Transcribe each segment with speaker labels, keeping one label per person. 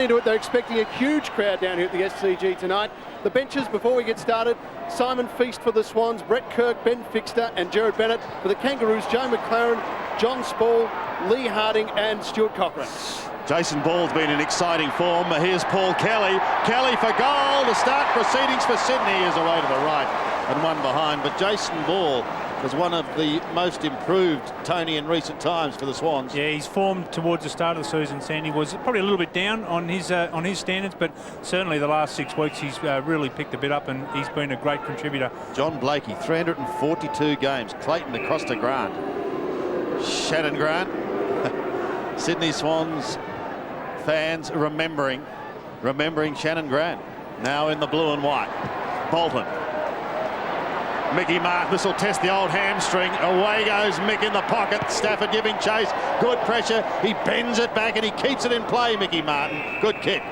Speaker 1: Into it, they're expecting a huge crowd down here at the SCG tonight. The benches, before we get started: Simon Feast for the Swans, Brett Kirk, Ben Fixter and Jared Bennett. For the Kangaroos, Joe McLaren, John Spall, Lee Harding and Stuart Cochrane.
Speaker 2: Jason Ball's been in exciting form. Here's Paul Kelly. Kelly for goal. The start proceedings for Sydney is away to the right and one behind. But Jason Ball was one of the most improved, Tony, in recent times for the Swans.
Speaker 3: Yeah, his form towards the start of the season, Sandy, was probably a little bit down on his standards, but certainly the last 6 weeks he's really picked a bit up, and he's been a great contributor.
Speaker 2: John Blakey, 342 games. Clayton across to Grant. Shannon Grant. Sydney Swans fans remembering Shannon Grant, now in the blue and white. Bolton. Mickey Martin, this will test the old hamstring. Away goes Mick in the pocket. Stafford giving chase. Good pressure. He bends it back and he keeps it in play, Mickey Martin. Good kick.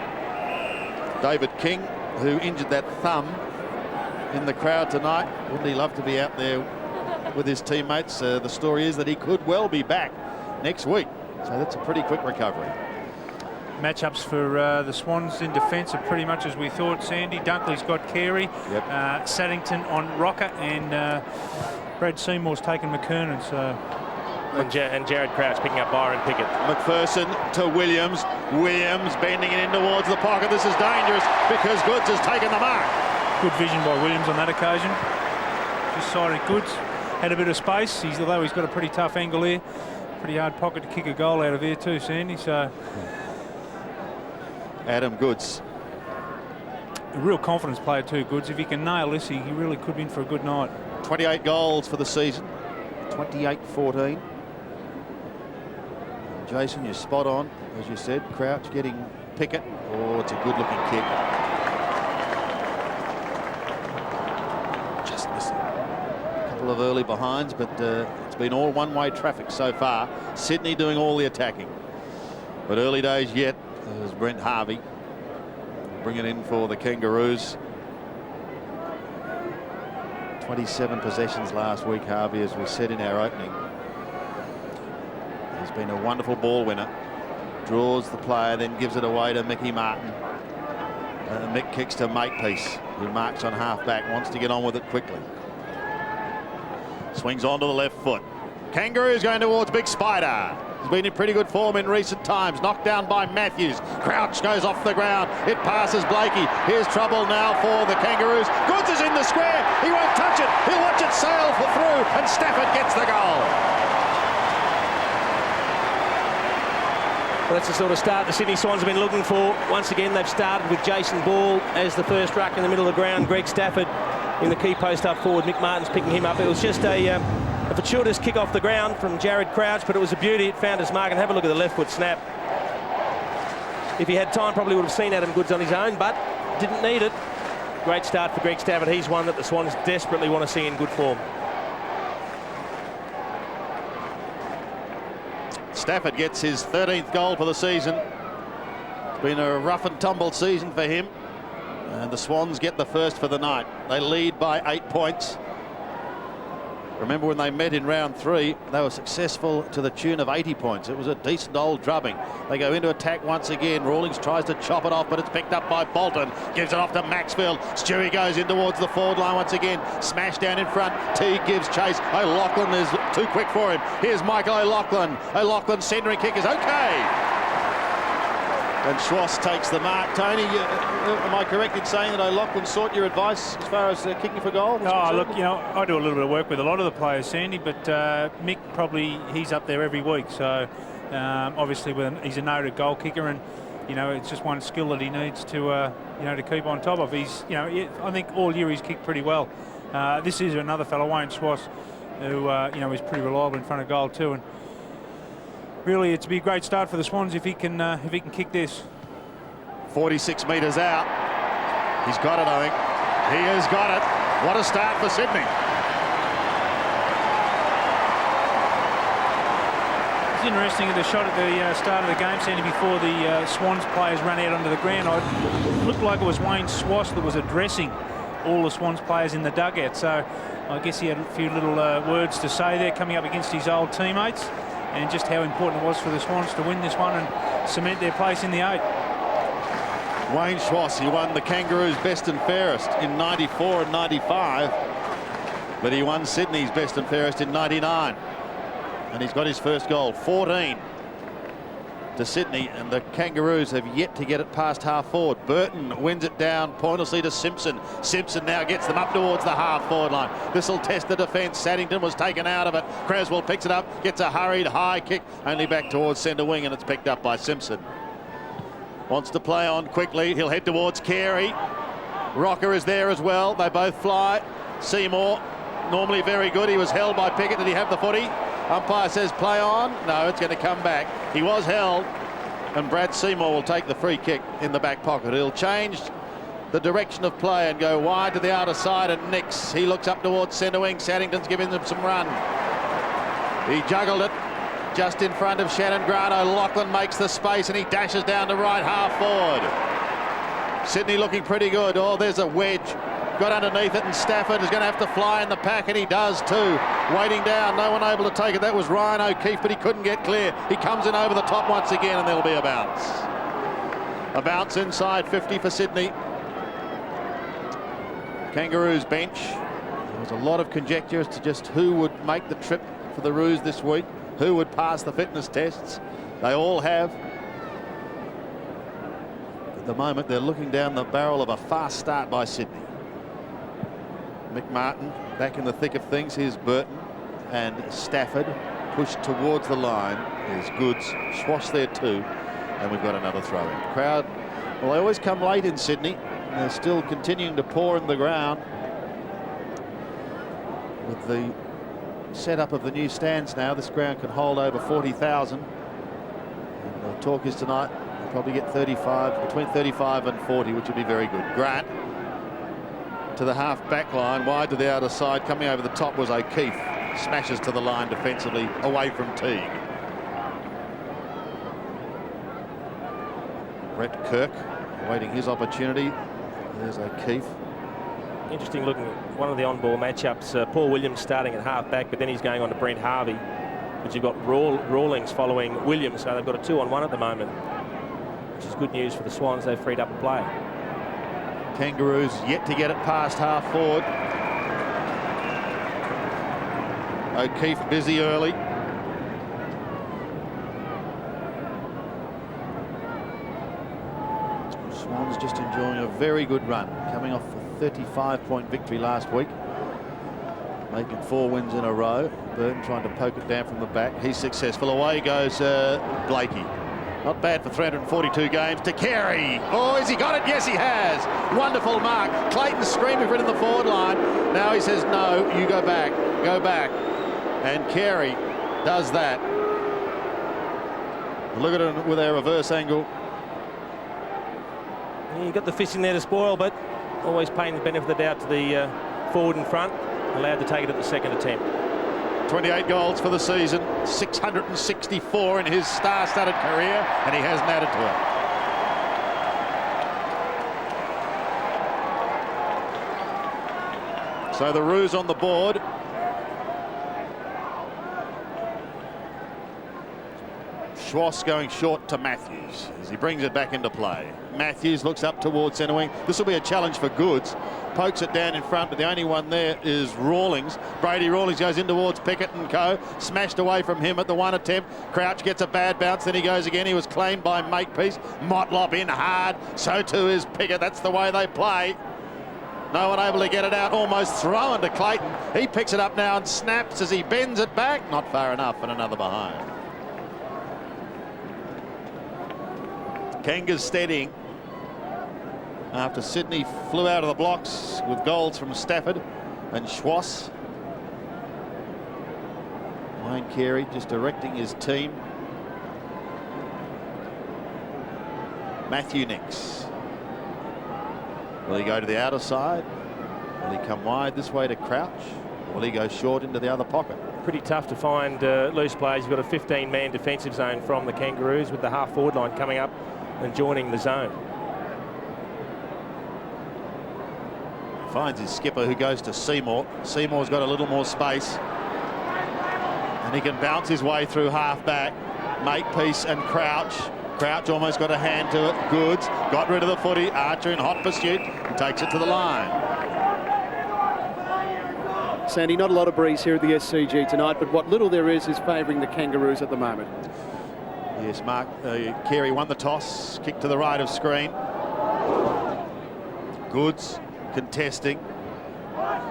Speaker 2: David King, who injured that thumb in the crowd tonight. Wouldn't he love to be out there with his teammates? The story is that he could well be back next week. So that's a pretty quick recovery.
Speaker 3: Matchups for the Swans in defence are pretty much as we thought, Sandy. Dunkley's got Carey,
Speaker 2: yep.
Speaker 3: Saddington on Rocker, and Brad Seymour's taken McKernan. So.
Speaker 4: And Jared Crouch picking up Byron Pickett.
Speaker 2: McPherson to Williams. Williams bending it in towards the pocket. This is dangerous because Goods has taken the mark.
Speaker 3: Good vision by Williams on that occasion. Just sided Goods. Had a bit of space, although he's got a pretty tough angle here. Pretty hard pocket to kick a goal out of here too, Sandy. So.
Speaker 2: Adam Goods.
Speaker 3: A real confidence player too, Goods. If he can nail this, he really could be in for a good night.
Speaker 2: 28 goals for the season. 28-14. Jason, you're spot on, as you said. Crouch getting Pickett. Oh, it's a good-looking kick. Just missing. A couple of early behinds, but it's been all one-way traffic so far. Sydney doing all the attacking. But early days yet. There's Brent Harvey bringing in for the Kangaroos. 27 possessions last week, Harvey, as we said in our opening. He's been a wonderful ball winner. Draws the player, then gives it away to Mickey Martin. Mick kicks to Makepeace, who marks on half back, wants to get on with it quickly. Swings onto the left foot. Kangaroos going towards Big Spider. He's been in pretty good form in recent times. Knocked down by Matthews. Crouch goes off the ground. It passes Blakey. Here's trouble now for the Kangaroos. Goods is in the square. He won't touch it. He'll watch it sail for through, and Stafford gets the goal.
Speaker 4: Well, that's the sort of start the Sydney Swans have been looking for. Once again, they've started with Jason Ball as the first ruck in the middle of the ground. Greg Stafford in the key post up forward. Mick Martin's picking him up. It was just a fortuitous kick off the ground from Jared Crouch, but it was a beauty. It found his mark, and have a look at the left foot snap. If he had time, probably would have seen Adam Goods on his own, but didn't need it. Great start for Greg Stafford. He's one that the Swans desperately want to see in good form.
Speaker 2: Stafford gets his 13th goal for the season. It's been a rough and tumble season for him, and the Swans get the first for the night. They lead by 8 points. Remember when they met in round 3, they were successful to the tune of 80 points. It was a decent old drubbing. They go into attack once again. Rawlings tries to chop it off, but it's picked up by Bolton. Gives it off to Maxfield. Stewie goes in towards the forward line once again. Smash down in front. Teague gives chase. O'Loughlin is too quick for him. Here's Michael O'Loughlin. O'Loughlin's centering kick is okay. And Schwass takes the mark. Tony, am I correct in saying that O'Loughlin sought your advice as far as kicking for goal?
Speaker 3: Oh, look, you know, I do a little bit of work with a lot of the players, Sandy, but Mick he's up there every week. So obviously he's a noted goal kicker, and you know it's just one skill that he needs to to keep on top of. I think all year he's kicked pretty well. This is another fellow, Wayne Schwass, who is pretty reliable in front of goal too. And really, it's be a great start for the Swans if he can kick this.
Speaker 2: 46 metres out. He's got it, I think. He has got it. What a start for Sydney.
Speaker 3: It's interesting at the shot at the start of the game, Sandy, before the Swans players ran out onto the ground. It looked like it was Wayne Schwass that was addressing all the Swans players in the dugout. So I guess he had a few little words to say there, coming up against his old teammates, and just how important it was for the Swans to win this one and cement their place in the 8.
Speaker 2: Wayne Schwass, he won the Kangaroos best and fairest in 94 and 95, but he won Sydney's best and fairest in 99, and he's got his first goal. 14 to Sydney, and the Kangaroos have yet to get it past half forward. Burton wins it down pointlessly to Simpson. Simpson now gets them up towards the half forward line. This will test the defence. Saddington was taken out of it. Creswell picks it up, gets a hurried high kick, only back towards centre wing, and it's picked up by Simpson. Wants to play on quickly. He'll head towards Carey. Rocker is there as well. They both fly. Seymour, normally very good. He was held by Pickett. Did he have the footy? Umpire says play on. No, it's going to come back. He was held, and Brad Seymour will take the free kick in the back pocket. He'll change the direction of play and go wide to the outer side, and Nix. He looks up towards centre wing. Saddington's giving them some run. He juggled it just in front of Shannon Grant. O'Loughlin makes the space, and he dashes down to right half forward. Sydney looking pretty good. Oh, there's a wedge. Got underneath it, and Stafford is going to have to fly in the pack, and he does too. Waiting down, no one able to take it. That was Ryan O'Keefe, but he couldn't get clear. He comes in over the top once again, and there'll be a bounce. A bounce inside 50 for Sydney. Kangaroos bench. There was a lot of conjecture as to just who would make the trip for the Roos this week, who would pass the fitness tests. They all have. At the moment, they're looking down the barrel of a fast start by Sydney. Mick Martin back in the thick of things. Here's Burton and Stafford pushed towards the line. There's Goods, Schwass there too, and we've got another throw in. Crowd, well, they always come late in Sydney, and they're still continuing to pour in the ground with the setup of the new stands now. This ground can hold over 40,000, and the talk is tonight we'll probably get 35, between 35 and 40, which would be very good. Grant to the half back line, wide to the outer side. Coming over the top was O'Keefe. Smashes to the line defensively away from Teague. Brett Kirk waiting his opportunity. There's O'Keefe.
Speaker 4: Interesting looking at one of the on-ball matchups. Paul Williams starting at half back, but then he's going on to Brent Harvey, which you've got Rawlings following Williams, so they've got a 2-on-1 at the moment, which is good news for the Swans. They've freed up a play.
Speaker 2: Kangaroos yet to get it past half forward. O'Keefe busy early. Swans just enjoying a very good run, coming off a 35-point victory last week, making 4 wins in a row. Burton trying to poke it down from the back. He's successful. Away goes Blakey. Not bad for 342 games. To Carey. Oh, has he got it? Yes, he has. Wonderful mark. Clayton screaming for it in the forward line. Now he says, no, you go back. Go back. And Carey does that. Look at it with our reverse angle.
Speaker 4: Yeah, you've got the fist in there to spoil, but always paying the benefit of the doubt to the forward in front. Allowed to take it at the second attempt.
Speaker 2: 28 goals for the season, 664 in his star-studded career, and he hasn't added to it. So the Roos on the board. Schwass going short to Matthews as he brings it back into play. Matthews looks up towards centre wing. This will be a challenge for Goods. Pokes it down in front, but the only one there is Rawlings. Brady Rawlings goes in towards Pickett and co. Smashed away from him at the one attempt. Crouch gets a bad bounce, then he goes again. He was claimed by Makepeace. Motlop in hard. So too is Pickett. That's the way they play. No one able to get it out. Almost thrown to Clayton. He picks it up now and snaps as he bends it back. Not far enough, and another behind. Kangas steadying after Sydney flew out of the blocks with goals from Stafford and Schwass. Wayne Carey just directing his team. Matthew Nix. Will he go to the outer side? Will he come wide this way to Crouch? Will he go short into the other pocket?
Speaker 4: Pretty tough to find loose players. You've got a 15-man defensive zone from the Kangaroos with the half-forward line coming up and joining the zone.
Speaker 2: Finds his skipper, who goes to Seymour. Seymour's got a little more space, and he can bounce his way through half back. Makepeace and Crouch. Crouch almost got a hand to it. Goods got rid of the footy. Archer in hot pursuit and takes it to the line.
Speaker 1: Sandy, not a lot of breeze here at the SCG tonight, but what little there is favouring the Kangaroos at the moment.
Speaker 2: Yes, Mark. Carey won the toss. Kick to the right of screen. Goods contesting.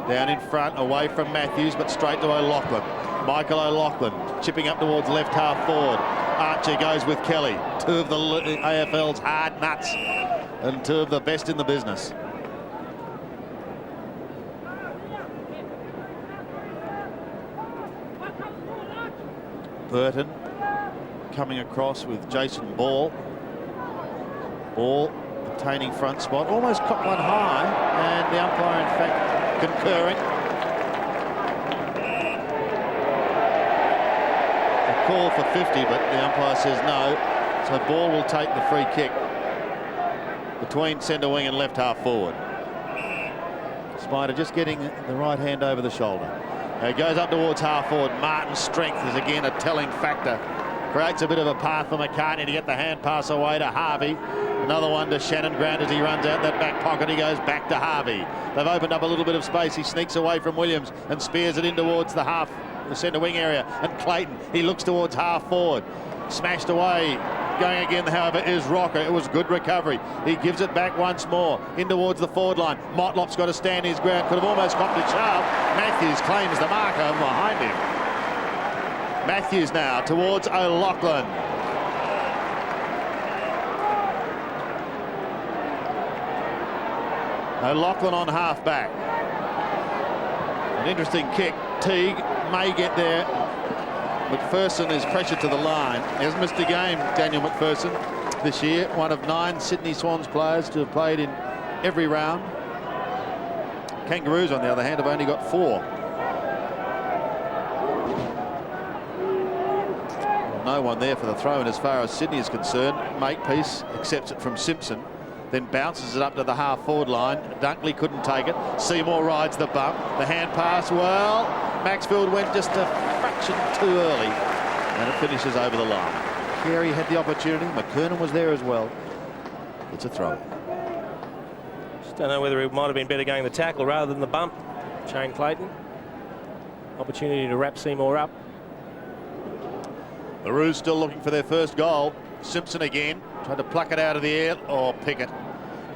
Speaker 2: Down in front, away from Matthews, but straight to O'Loughlin. Michael O'Loughlin chipping up towards left half forward. Archer goes with Kelly. Two of the AFL's hard nuts and two of the best in the business. Burton coming across with Jason Ball. Ball obtaining front spot. Almost caught one high, and the umpire in fact concurring. A call for 50, but the umpire says no. So Ball will take the free kick between centre wing and left half forward. Spider just getting the right hand over the shoulder. He goes up towards half forward. Martin's strength is again a telling factor. Creates a bit of a path for McCartney to get the hand pass away to Harvey. Another one to Shannon Grant as he runs out that back pocket. He goes back to Harvey. They've opened up a little bit of space. He sneaks away from Williams and spears it in towards the centre wing area. And Clayton, he looks towards half forward. Smashed away. Going again, however, is Rocker. It was good recovery. He gives it back once more in towards the forward line. Motlop's got to stand his ground. Could have almost copped it sharp. Matthews claims the marker behind him. Matthews now towards O'Loughlin. O'Loughlin on half back. An interesting kick. Teague may get there. McPherson is pressured to the line. He hasn't missed a game, Daniel McPherson, this year. One of 9 Sydney Swans players to have played in every round. Kangaroos, on the other hand, have only got 4. No one there for the throw, and as far as Sydney is concerned, Makepeace accepts it from Simpson, then bounces it up to the half forward line. Dunkley couldn't take it. Seymour rides the bump. The hand pass, well, Maxfield went just a fraction too early, and it finishes over the line. Carey had the opportunity. McKernan was there as well. It's a throw.
Speaker 4: Just don't know whether it might have been better going the tackle rather than the bump. Shane Clayton. Opportunity to wrap Seymour up.
Speaker 2: The Roos still looking for their first goal. Simpson again, tried to pluck it out of the air. Oh, Pickett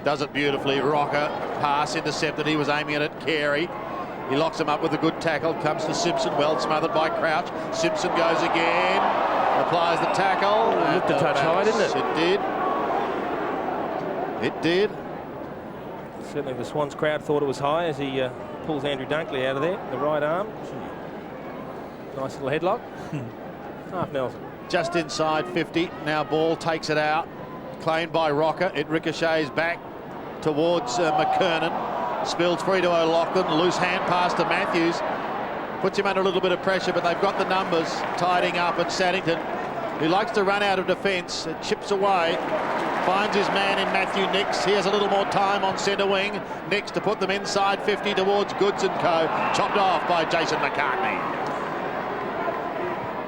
Speaker 2: does it beautifully. Rocker, pass intercepted. He was aiming it at Carey. He locks him up with a good tackle. Comes to Simpson, well smothered by Crouch. Simpson goes again, applies the tackle.
Speaker 4: It looked a touch high, didn't it?
Speaker 2: It did. It did.
Speaker 4: Certainly the Swans crowd thought it was high as he pulls Andrew Dunkley out of there. The right arm. Nice little headlock. Half Nelson.
Speaker 2: Just inside 50. Now Ball takes it out. Claimed by Rocker. It ricochets back towards McKernan. Spilled free to O'Loughlin. Loose hand pass to Matthews. Puts him under a little bit of pressure, but they've got the numbers tidying up. And Saddington, who likes to run out of defence, chips away. Finds his man in Matthew Nix. He has a little more time on centre wing. Nix to put them inside 50 towards Goods and Co. Chopped off by Jason McCartney.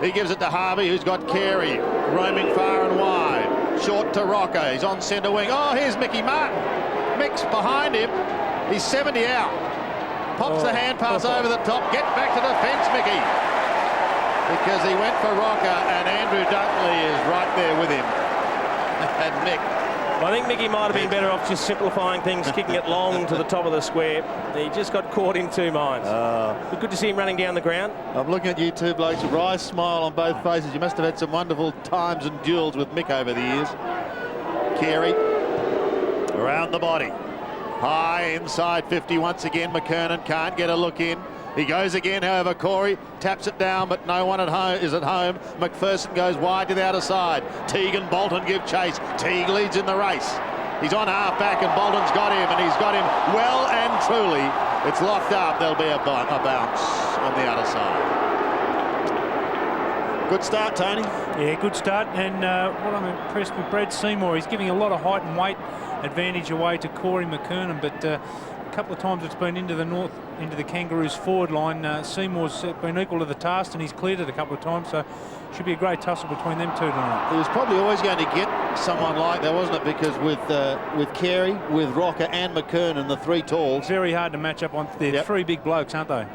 Speaker 2: He gives it to Harvey, who's got Carey roaming far and wide. Short to Rocco. He's on centre wing. Oh, here's Mickey Martin. Mix behind him. He's 70 out. Pops the hand pass over the top. Get back to defence, Mickey. Because he went for Rocco, and Andrew Dunkley is right there with him. And Mick.
Speaker 4: I think Mickey might have been better off just simplifying things, kicking it long to the top of the square. He just got caught in 2 minds. But good to see him running down the ground.
Speaker 2: I'm looking at you two blokes, a wry smile on both faces. You must have had some wonderful times and duels with Mick over the years. Carey around the body. High inside 50 once again. McKernan can't get a look in. He goes again, however. Corey taps it down, but no one at home is at home. McPherson goes wide to the outer side. Teague and Bolton give chase. Teague leads in the race. He's on half back, and Bolton's got him, and he's got him well and truly. It's locked up. There'll be a bounce on the other side. Good start, Tony.
Speaker 3: Yeah, good start. And what I'm impressed with Brad Seymour, he's giving a lot of height and weight advantage away to Corey McKernan, but a couple of times it's been into the Kangaroos forward line. Seymour's been equal to the task, and he's cleared it a couple of times, so should be a great tussle between them two tonight.
Speaker 2: He was probably always going to get someone like that, wasn't it? Because with Carey, with Rocker and McKernan, the three talls.
Speaker 3: Very hard to match up on. They're three big blokes, aren't they?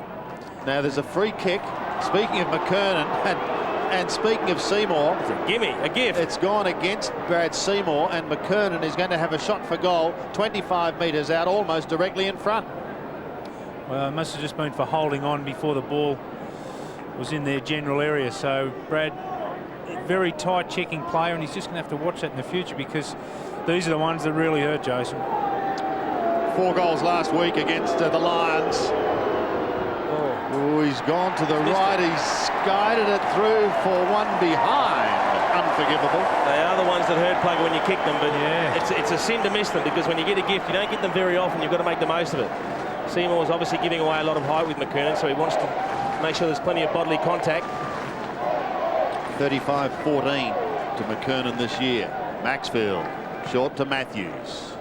Speaker 2: Now there's a free kick. Speaking of McKernan and speaking of Seymour,
Speaker 4: it's a gimme, a gift.
Speaker 2: It's gone against Brad Seymour, and McKernan is going to have a shot for goal 25 metres out, almost directly in front.
Speaker 3: Well, it must have just been for holding on before the ball was in their general area. So Brad, very tight checking player, and he's just going to have to watch that in the future, because these are the ones that really hurt, Jason.
Speaker 2: 4 goals last week against the Lions. Oh, he's gone to the right. He's guided it through for one behind. Unforgivable.
Speaker 4: They are the ones that hurt, Plugger, when you kick them, but it's a sin to miss them, because when you get a gift, you don't get them very often. You've got to make the most of it. Seymour's obviously giving away a lot of height with McKernan, so he wants to make sure there's plenty of bodily contact.
Speaker 2: 35-14 to McKernan this year. Maxfield short to Matthews.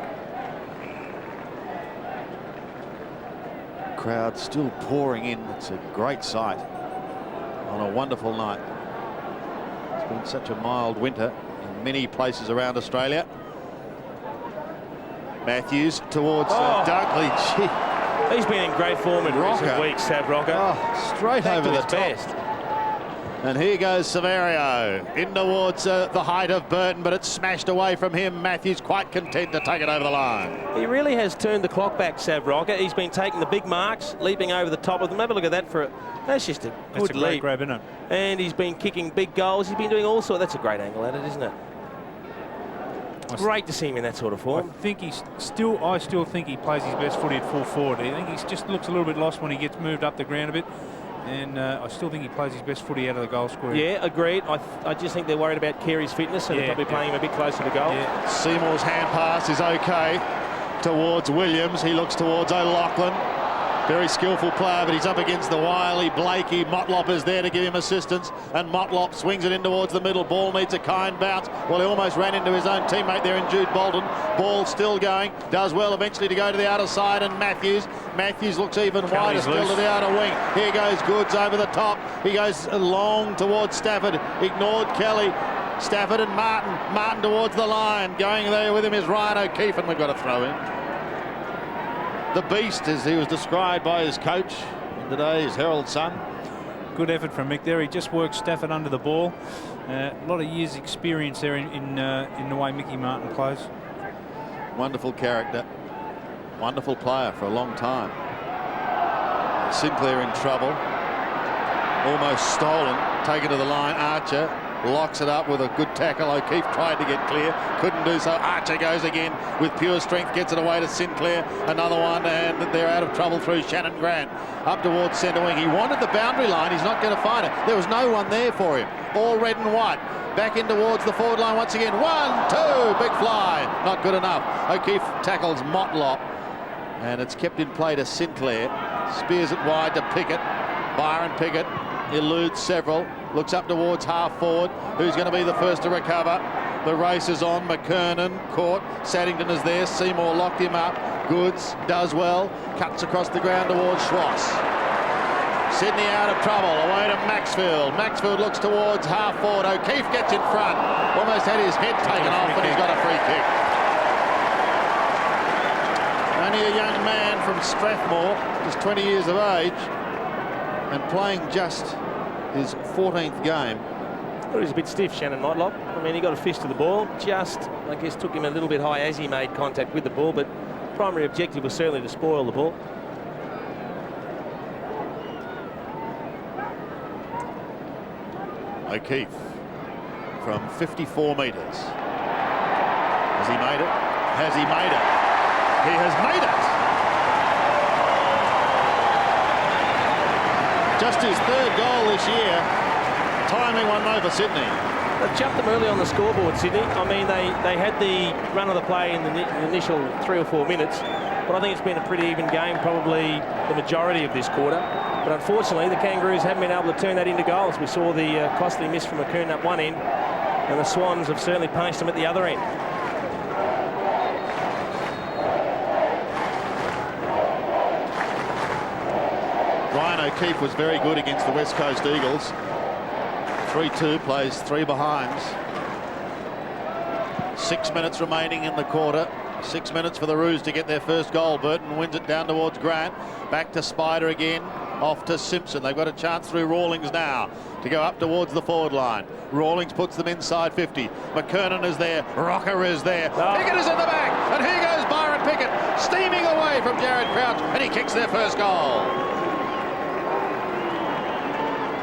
Speaker 2: Crowd still pouring in. It's a great sight on a wonderful night. It's been such a mild winter in many places around Australia. Matthews towards Dunkley. Gee.
Speaker 4: He's been in great form in recent weeks, Sav Rocker.
Speaker 2: Oh, straight over the top.
Speaker 4: Best.
Speaker 2: And here goes Severio in towards the height of Burton, but it's smashed away from him. Matthews quite content to take it over the line.
Speaker 4: He really has turned the clock back, Sav Rocker. He's been taking the big marks, leaping over the top of them. Have a look at that that's just a good
Speaker 3: great
Speaker 4: leap.
Speaker 3: grab, isn't it?
Speaker 4: And he's been kicking big goals. He's been doing all sorts. That's a great angle at it, isn't it? Great to see him in that sort of form.
Speaker 3: I still think he plays his best footy at full forward. I think he just looks a little bit lost when he gets moved up the ground a bit. And I still think he plays his best footy out of the goal square.
Speaker 4: Yeah, agreed. I just think they're worried about Carey's fitness, so they're probably playing him a bit closer to goal.
Speaker 2: Yeah. Seymour's hand pass is okay towards Williams. He looks towards O'Loughlin. Very skillful player, but he's up against the wily Blakey. Motlop is there to give him assistance, and Motlop swings it in towards the middle. Ball needs a kind bounce. Well, he almost ran into his own teammate there in Jude Bolton. Ball still going. Does well eventually to go to the outer side, and Matthews looks even wider still to the outer wing. Here goes Goods over the top. He goes long towards Stafford. Ignored Kelly. Stafford and Martin. Martin towards the line. Going there with him is Ryan O'Keefe, and we've got to throw in. The beast, as he was described by his coach today, his Herald son.
Speaker 3: Good effort from Mick there. He just worked Stafford under the ball. A lot of years' experience there in the way Mickey Martin plays.
Speaker 2: Wonderful character. Wonderful player for a long time. Sinclair in trouble. Almost stolen. Taken to the line. Archer locks it up with a good tackle. O'Keefe tried to get clear, couldn't do so. Archer goes again with pure strength, gets it away to Sinclair. Another one, and they're out of trouble through Shannon Grant. Up towards centre wing. He wanted the boundary line. He's not going to find it. There was no one there for him. All red and white. Back in towards the forward line once again. 1, 2, big fly. Not good enough. O'Keefe tackles Motlop, and it's kept in play to Sinclair. Spears it wide to Pickett. Byron Pickett eludes several. Looks up towards half forward. Who's going to be the first to recover? The race is on. McKernan caught. Saddington is there. Seymour locked him up. Goods does well. Cuts across the ground towards Schloss. Sydney out of trouble. Away to Maxfield. Maxfield looks towards half forward. O'Keefe gets in front. Almost had his head taken off, and he's got a free kick. Only a young man from Strathmore, just 20 years of age, and playing just his 14th game.
Speaker 4: Well, he's a bit stiff, Shannon Motlop. I mean, he got a fist to the ball. Just, I guess, took him a little bit high as he made contact with the ball, but primary objective was certainly to spoil the ball.
Speaker 2: O'Keefe from 54 metres. Has he made it? Has he made it? He has made it! Just his 3rd goal this year. Timing one though for Sydney.
Speaker 4: They jumped them early on the scoreboard, Sydney. I mean, they had the run of the play in the initial 3 or 4 minutes, but I think it's been a pretty even game, probably the majority of this quarter. But unfortunately, the Kangaroos haven't been able to turn that into goals. We saw the costly miss from McKernan up one end, and the Swans have certainly punished them at the other end.
Speaker 2: Ryan O'Keefe was very good against the West Coast Eagles. 3-2, plays 3 behinds. 6 minutes remaining in the quarter. 6 minutes for the Roos to get their first goal. Burton wins it down towards Grant. Back to Spider again. Off to Simpson. They've got a chance through Rawlings now to go up towards the forward line. Rawlings puts them inside 50. McKernan is there. Rocker is there. Pickett is in the back. And here goes Byron Pickett, steaming away from Jared Crouch. And he kicks their first goal.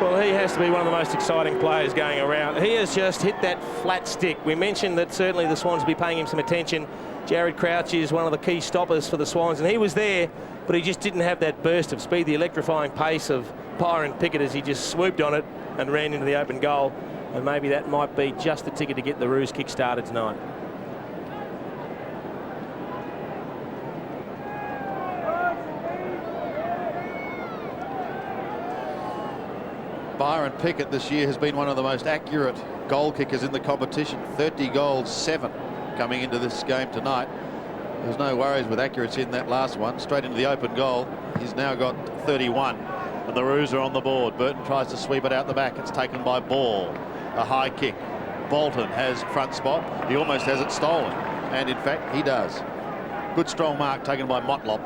Speaker 4: Well, he has to be one of the most exciting players going around. He has just hit that flat stick. We mentioned that certainly the Swans will be paying him some attention. Jared Crouch is one of the key stoppers for the Swans, and he was there, but he just didn't have that burst of speed, the electrifying pace of Byron Pickett as he just swooped on it and ran into the open goal. And maybe that might be just the ticket to get the Roos kick-started tonight.
Speaker 2: Byron Pickett this year has been one of the most accurate goal kickers in the competition. 30 goals, 7 coming into this game tonight. There's no worries with accuracy in that last one. Straight into the open goal. He's now got 31. And the Roos are on the board. Burton tries to sweep it out the back. It's taken by Ball. A high kick. Bolton has front spot. He almost has it stolen. And in fact, he does. Good strong mark taken by Motlop.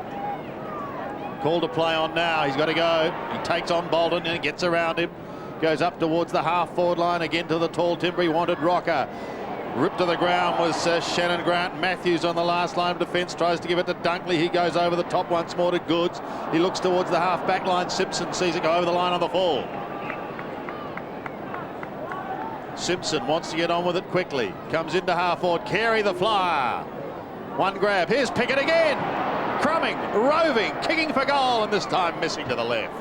Speaker 2: Call to play on now. He's got to go. He takes on Bolton and he gets around him. Goes up towards the half-forward line again to the tall timber. He wanted Rocker. Ripped to the ground was Shannon Grant. Matthews on the last line of defence tries to give it to Dunkley. He goes over the top once more to Goods. He looks towards the half-back line. Simpson sees it go over the line on the fall. Simpson wants to get on with it quickly. Comes into half-forward. Carey the flyer. One grab. Here's Pickett again. Crumbing, roving, kicking for goal, and this time missing to the left.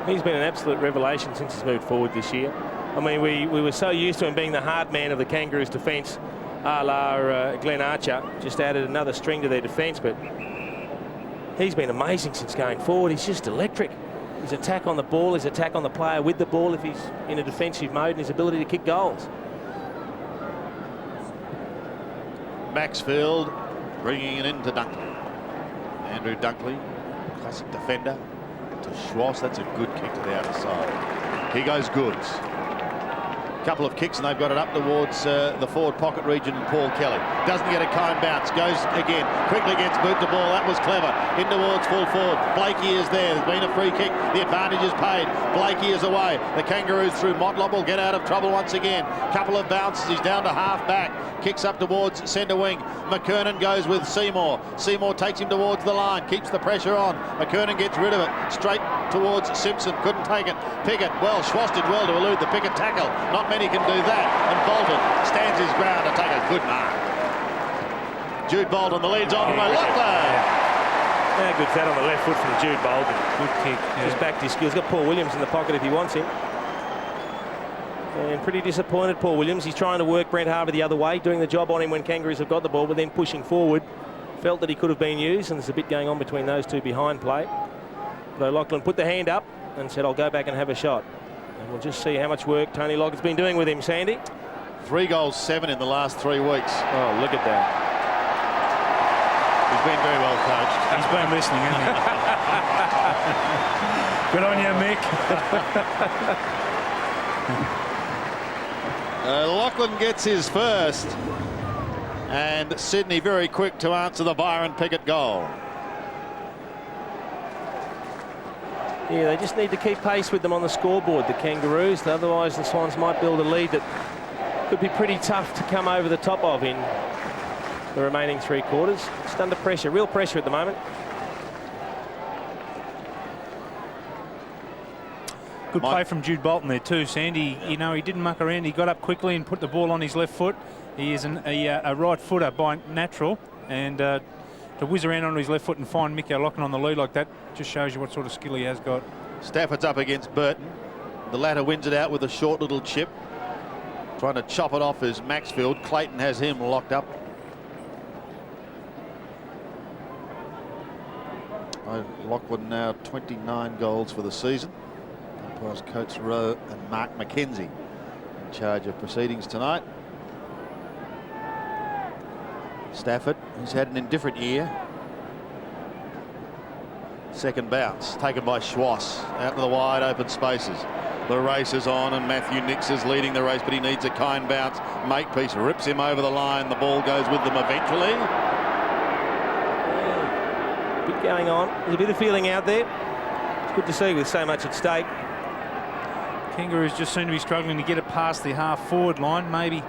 Speaker 4: He's been an absolute revelation since he's moved forward this year. I mean, we were so used to him being the hard man of the Kangaroos defence, a la Glenn Archer. Just added another string to their defence, but he's been amazing since going forward. He's just electric. His attack on the ball, his attack on the player with the ball if he's in a defensive mode, and his ability to kick goals.
Speaker 2: Maxfield bringing it into Dunkley. Andrew Dunkley, classic defender. To Schwartz, that's a good kick to the outside. He goes Goods. Couple of kicks and they've got it up towards the forward pocket region. Paul Kelly doesn't get a kind bounce, goes again, quickly gets boot the ball. That was clever. In towards full forward. Blakey is there. There's been a free kick. The advantage is paid. Blakey is away. The Kangaroos through Motlop will get out of trouble once again. Couple of bounces. He's down to half back. Kicks up towards centre wing. McKernan goes with Seymour. Seymour takes him towards the line, keeps the pressure on. McKernan gets rid of it. Straight towards Simpson. Couldn't take it. Pickett, well, Schwartz did well to elude the Pickett tackle. Not many can do that. And Bolton stands his ground to take a good mark. Jude Bolton, the lead's on from O'Loughlin.
Speaker 4: How good's that on the left foot from Jude Bolton?
Speaker 3: Good kick. Yeah.
Speaker 4: Just backed his skills. Got Paul Williams in the pocket if he wants him. And pretty disappointed, Paul Williams. He's trying to work Brent Harvey the other way, doing the job on him when Kangaroos have got the ball, but then pushing forward. Felt that he could have been used, and there's a bit going on between those two behind play. But O'Loughlin put the hand up and said, I'll go back and have a shot. And we'll just see how much work Tony Lockett's been doing with him, Sandy.
Speaker 2: 3 goals, 7 in the last 3 weeks.
Speaker 4: Oh, look at that.
Speaker 2: He's been very well coached.
Speaker 3: He's been listening, hasn't he? Good on you, Mick.
Speaker 2: Lachlan gets his first, and Sydney very quick to answer the Byron Pickett goal.
Speaker 4: Yeah, they just need to keep pace with them on the scoreboard, the Kangaroos. Otherwise, the Swans might build a lead that could be pretty tough to come over the top of in the remaining 3 quarters. Just under pressure, real pressure at the moment.
Speaker 3: Good play from Jude Bolton there too, Sandy. You know, he didn't muck around. He got up quickly and put the ball on his left foot. He is a right footer by natural, and to whiz around on his left foot and find Mick O'Loughlin on the lead like that just shows you what sort of skill he has got.
Speaker 2: Stafford's up against Burton. The latter wins it out with a short little chip. Trying to chop it off is Maxfield. Clayton has him locked up. Lachlan now 29 goals for the season. Umpires Coates Rowe and Mark McKenzie in charge of proceedings tonight. Stafford, who's had an indifferent year. Second bounce taken by Schwartz out to the wide open spaces. The race is on, and Matthew Nix is leading the race, but he needs a kind bounce. Makepeace rips him over the line. The ball goes with them eventually.
Speaker 4: Yeah. Bit going on. There's a bit of feeling out there. It's good to see with so much at stake.
Speaker 3: Kangaroos just seem to be struggling to get it past the half-forward line. Maybe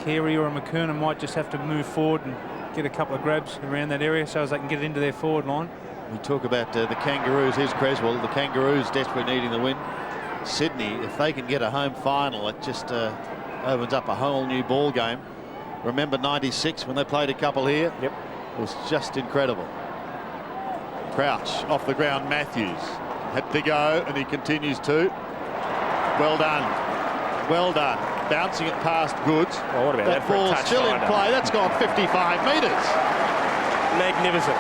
Speaker 3: Carey or a McKernan might just have to move forward and get a couple of grabs around that area so as they can get it into their forward line.
Speaker 2: We talk about the Kangaroos. Here's Creswell. The Kangaroos desperately needing the win. Sydney, if they can get a home final, it just opens up a whole new ball game. Remember 96 when they played a couple here?
Speaker 4: Yep.
Speaker 2: It was just incredible. Crouch off the ground. Matthews had to go, and he continues to. Well done. Well done. Bouncing it past Goods.
Speaker 4: Oh, what about that for a
Speaker 2: ball's
Speaker 4: touch
Speaker 2: still in
Speaker 4: finder?
Speaker 2: play. That's gone 55 metres.
Speaker 4: Magnificent.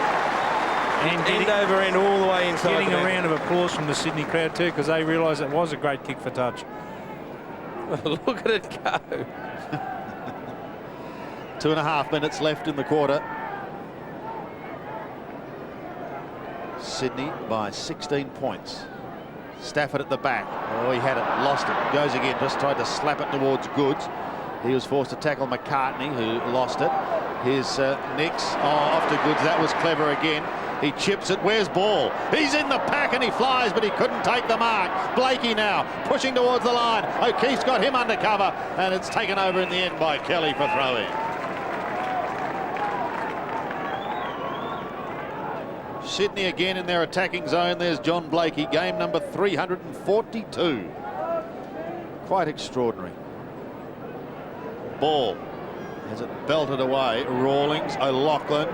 Speaker 3: And
Speaker 4: End over end all the way inside.
Speaker 3: getting
Speaker 4: the
Speaker 3: a
Speaker 4: net.
Speaker 3: round of applause from the Sydney crowd too, because they realised it was a great kick for touch.
Speaker 4: Look at it go.
Speaker 2: 2.5 minutes left in the quarter. Sydney by 16 points. Stafford at the back. Oh, he had it, lost it. Goes again, just tried to slap it towards Goods. He was forced to tackle McCartney, who lost it. Here's Nix. Oh, off to Goods. That was clever again. He chips it. Where's Ball? He's in the pack and he flies, but he couldn't take the mark. Blakey now pushing towards the line. O'Keefe's got him under cover, and it's taken over in the end by Kelly for throw-in. Sydney again in their attacking zone. There's John Blakey, game number 342. Quite extraordinary. Ball has it belted away. Rawlings, O'Loughlin.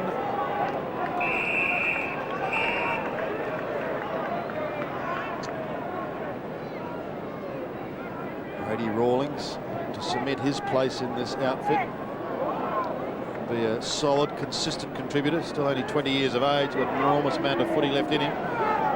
Speaker 2: Brady Rawlings to cement his place in this outfit. Be a solid, consistent contributor. Still only 20 years of age, with an enormous amount of footy left in him.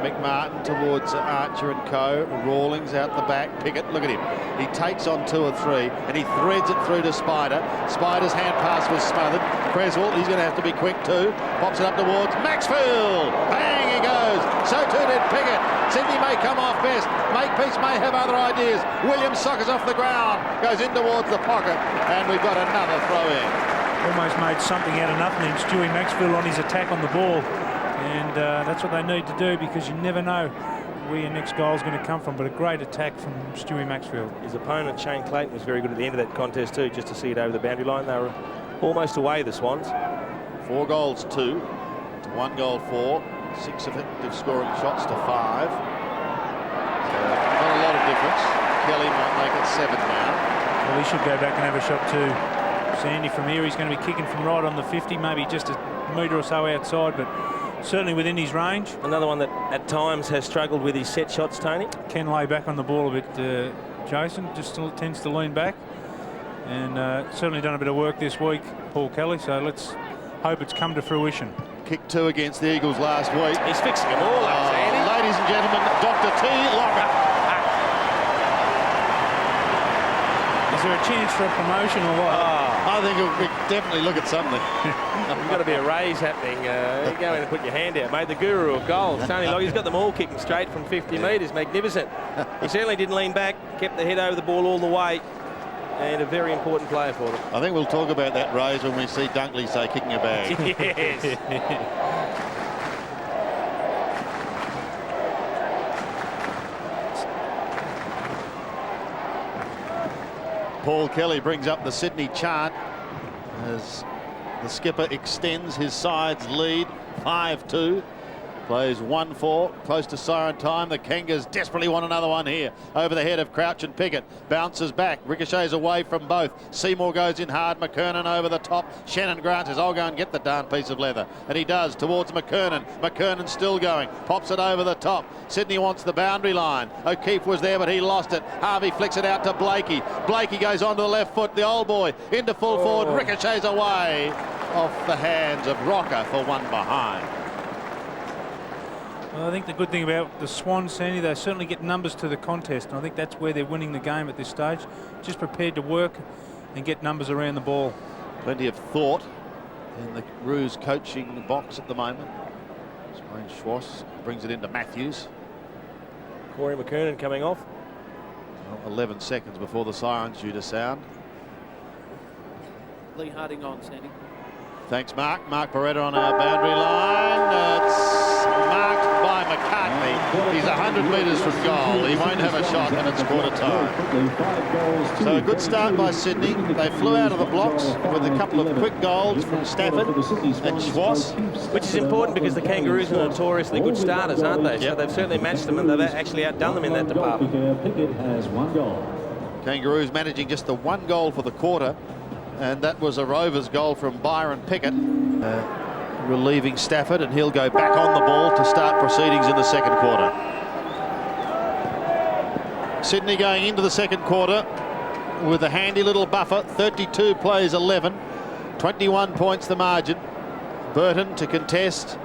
Speaker 2: McMartin towards Archer and co. Rawlings out the back. Pickett, look at him. He takes on 2 or 3 and he threads it through to Spider. Spider's hand pass was smothered. Creswell, he's going to have to be quick too. Pops it up towards Maxfield. Bang, he goes. So too did Pickett. Sydney may come off best. Makepeace may have other ideas. Williams soccers off the ground. Goes in towards the pocket. And we've got another throw in.
Speaker 3: Almost made something out of nothing in Stewie Maxfield on his attack on the ball. And that's what they need to do, because you never know where your next goal is going to come from. But a great attack from Stewie Maxfield.
Speaker 4: His opponent, Shane Clayton, was very good at the end of that contest too, just to see it over the boundary line. They were almost away, the Swans.
Speaker 2: 4 goals 2 to 1 goal 4. 6 effective scoring shots to 5. So not a lot of difference. Kelly might make it 7 now.
Speaker 3: Well, he should go back and have a shot too. Sandy from here, he's going to be kicking from right on the 50, maybe just a metre or so outside, but certainly within his range.
Speaker 4: Another one that at times has struggled with his set shots, Tony.
Speaker 3: Can lay back on the ball a bit, Jason, just still tends to lean back. And certainly done a bit of work this week, Paul Kelly, so let's hope it's come to fruition.
Speaker 2: Kick 2 against the Eagles last week.
Speaker 4: He's fixing them all up, Sandy.
Speaker 2: Ladies and gentlemen, Dr. T. Lockett.
Speaker 3: Is there a chance for a promotion or what?
Speaker 2: I think we definitely look at something.
Speaker 4: There's got to be a raise happening. You go in and put your hand out, mate. The guru of goals, Tony Lockett. He's got them all kicking straight from 50 metres. Magnificent. He certainly didn't lean back, kept the head over the ball all the way, and a very important player for them.
Speaker 2: I think we'll talk about that raise when we see Dunkley say kicking a bag.
Speaker 4: Yes.
Speaker 2: Paul Kelly brings up the Sydney chant as the skipper extends his side's lead 5-2. Plays 1-4, close to siren time. The Kangas desperately want another one here. Over the head of Crouch and Pickett. Bounces back, ricochets away from both. Seymour goes in hard, McKernan over the top. Shannon Grant says, I'll go and get the darn piece of leather. And he does, towards McKernan. McKernan still going, pops it over the top. Sydney wants the boundary line. O'Keefe was there, but he lost it. Harvey flicks it out to Blakey. Blakey goes onto the left foot, the old boy, into full forward, ricochets away off the hands of Rocker for one behind.
Speaker 3: Well, I think the good thing about the Swans, Sandy, they certainly get numbers to the contest, and I think that's where they're winning the game at this stage. Just prepared to work and get numbers around the ball.
Speaker 2: Plenty of thought in the Roos coaching box at the moment. Wayne Schwartz brings it into Matthews.
Speaker 4: Corey McKernan coming off.
Speaker 2: 11 seconds before the siren's due to sound.
Speaker 1: Lee Harding on, Sandy.
Speaker 2: Thanks, Mark. Mark Beretta on our boundary line. It's marked by McCartney. He's 100 metres from goal. He won't have a shot, and it's quarter time. So a good start by Sydney. They flew out of the blocks with a couple of quick goals from Stafford and Schwass.
Speaker 4: Which is important because the Kangaroos are notoriously good starters, aren't they?
Speaker 2: Yep.
Speaker 4: So they've certainly matched them, and they've actually outdone them in that department.
Speaker 5: Pickett has 1 goal.
Speaker 2: Kangaroos managing just the 1 goal for the quarter, and that was a Rovers goal from Byron Pickett, relieving Stafford, and he'll go back on the ball to start proceedings in the second quarter. Sydney going into the second quarter with a handy little buffer. 32 plays 11, 21 points the margin. Burton to contest.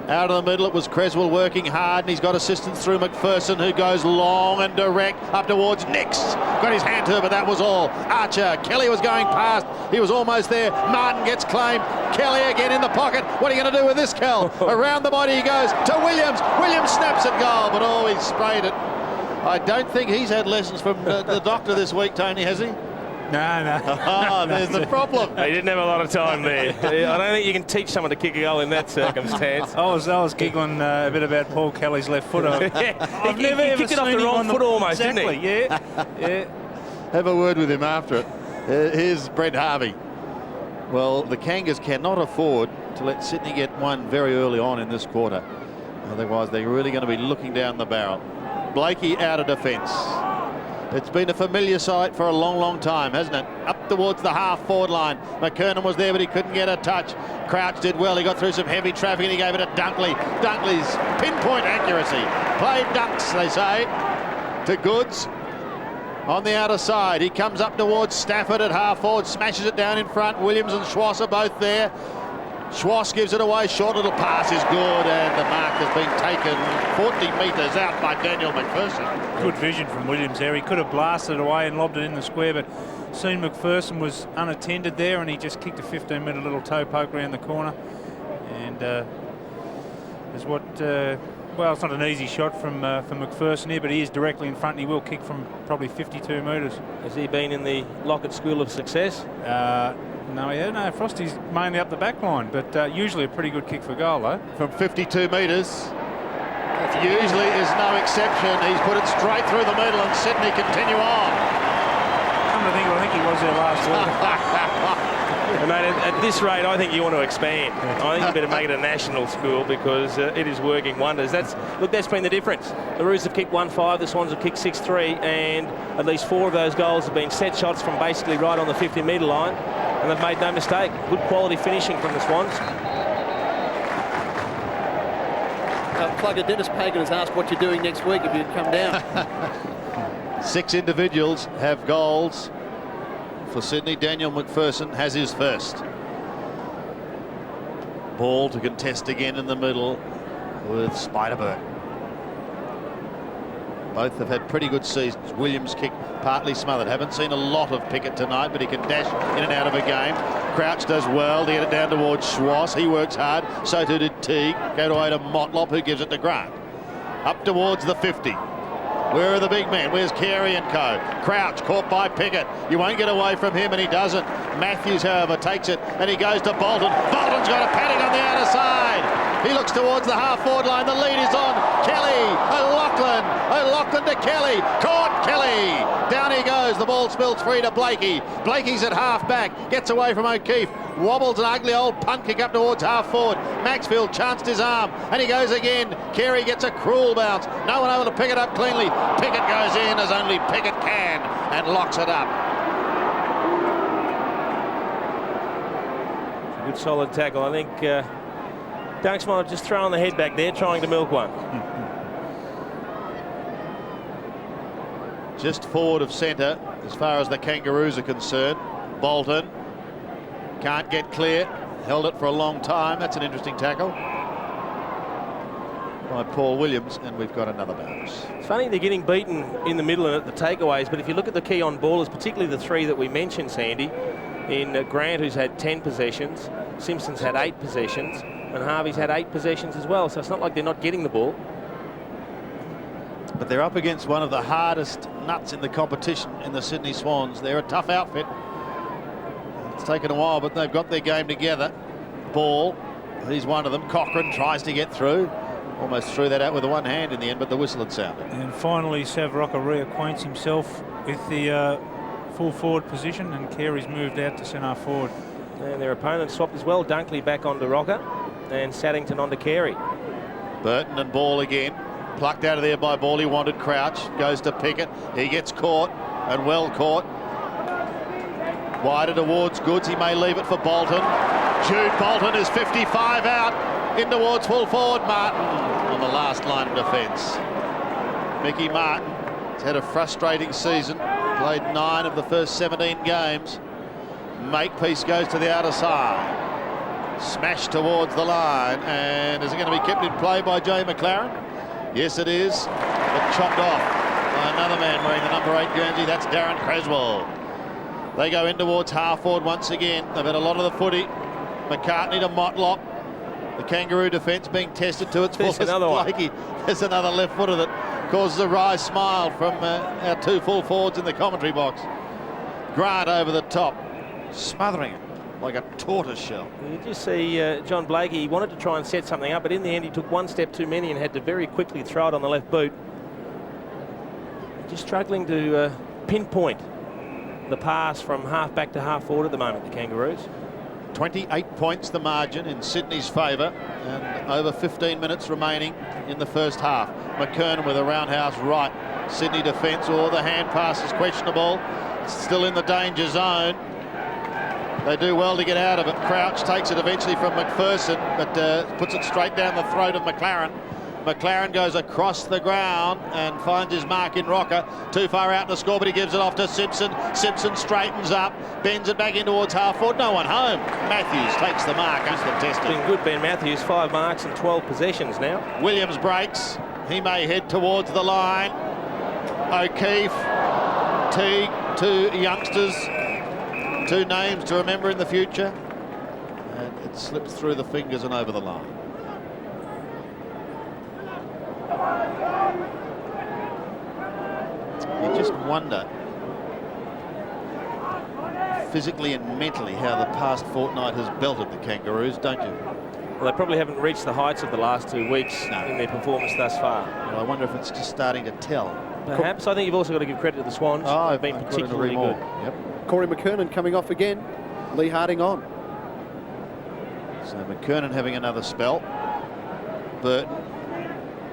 Speaker 2: Out of the middle, it was Creswell working hard, and he's got assistance through McPherson, who goes long and direct up towards Nix. Got his hand to it, but that was all. Archer, Kelly was going past. He was almost there. Martin gets claimed. Kelly again in the pocket. What are you going to do with this, Kel? Around the body he goes to Williams. Williams snaps at goal, but oh, he sprayed it. I don't think he's had lessons from the doctor this week, Tony, has he?
Speaker 3: No.
Speaker 2: Oh, there's the problem.
Speaker 4: He didn't have a lot of time there. I don't think you can teach someone to kick a goal in that circumstance.
Speaker 3: I was giggling a bit about Paul Kelly's left foot. I've never ever
Speaker 4: kicked it off
Speaker 3: seen
Speaker 4: the
Speaker 3: him
Speaker 4: wrong
Speaker 3: on
Speaker 4: foot almost,
Speaker 3: exactly,
Speaker 4: didn't he?
Speaker 3: Yeah.
Speaker 2: Have a word with him after it. Here's Brent Harvey. Well, the Kangas cannot afford to let Sydney get one very early on in this quarter. Otherwise, they're really going to be looking down the barrel. Blakey out of defence. It's been a familiar sight for a long, long time, hasn't it? Up towards the half-forward line. McKernan was there, but he couldn't get a touch. Crouch did well. He got through some heavy traffic, and he gave it to Dunkley. Dunkley's pinpoint accuracy. Played dunks, they say, to Goods. On the outer side, he comes up towards Stafford at half-forward, smashes it down in front. Williams and Schwass are both there. Schwass gives it away. Short little pass is good, and the mark has been taken 40 metres out by Daniel McPherson.
Speaker 3: Good vision from Williams there. He could have blasted it away and lobbed it in the square, but soon McPherson was unattended there, and he just kicked a 15-metre little toe poke around the corner. And is what... well, it's not an easy shot from McPherson here, but he is directly in front, and he will kick from probably 52 metres.
Speaker 4: Has he been in the Lockett School of Success?
Speaker 3: No, Frosty's mainly up the back line, but usually a pretty good kick for goal, though.
Speaker 2: From 52 metres, usually is no exception. He's put it straight through the middle, and Sydney continue on.
Speaker 3: Come to think, I think he was there last week.
Speaker 4: And mate, at this rate, I think you want to expand. I think you better make it a national school because it is working wonders. That's been the difference. The Roos have kicked 1-5, the Swans have kicked 6-3, and at least 4 of those goals have been set shots from basically right on the 50-metre line, and they've made no mistake. Good quality finishing from the Swans.
Speaker 1: Plugger Dennis Pagan has asked what you're doing next week if you'd come down.
Speaker 2: 6 individuals have goals for Sydney. Daniel McPherson has his first. Ball to contest again in the middle with Spiderberg. Both have had pretty good seasons. Williams kick partly smothered. Haven't seen a lot of Pickett tonight, but he can dash in and out of a game. Crouch does well to get it down towards Schwass. He works hard. So too did Teague. Go away to Motlop, who gives it to Grant. Up towards the 50. Where are the big men? Where's Carey and co? Crouch caught by Pickett. You won't get away from him, and he doesn't. Matthews, however, takes it, and he goes to Bolton. Bolton's got a padding on the outer side. He looks towards the half-forward line. The lead is on Kelly. O'Loughlin. O'Loughlin to Kelly. Caught Kelly. Down he goes. The ball spills free to Blakey. Blakey's at half-back. Gets away from O'Keefe. Wobbles an ugly old punt kick up towards half-forward. Maxfield chanced his arm, and he goes again. Carey gets a cruel bounce. No one able to pick it up cleanly. Pickett goes in as only Pickett can and locks it up.
Speaker 4: Good solid tackle. I think Dunks might have just thrown the head back there trying to milk one.
Speaker 2: Just forward of centre as far as the Kangaroos are concerned. Bolton can't get clear. Held it for a long time. That's an interesting tackle by Paul Williams, and we've got another bounce.
Speaker 4: It's funny they're getting beaten in the middle and at the takeaways, but if you look at the key on ballers, particularly the 3 that we mentioned, Sandy, in Grant, who's had 10 possessions, Simpson's had 8 possessions, and Harvey's had 8 possessions as well, so it's not like they're not getting the ball.
Speaker 2: But they're up against one of the hardest nuts in the competition in the Sydney Swans. They're a tough outfit. It's taken a while, but they've got their game together. Ball, he's one of them. Cochrane tries to get through. Almost threw that out with the one hand in the end, but the whistle had sounded.
Speaker 3: And finally, Savroka reacquaints himself with the full forward position, and Carey's moved out to centre forward.
Speaker 4: And their opponent swapped as well. Dunkley back onto Rocker and Saddington onto Carey.
Speaker 2: Burton and Ball again. Plucked out of there by Ball. He wanted Crouch. Goes to Pickett. He gets caught, and well caught. Wider towards Goods. He may leave it for Bolton. Jude Bolton is 55 out. In towards full forward. Martin on the last line of defence. Mickey Martin has had a frustrating season. Played 9 of the first 17 games. Makepeace goes to the outer side. Smash towards the line, and is it going to be kept in play by Jay McLaren? Yes, it is, but chopped off by another man wearing the number 8 Guernsey. That's Darren Creswell. They go in towards half forward once again. They've had a lot of the footy. McCartney to Motlop. The Kangaroo defence being tested to its fullest. Blakey. There's another left footer that causes a wry smile from our 2 full forwards in the commentary box. Grant over the top, smothering it like a tortoise shell.
Speaker 4: You just see John Blakey, he wanted to try and set something up, but in the end he took one step too many and had to very quickly throw it on the left boot. Just struggling to pinpoint the pass from half back to half forward at the moment, the Kangaroos.
Speaker 2: 28 points the margin in Sydney's favour, and over 15 minutes remaining in the first half. McKernan with a roundhouse right. Sydney defence, or the hand pass is questionable. Still in the danger zone. They do well to get out of it. Crouch takes it eventually from McPherson, but puts it straight down the throat of McLaren. McLaren goes across the ground and finds his mark in Rocker. Too far out to score, but he gives it off to Simpson. Simpson straightens up, bends it back in towards half forward. No one home. Matthews takes the mark uncontested.
Speaker 4: Been good, Ben Matthews. 5 marks and 12 possessions now.
Speaker 2: Williams breaks. He may head towards the line. O'Keefe, Teague, 2 youngsters. 2 names to remember in the future. And it slips through the fingers and over the line. You just wonder, physically and mentally, how the past fortnight has belted the Kangaroos, don't you?
Speaker 4: Well, they probably haven't reached the heights of the last 2 weeks in their performance thus far.
Speaker 2: Well, I wonder if it's just starting to tell.
Speaker 4: Perhaps. I think you've also got to give credit to the Swans.
Speaker 2: Oh,
Speaker 4: They've been particularly good.
Speaker 2: Yep.
Speaker 1: Corey McKernan coming off again. Lee Harding on.
Speaker 2: So McKernan having another spell. Burton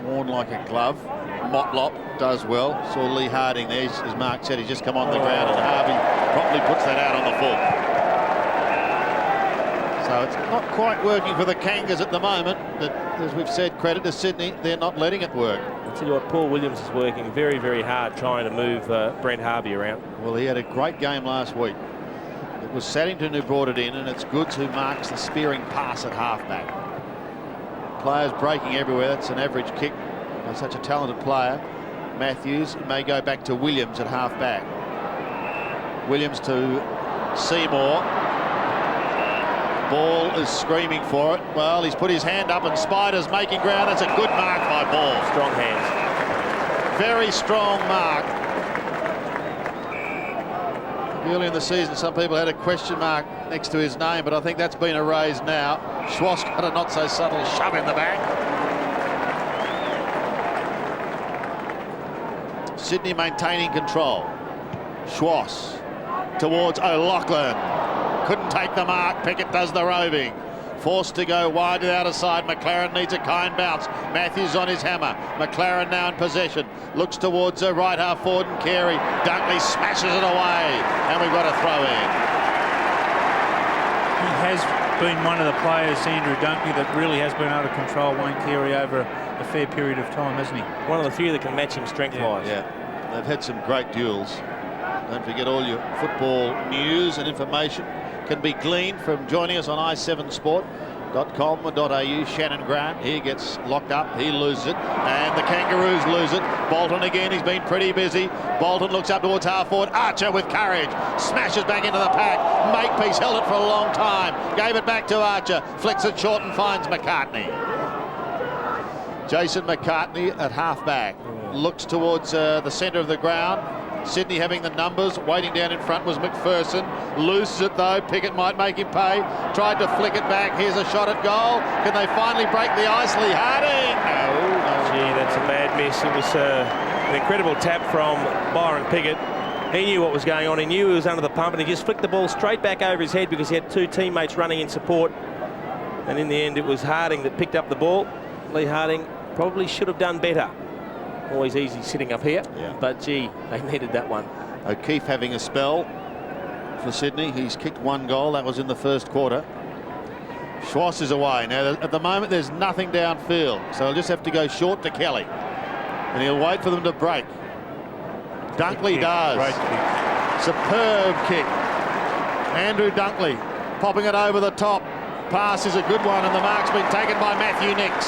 Speaker 2: worn like a glove. Motlop does well. Saw Lee Harding there. As Mark said, he's just come on the ground, and Harvey promptly puts that out on the full. So it's not quite working for the Kangas at the moment, but as we've said, credit to Sydney, they're not letting it work.
Speaker 4: I'll tell you what, Paul Williams is working very, very hard trying to move Brent Harvey around.
Speaker 2: Well, he had a great game last week. It was Saddington who brought it in, and it's Goods who marks the spearing pass at halfback. Players breaking everywhere. That's an average kick by such a talented player. Matthews may go back to Williams at halfback. Williams to Seymour. Ball is screaming for it. Well, he's put his hand up, and Spider's making ground. That's a good mark by Ball.
Speaker 4: Strong hands.
Speaker 2: Very strong mark. Early in the season, some people had a question mark next to his name, but I think that's been erased now. Schwass got a not so subtle shove in the back. Sydney maintaining control. Schwass towards O'Loughlin. Couldn't take the mark. Pickett does the roving. Forced to go wide to the outer side. McLaren needs a kind bounce. Matthews on his hammer. McLaren now in possession. Looks towards the right half forward, and Carey. Dunkley smashes it away, and we've got a throw in.
Speaker 3: He has been one of the players, Andrew Dunkley, that really has been able to control Wayne Carey over a fair period of time, hasn't he?
Speaker 4: One of the few that can match him strength-wise.
Speaker 2: Yeah, they've had some great duels. Don't forget, all your football news and information can be gleaned from joining us on i7sport.com.au. Shannon Grant, he gets locked up, he loses it, and the Kangaroos lose it. Bolton again, he's been pretty busy. Bolton looks up towards half forward. Archer with courage, smashes back into the pack. Makepeace held it for a long time, gave it back to Archer, flicks it short and finds McCartney. Jason McCartney at halfback. Looks towards the centre of the ground. Sydney having the numbers. Waiting down in front was McPherson. Loses it though. Pickett might make him pay. Tried to flick it back. Here's a shot at goal. Can they finally break the ice? Lee Harding. No.
Speaker 4: Gee, that's a bad miss. It was an incredible tap from Byron Pickett. He knew what was going on. He knew he was under the pump, and he just flicked the ball straight back over his head because he had two teammates running in support. And in the end, it was Harding that picked up the ball. Lee Harding probably should have done better. Always easy sitting up here, but gee, they needed that one.
Speaker 2: O'Keefe having a spell for Sydney. He's kicked one goal. That was in the first quarter. Schwass is away. Now, at the moment, there's nothing downfield, so he'll just have to go short to Kelly. And he'll wait for them to break. Dunkley does.
Speaker 3: Great kick.
Speaker 2: Superb kick. Andrew Dunkley popping it over the top. Pass is a good one, and the mark's been taken by Matthew Nicks.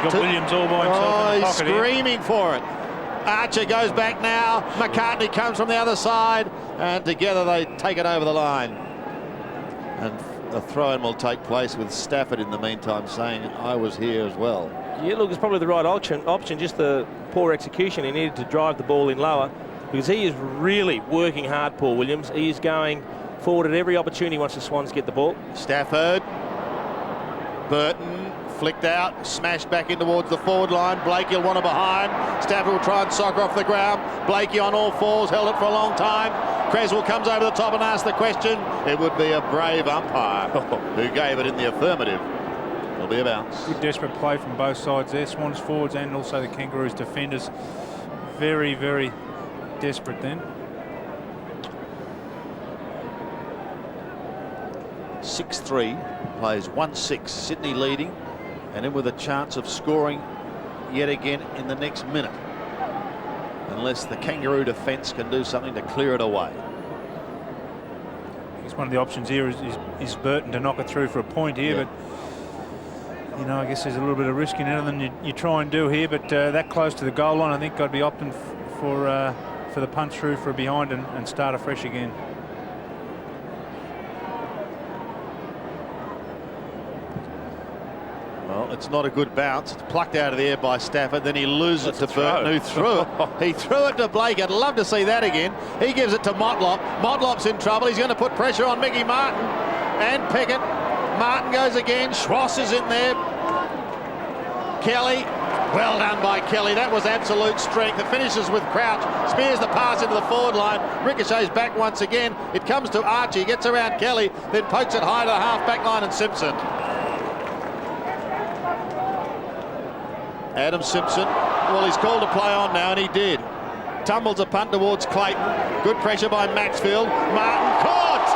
Speaker 3: Got Williams all by himself in the
Speaker 2: he's
Speaker 3: pocket
Speaker 2: screaming
Speaker 3: here.
Speaker 2: for it. Archer goes back now. McCartney comes from the other side, and together they take it over the line. And a throw-in will take place with Stafford in the meantime saying, I was here as well.
Speaker 4: Yeah, look, it's probably the right option, just the poor execution. He needed to drive the ball in lower because he is really working hard, Paul Williams. He is going forward at every opportunity once the Swans get the ball.
Speaker 2: Stafford. Burton flicked out, smashed back in towards the forward line. Blakey will want it behind. Stafford will try and soccer off the ground. Blakey on all fours, held it for a long time. Creswell comes over the top and asks the question. It would be a brave umpire who gave it in the affirmative. It'll be a bounce.
Speaker 3: Good desperate play from both sides there. Swans forwards and also the Kangaroos defenders. Very, very desperate then.
Speaker 2: 6-3, plays 1-6. Sydney leading, and in with a chance of scoring yet again in the next minute. Unless the Kangaroo defence can do something to clear it away.
Speaker 3: I guess one of the options here is Burton to knock it through for a point here, but you know, I guess there's a little bit of risk in it than you try and do here, but that close to the goal line, I think I'd be opting for the punch through for a behind and start afresh again.
Speaker 2: Well, it's not a good bounce. It's plucked out of the air by Stafford. Then he loses it to Burton, who threw it. He threw it to Blake. I'd love to see that again. He gives it to Motlop. Motlop's in trouble. He's going to put pressure on Mickey Martin and Pickett. Martin goes again. Schwass is in there. Kelly. Well done by Kelly. That was absolute strength. It finishes with Crouch. Spears the pass into the forward line. Ricochets back once again. It comes to Archie. Gets around Kelly. Then pokes it high to the half-back line and Simpson. Adam Simpson, well, he's called a play on now, and he did. Tumbles a punt towards Clayton. Good pressure by Maxfield. Martin caught!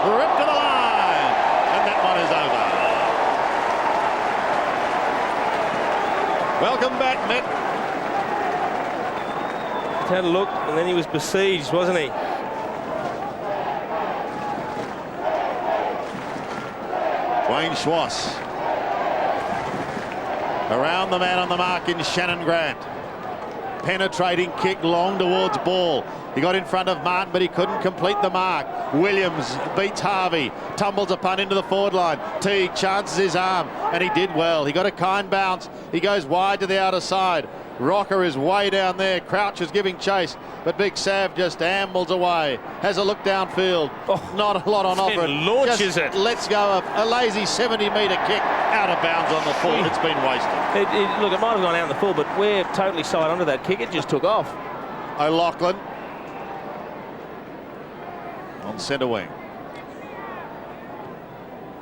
Speaker 2: Ripped to the line. And that one is over. Welcome back, Mick.
Speaker 4: He had a look, and then he was besieged, wasn't he?
Speaker 2: Wayne Schwass. Around the man on the mark in Shannon Grant. Penetrating kick long towards ball. He got in front of Martin, but he couldn't complete the mark. Williams beats Harvey. Tumbles a punt into the forward line. Teague chances his arm, and he did well. He got a kind bounce. He goes wide to the outer side. Rocker is way down there. Crouch is giving chase, but Big Sav just ambles away. Has a look downfield. Not a lot on offer.
Speaker 4: Launches it.
Speaker 2: Let's go a lazy 70-metre kick out of bounds on the full. It's been wasted.
Speaker 4: Look, it might have gone out in the full, but we're totally side onto that kick. It just took off.
Speaker 2: O'Loughlin on centre wing.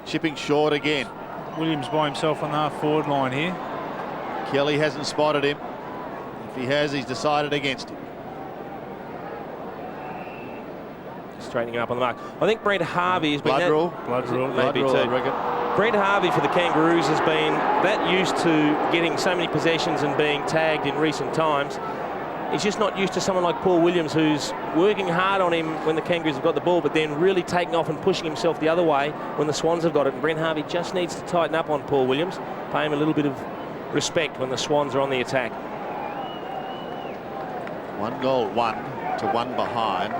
Speaker 2: Chipping short again.
Speaker 3: Williams by himself on the half-forward line here.
Speaker 2: Kelly hasn't spotted him. If he has, he's decided against him.
Speaker 4: Straightening him up on the mark. I think Brent Harvey has been
Speaker 3: Blood rule,
Speaker 4: maybe
Speaker 2: Blood rule, I
Speaker 4: too.
Speaker 2: reckon.
Speaker 4: Brent Harvey for the Kangaroos has been that used to getting so many possessions and being tagged in recent times. He's just not used to someone like Paul Williams, who's working hard on him when the Kangaroos have got the ball, but then really taking off and pushing himself the other way when the Swans have got it. And Brent Harvey just needs to tighten up on Paul Williams, pay him a little bit of respect when the Swans are on the attack.
Speaker 2: 1 goal, 1 to 1 behind.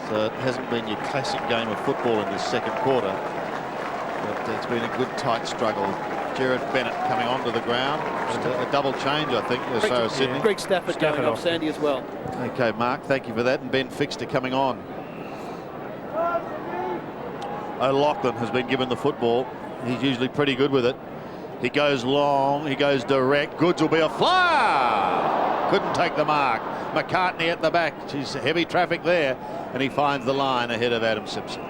Speaker 2: So it hasn't been your classic game of football in this second quarter. But it's been a good tight struggle. Jared Bennett coming onto the ground. A double change, I think, as far as Sydney.
Speaker 1: Greg Stafford going off, Sandy, as well.
Speaker 2: Okay, Mark, thank you for that. And Ben Fixter coming on. O'Loughlin has been given the football. He's usually pretty good with it. He goes long, he goes direct. Goods will be a flyer. Couldn't take the mark. McCartney at the back. She's heavy traffic there. And he finds the line ahead of Adam Simpson.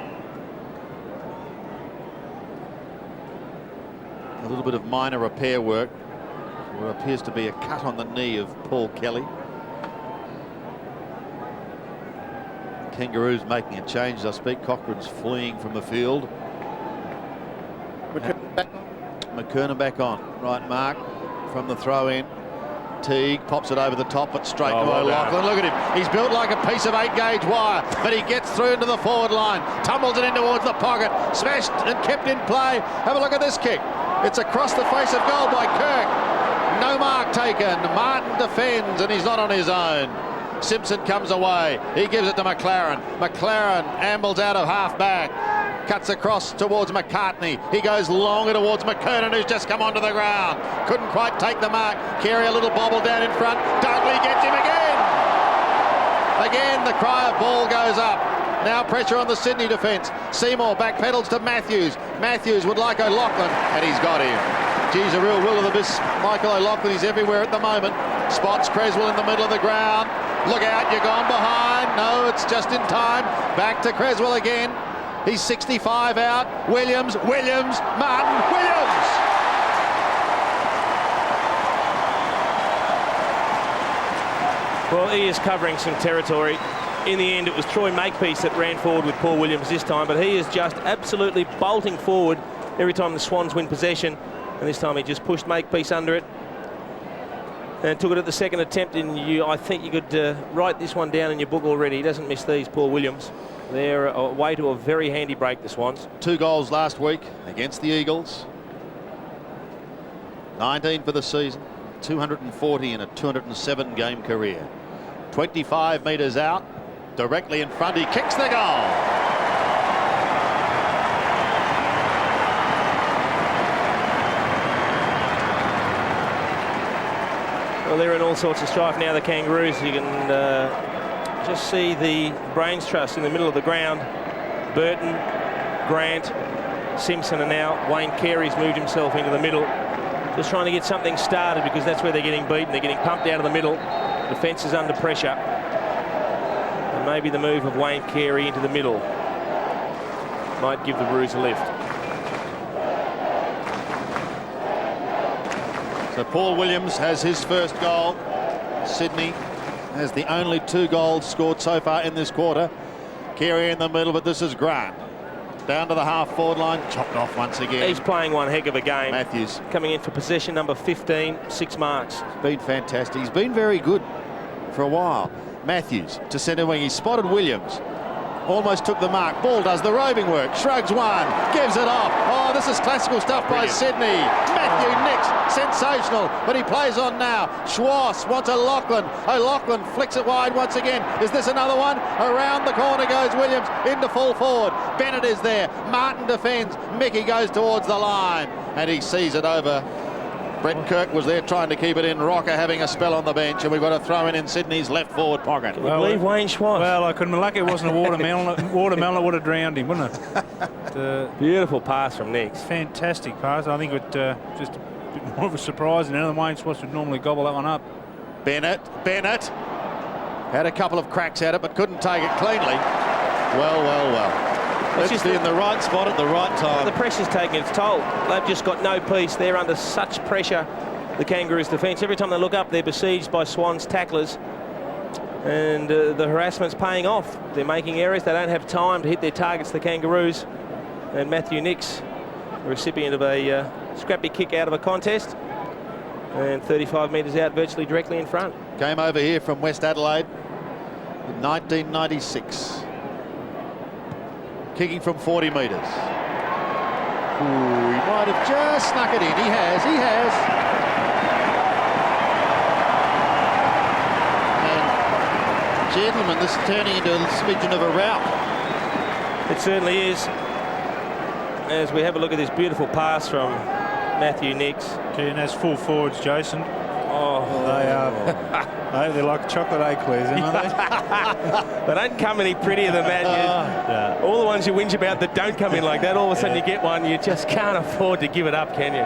Speaker 2: A little bit of minor repair work. What appears to be a cut on the knee of Paul Kelly. Kangaroos making a change as I speak. Cochrane's fleeing from the field. McKernan back on. Right mark from the throw in. Teague pops it over the top, but straight to O'Loughlin. Look at him. He's built like a piece of 8-gauge wire, but he gets through into the forward line. Tumbles it in towards the pocket. Smashed and kept in play. Have a look at this kick. It's across the face of goal by Kirk. No mark taken. Martin defends, and he's not on his own. Simpson comes away. He gives it to McLaren. McLaren ambles out of half-back. Cuts across towards McCartney. He goes longer towards McKernan, who's just come onto the ground. Couldn't quite take the mark. Carey a little bobble down in front. Dudley gets him again. Again, the cry of ball goes up. Now pressure on the Sydney defence. Seymour backpedals to Matthews. Matthews would like O'Loughlin, and he's got him. Geez, a real will of the wisp. Michael O'Loughlin, he's everywhere at the moment. Spots Creswell in the middle of the ground. Look out, you're gone behind. No, it's just in time. Back to Creswell again. He's 65 out. Williams, Martin, Williams!
Speaker 4: Well, he is covering some territory. In the end, it was Troy Makepeace that ran forward with Paul Williams this time, but he is just absolutely bolting forward every time the Swans win possession. And this time he just pushed Makepeace under it and took it at the second attempt. And I think you could write this one down in your book already. He doesn't miss these, Paul Williams. They're away to a very handy break, the Swans. 2 goals last week against the Eagles. 19 for the season. 240 in a 207 game career. 25 metres out. Directly in front. He kicks the goal. Well, they're in all sorts of strife now, the Kangaroos. You can just see the brains trust in the middle of the ground. Burton, Grant, Simpson, and now Wayne Carey's moved himself into the middle. Just trying to get something started because that's where they're getting beaten. They're getting pumped out of the middle. Defence is under pressure. And maybe the move of Wayne Carey into the middle might give the Roos a lift.
Speaker 2: So Paul Williams has his first goal. Sydney has the only 2 goals scored so far in this quarter. Carey in the middle, but this is Grant. Down to the half-forward line, chopped off once again.
Speaker 4: He's playing one heck of a game.
Speaker 2: Matthews.
Speaker 4: Coming in for possession number 15, 6 marks.
Speaker 2: Been fantastic. He's been very good for a while. Matthews to centre wing. He spotted Williams. Almost took the mark. Ball does the roving work. Shrugs one. Gives it off. Oh, this is classical stuff by Sydney. Matthew Nix. Sensational. But he plays on now. Schwartz wants O'Loughlin. O'Loughlin flicks it wide once again. Is this another one? Around the corner goes Williams into full forward. Bennett is there. Martin defends. Mickey goes towards the line. And he sees it over. Brett Kirk was there trying to keep it in. Rocker having a spell on the bench, and we've got a throw in Sydney's left forward pocket.
Speaker 4: Can you believe Wayne Schwartz?
Speaker 3: Well, I couldn't be lucky it wasn't a watermelon. Watermelon would have drowned him, wouldn't it?
Speaker 4: Beautiful pass from Nix.
Speaker 3: Fantastic pass. I think it just a bit more of a surprise than Wayne Schwartz would normally gobble that one up.
Speaker 2: Bennett had a couple of cracks at it, but couldn't take it cleanly. Well. Let's be in the right spot at the right time.
Speaker 4: The pressure's taking its toll. They've just got no peace. They're under such pressure, the Kangaroos defence. Every time they look up, they're besieged by Swans tacklers. And the harassment's paying off. They're making errors. They don't have time to hit their targets, the Kangaroos. And Matthew Nix, the recipient of a scrappy kick out of a contest. And 35 metres out, virtually directly in front.
Speaker 2: Came over here from West Adelaide in 1996. Kicking from 40 metres. Ooh, he might have just snuck it in. He has. And gentlemen, this is turning into a smidgen of a rout.
Speaker 4: It certainly is. as we have a look at this beautiful pass from Matthew Nicks.
Speaker 3: And as full forwards, Jason.
Speaker 4: Oh,
Speaker 3: they are. They're like chocolate eclairs, aren't
Speaker 4: they don't come any prettier than that.
Speaker 3: Yeah.
Speaker 4: All the ones you whinge about that don't come in like that, all of a sudden you get one, you just can't afford to give it up, can you?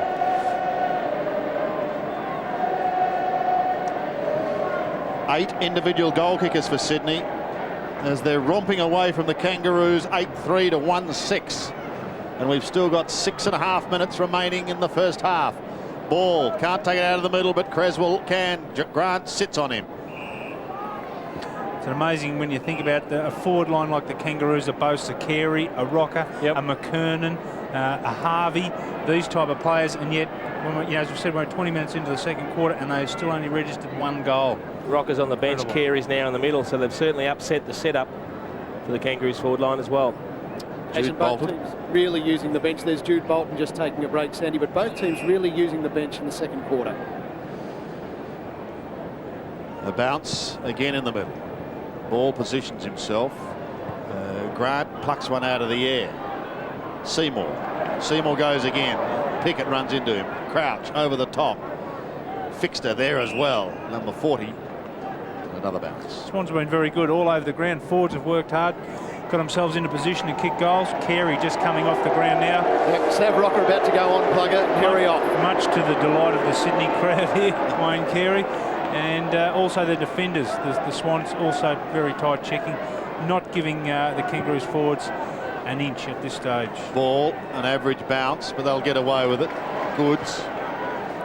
Speaker 2: Eight individual goal kickers for Sydney as they're romping away from the Kangaroos 8-3 to 1-6. And we've still got 6.5 minutes remaining in the first half. Ball can't take it out of the middle, but Creswell can. Grant sits on him.
Speaker 3: It's amazing when you think about a forward line like the Kangaroos that boasts a Carey, a Rocker, a McKernan, a Harvey, these type of players, and yet, as we said, we're 20 minutes into the second quarter and they've still only registered 1 goal.
Speaker 4: Rocker's on the bench,
Speaker 3: Incredible.
Speaker 4: Carey's now in the middle, so they've certainly upset the setup for the Kangaroos forward line as well.
Speaker 1: Both
Speaker 2: Bolton.
Speaker 1: teams really using the bench. There's Jude Bolton just taking a break, Sandy, but both teams really using the bench in the second quarter.
Speaker 2: The bounce again in the middle. Ball positions himself. Grant plucks one out of the air. Seymour goes again. Pickett runs into him. Crouch over the top. Fixter there as well. Number 40. Another bounce.
Speaker 3: Swans have been very good all over the ground. Forwards have worked hard, got themselves into position to kick goals. Carey just coming off the ground now.
Speaker 1: Yep, Sav Rocker about to go on, plugger, carry off.
Speaker 3: Much to the delight of the Sydney crowd here, Wayne Carey. And also the defenders, the Swans also very tight checking, not giving the Kangaroos forwards an inch at this stage.
Speaker 2: Ball, an average bounce, but they'll get away with it. Goods.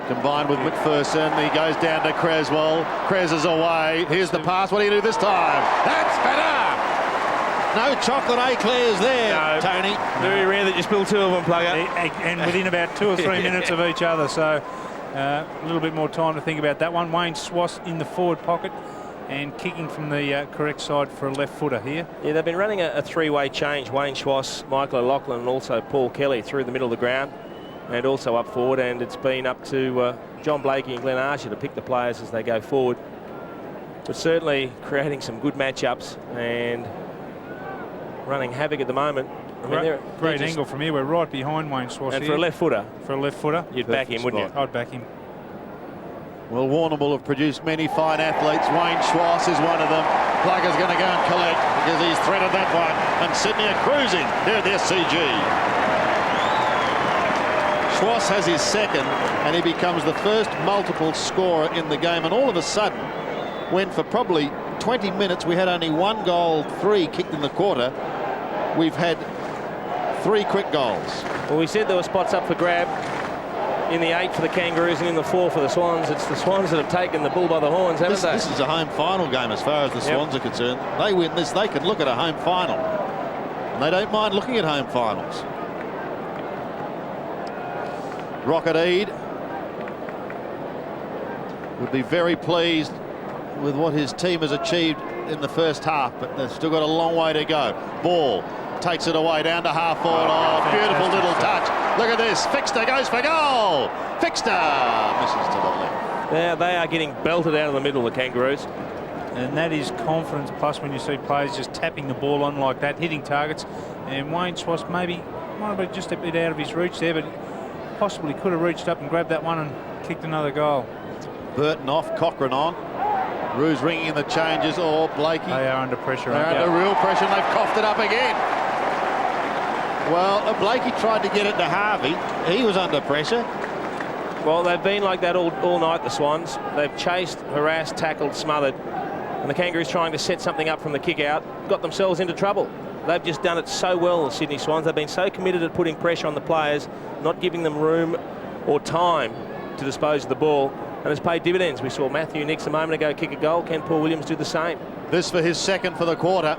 Speaker 2: Combined with McPherson, he goes down to Creswell. Crez is away. Here's the pass. What do you do this time? That's better. No chocolate eclairs there,
Speaker 4: No.
Speaker 2: Tony.
Speaker 4: Very rare that you spill 2 of them, plugger.
Speaker 3: And within about 2 or 3 minutes of each other, so a little bit more time to think about that one. Wayne Swass in the forward pocket and kicking from the correct side for a left footer here.
Speaker 4: Yeah, they've been running a 3-way change. Wayne Schwass, Michael O'Loughlin and also Paul Kelly through the middle of the ground and also up forward, and it's been up to John Blakey and Glenn Archer to pick the players as they go forward. But certainly creating some good matchups and running havoc at the moment. I mean,
Speaker 3: Great angle from here. We're right behind Wayne Swass
Speaker 4: and
Speaker 3: here.
Speaker 4: for a left footer,
Speaker 3: You'd
Speaker 4: back him, wouldn't you?
Speaker 3: I'd back him.
Speaker 2: Well, Warrnambool have produced many fine athletes. Wayne Schwass is one of them. Plugger's going to go and collect because he's threaded that one. And Sydney are cruising here at the SCG. Schwass has his second, and he becomes the first multiple scorer in the game. And all of a sudden, when for probably 20 minutes we had only 1 goal, 3 kicked in the quarter, we've had 3 quick goals.
Speaker 4: Well, we said there were spots up for grab in the 8 for the Kangaroos and in the 4 for the Swans. It's the Swans that have taken the bull by the horns, haven't they?
Speaker 2: This is a home final game as far as the Swans are concerned. They win this, they can look at a home final. And they don't mind looking at home finals. Rocket Eade would be very pleased with what his team has achieved in the first half, but they've still got a long way to go. Ball takes it away down to half forward. Oh, beautiful little touch. Look at this. Fixter goes for goal. Fixter misses to the left.
Speaker 4: Now they are getting belted out of the middle, the Kangaroos.
Speaker 3: And that is confidence plus when you see players just tapping the ball on like that, hitting targets. And Wayne Swass maybe might have been just a bit out of his reach there, but possibly could have reached up and grabbed that one and kicked another goal.
Speaker 2: Burton off, Cochrane on. Roos ringing in the changes. Oh, Blakey.
Speaker 3: They are under pressure.
Speaker 2: They're
Speaker 3: aren't
Speaker 2: under
Speaker 3: they?
Speaker 2: real pressure, and they've coughed it up again. Well, Blakey tried to get it to Harvey. He was under pressure.
Speaker 4: Well, they've been like that all night, the Swans. They've chased, harassed, tackled, smothered. And the Kangaroos trying to set something up from the kick out, got themselves into trouble. They've just done it so well, the Sydney Swans. They've been so committed at putting pressure on the players, not giving them room or time to dispose of the ball. And it's paid dividends. We saw Matthew Nicks a moment ago kick a goal. Ken Paul Williams do the same.
Speaker 2: This for his second for the quarter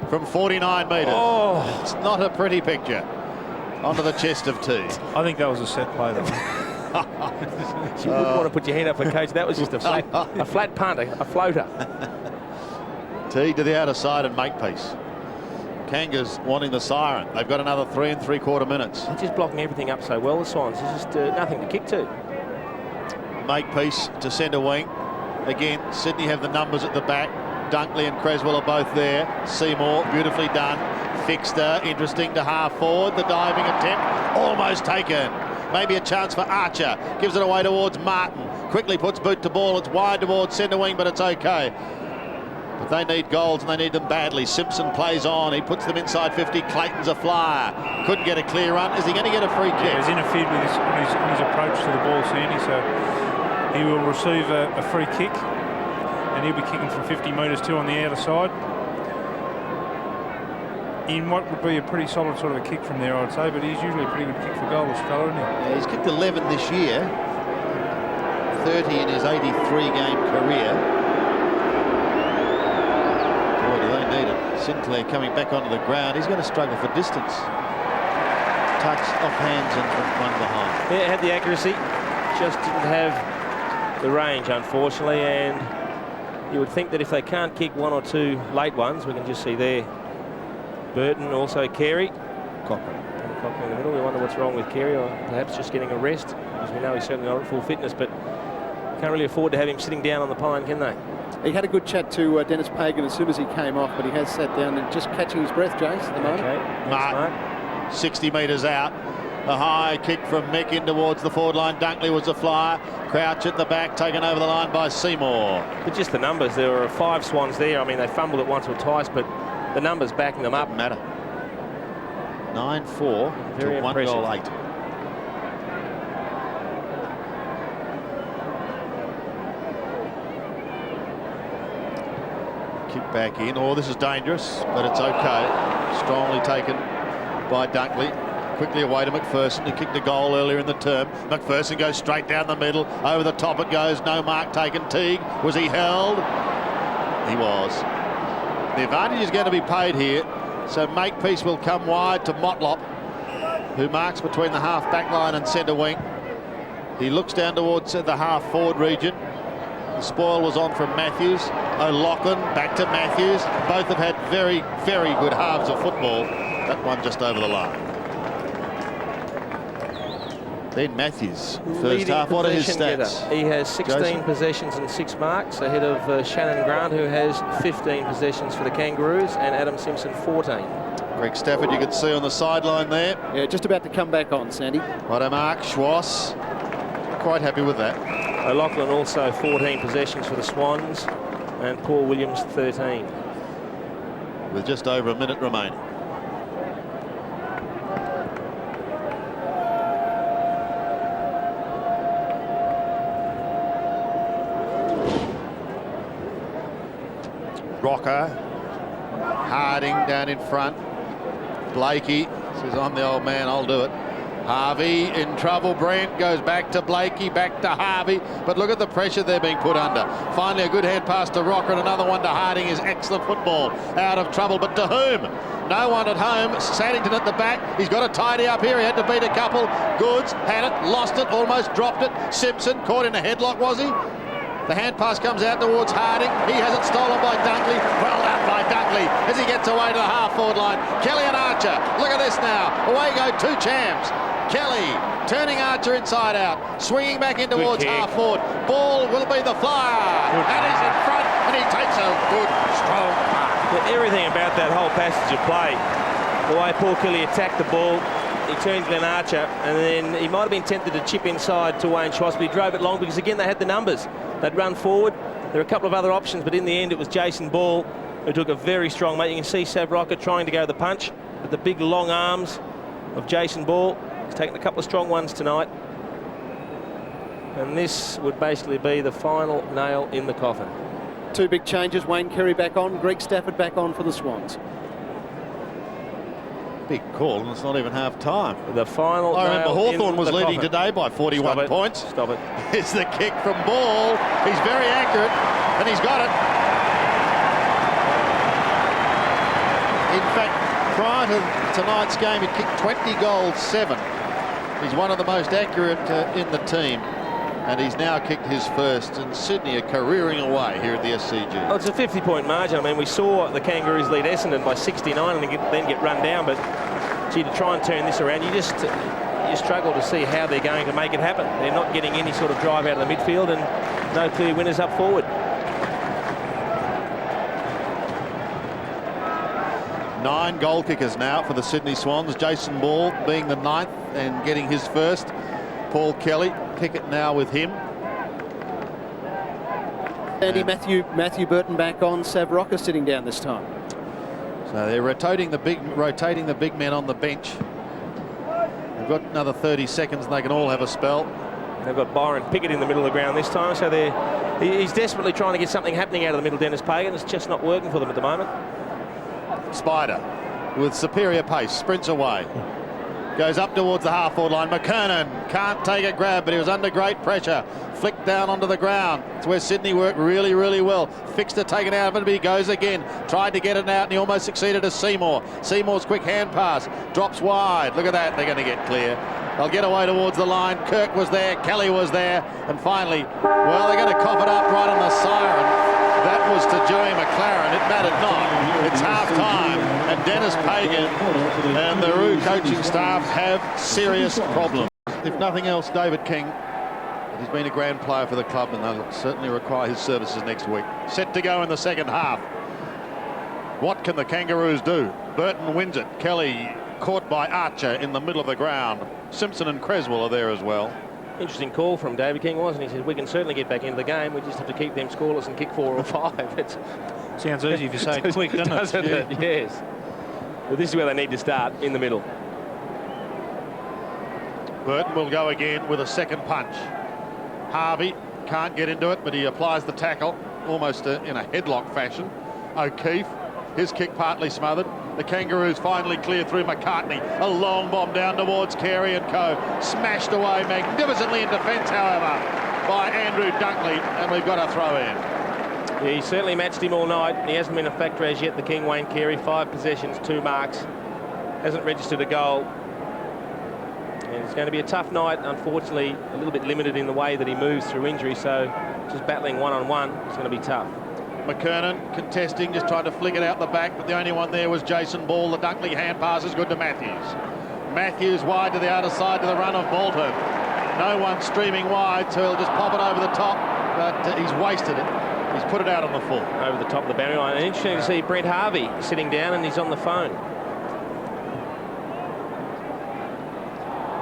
Speaker 2: from 49 metres.
Speaker 4: Oh,
Speaker 2: It's not a pretty picture. Onto the chest of tea.
Speaker 3: I think that was a set play, though.
Speaker 4: you wouldn't want to put your hand up for coach. That was just a flat punt, a floater.
Speaker 2: Tea to the outer side and Makepeace. Kangas wanting the siren. They've got another 3 3/4 minutes.
Speaker 4: They're just blocking everything up so well, the Swans. There's just nothing to kick to.
Speaker 2: Makepeace to centre wing. Again, Sydney have the numbers at the back. Dunkley and Creswell are both there. Seymour, beautifully done. Fixter, interesting to half forward. The diving attempt, almost taken. Maybe a chance for Archer. Gives it away towards Martin. Quickly puts boot to ball. It's wide towards centre wing, but it's okay. But they need goals, and they need them badly. Simpson plays on. He puts them inside 50. Clayton's a flyer. Couldn't get a clear run. Is he going to get a free kick?
Speaker 3: Yeah, he's interfered with his approach to the ball, Sandy, so he will receive a free kick, and he'll be kicking from 50 metres too on the outer side. In what would be a pretty solid sort of a kick from there, I'd say, but he's usually a pretty good kick for goal, this fella, isn't he?
Speaker 2: Yeah, he's kicked 11 this year. 30 in his 83-game career. Boy, do they need it. Sinclair coming back onto the ground. He's going to struggle for distance. Touch off hands and one behind.
Speaker 4: Yeah, had the accuracy, just didn't have the range, unfortunately, and you would think that if they can't kick one or two late ones, we can just see there Burton, also Carey.
Speaker 2: Cochrane.
Speaker 4: Cochrane in the middle. We wonder what's wrong with Carey, or perhaps just getting a rest, because we know he's certainly not at full fitness, but can't really afford to have him sitting down on the pine, can they?
Speaker 1: He had a good chat to Dennis Pagan as soon as he came off, but he has sat down and just catching his breath, Jace, at the moment.
Speaker 4: Okay.
Speaker 2: Martin, 60 metres out. A high kick from Mick in towards the forward line. Dunkley was a flyer. Crouch at the back, taken over the line by Seymour.
Speaker 4: But just the numbers, there were 5 Swans there. I mean, they fumbled it once or twice, but the numbers backing them up.
Speaker 2: Doesn't matter. 9-4
Speaker 4: Very
Speaker 2: to 1
Speaker 4: impressive.
Speaker 2: goal 8. Kick back in. Oh, this is dangerous, but it's okay. Strongly taken by Dunkley. Quickly away to McPherson, who kicked a goal earlier in the term. McPherson goes straight down the middle. Over the top it goes. No mark taken. Teague, was he held? He was. The advantage is going to be paid here. So Makepeace will come wide to Motlop, who marks between the half back line and centre wing. He looks down towards the half forward region. The spoil was on from Matthews. O'Loughlin back to Matthews. Both have had very, very good halves of football. That one just over the line. Ben Matthews, first
Speaker 4: Leading
Speaker 2: half. What are his
Speaker 4: possession
Speaker 2: stats?
Speaker 4: getter. He has 16
Speaker 2: Jason?
Speaker 4: possessions and 6 marks, ahead of Shannon Grant, who has 15 possessions for the Kangaroos, and Adam Simpson 14.
Speaker 2: Greg Stafford, you can see on the sideline there.
Speaker 1: Yeah, just about to come back on, Sandy.
Speaker 2: What a mark. Schwass, quite happy with that.
Speaker 4: O'Loughlin also 14 possessions for the Swans, and Paul Williams 13.
Speaker 2: With just over a minute remaining. Rocker, Harding down in front. Blakey says, I'm the old man, I'll do it. Harvey in trouble. Brent goes back to Blakey, back to Harvey. But look at the pressure they're being put under. Finally, a good hand pass to Rocker, and another one to Harding is excellent football. Out of trouble, but to whom? No one at home. Saddington at the back. He's got to tidy up here. He had to beat a couple. Goods had it, lost it, almost dropped it. Simpson caught in a headlock, was he? The hand pass comes out towards Harding. He has it stolen by Dunkley. Well done by Dunkley as he gets away to the half-forward line. Kelly and Archer. Look at this now. Away go 2 champs. Kelly turning Archer inside out. Swinging back in towards half-forward. Ball will be the flyer. And he's in front, and he takes a good, strong mark.
Speaker 4: Everything about that whole passage of play, the way Paul Kelly attacked the ball, he turned Glenn Archer, and then he might have been tempted to chip inside to Wayne Schwass, but he drove it long because, again, they had the numbers. They'd run forward. There were a couple of other options, but in the end, it was Jason Ball who took a very strong mate. You can see Sav Rocker trying to go the punch, but the big long arms of Jason Ball. He's taken a couple of strong ones tonight. And this would basically be the final nail in the coffin.
Speaker 1: 2 big changes. Wayne Carey back on. Greg Stafford back on for the Swans.
Speaker 2: Big call, and it's not even half time.
Speaker 4: The final
Speaker 2: I remember
Speaker 4: nail
Speaker 2: Hawthorn
Speaker 4: in
Speaker 2: was
Speaker 4: the
Speaker 2: leading
Speaker 4: coffin.
Speaker 2: today by 41 points.
Speaker 4: Stop it.
Speaker 2: It's the kick from Ball. He's very accurate, and he's got it. In fact, prior to tonight's game, he kicked 20 goals, 7. He's one of the most accurate in the team, and he's now kicked his first. And Sydney are careering away here at the SCG.
Speaker 4: Well, it's a 50-point margin. I mean, we saw the Kangaroos lead Essendon by 69 and then get run down, but gee, to try and turn this around, you struggle to see how they're going to make it happen. They're not getting any sort of drive out of the midfield, and no clear winners up forward.
Speaker 2: 9 goal kickers now for the Sydney Swans. Jason Ball being the 9th and getting his first. Paul Kelly, Pickett now with him.
Speaker 1: Andy, Matthew Burton back on. Sav Rocker sitting down this time.
Speaker 2: So they're rotating the big men on the bench. They've got another 30 seconds and they can all have a spell.
Speaker 4: They've got Byron Pickett in the middle of the ground this time, so he's desperately trying to get something happening out of the middle, Dennis Pagan. It's just not working for them at the moment.
Speaker 2: Spider with superior pace, sprints away. Goes up towards the half-forward line. McKernan can't take a grab, but he was under great pressure. Flicked down onto the ground. It's where Sydney worked really, really well. Fixed to take it out of it, but he goes again. Tried to get it out, and he almost succeeded to Seymour. Seymour's quick hand pass. Drops wide. Look at that. They're going to get clear. They'll get away towards the line. Kirk was there. Kelly was there. And finally, well, they're going to cough it up right on the siren. That was to Joey McLaren. It mattered not. It's half-time, and Dennis Pagan and the Roo coaching staff have serious problems. If nothing else, David King, he's been a grand player for the club, and they'll certainly require his services next week. Set to go in the second half. What can the Kangaroos do? Burton wins it. Kelly caught by Archer in the middle of the ground. Simpson and Creswell are there as well.
Speaker 4: Interesting call from David King, wasn't he? He said, we can certainly get back into the game. We just have to keep them scoreless and kick 4 or 5. It
Speaker 3: sounds easy if you say it quick, doesn't it?
Speaker 4: Yeah. Yes. But this is where they need to start, in the middle.
Speaker 2: Burton will go again with a second punch. Harvey can't get into it, but he applies the tackle almost in a headlock fashion. O'Keefe, his kick partly smothered. The Kangaroos finally clear through McCartney. A long bomb down towards Carey and co. Smashed away magnificently in defence, however, by Andrew Dunkley, and we've got a throw in.
Speaker 4: Yeah, he certainly matched him all night. He hasn't been a factor as yet, the King, Wayne Carey. 5 possessions, 2 marks. Hasn't registered a goal. And it's going to be a tough night, unfortunately, a little bit limited in the way that he moves through injury, so just battling one-on-one, it's going to be tough.
Speaker 2: McKernan contesting, just trying to flick it out the back, but the only one there was Jason Ball. The Dunkley hand pass is good to Matthews. Matthews wide to the outer side to the run of Bolton. No one streaming wide, so he'll just pop it over the top, but he's wasted it. He's put it out on the full.
Speaker 4: Over the top of the boundary line. And interesting to see Brent Harvey sitting down, and he's on the phone.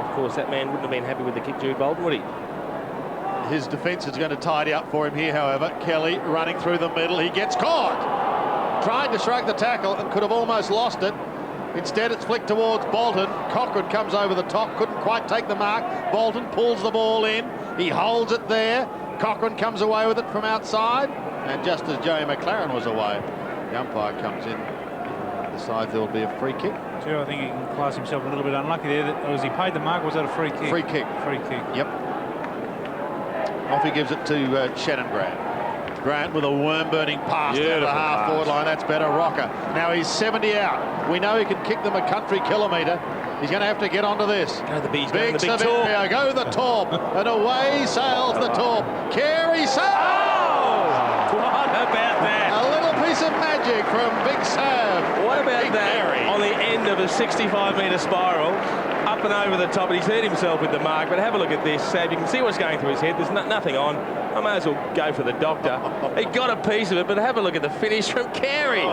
Speaker 4: Of course, that man wouldn't have been happy with the kick, Jude Bolton, would he?
Speaker 2: His defence is going to tidy up for him here, however. Kelly running through the middle. He gets caught. Tried to shrug the tackle and could have almost lost it. Instead, it's flicked towards Bolton. Cochrane comes over the top. Couldn't quite take the mark. Bolton pulls the ball in. He holds it there. Cochrane comes away with it from outside. And just as Joey McLaren was away, the umpire comes in. Decides there will be a free kick.
Speaker 3: Sure, I think he can class himself a little bit unlucky there. Was he paid the mark? Was that a free kick?
Speaker 2: Free kick.
Speaker 3: Free kick.
Speaker 2: Yep. Off he gives it to Shannon Grant. Grant with a worm-burning pass down the half-forward line. That's better. Rocker. Now he's 70 out. We know he can kick them a country kilometre. He's going to have to get onto this.
Speaker 4: Go the bees,
Speaker 2: big
Speaker 4: the big Torp.
Speaker 2: Go the Torp. And away sails the Torp. Carey sails.
Speaker 4: Oh! What about that?
Speaker 2: A little piece of magic from Big Sam.
Speaker 4: What about
Speaker 2: Big
Speaker 4: that?
Speaker 2: Carey.
Speaker 4: On the end of a 65-metre spiral, up and over the top, and he's hurt himself with the mark. But have a look at this, Sab. You can see what's going through his head. There's nothing on. I may as well go for the doctor. He got a piece of it, but have a look at the finish from Carey.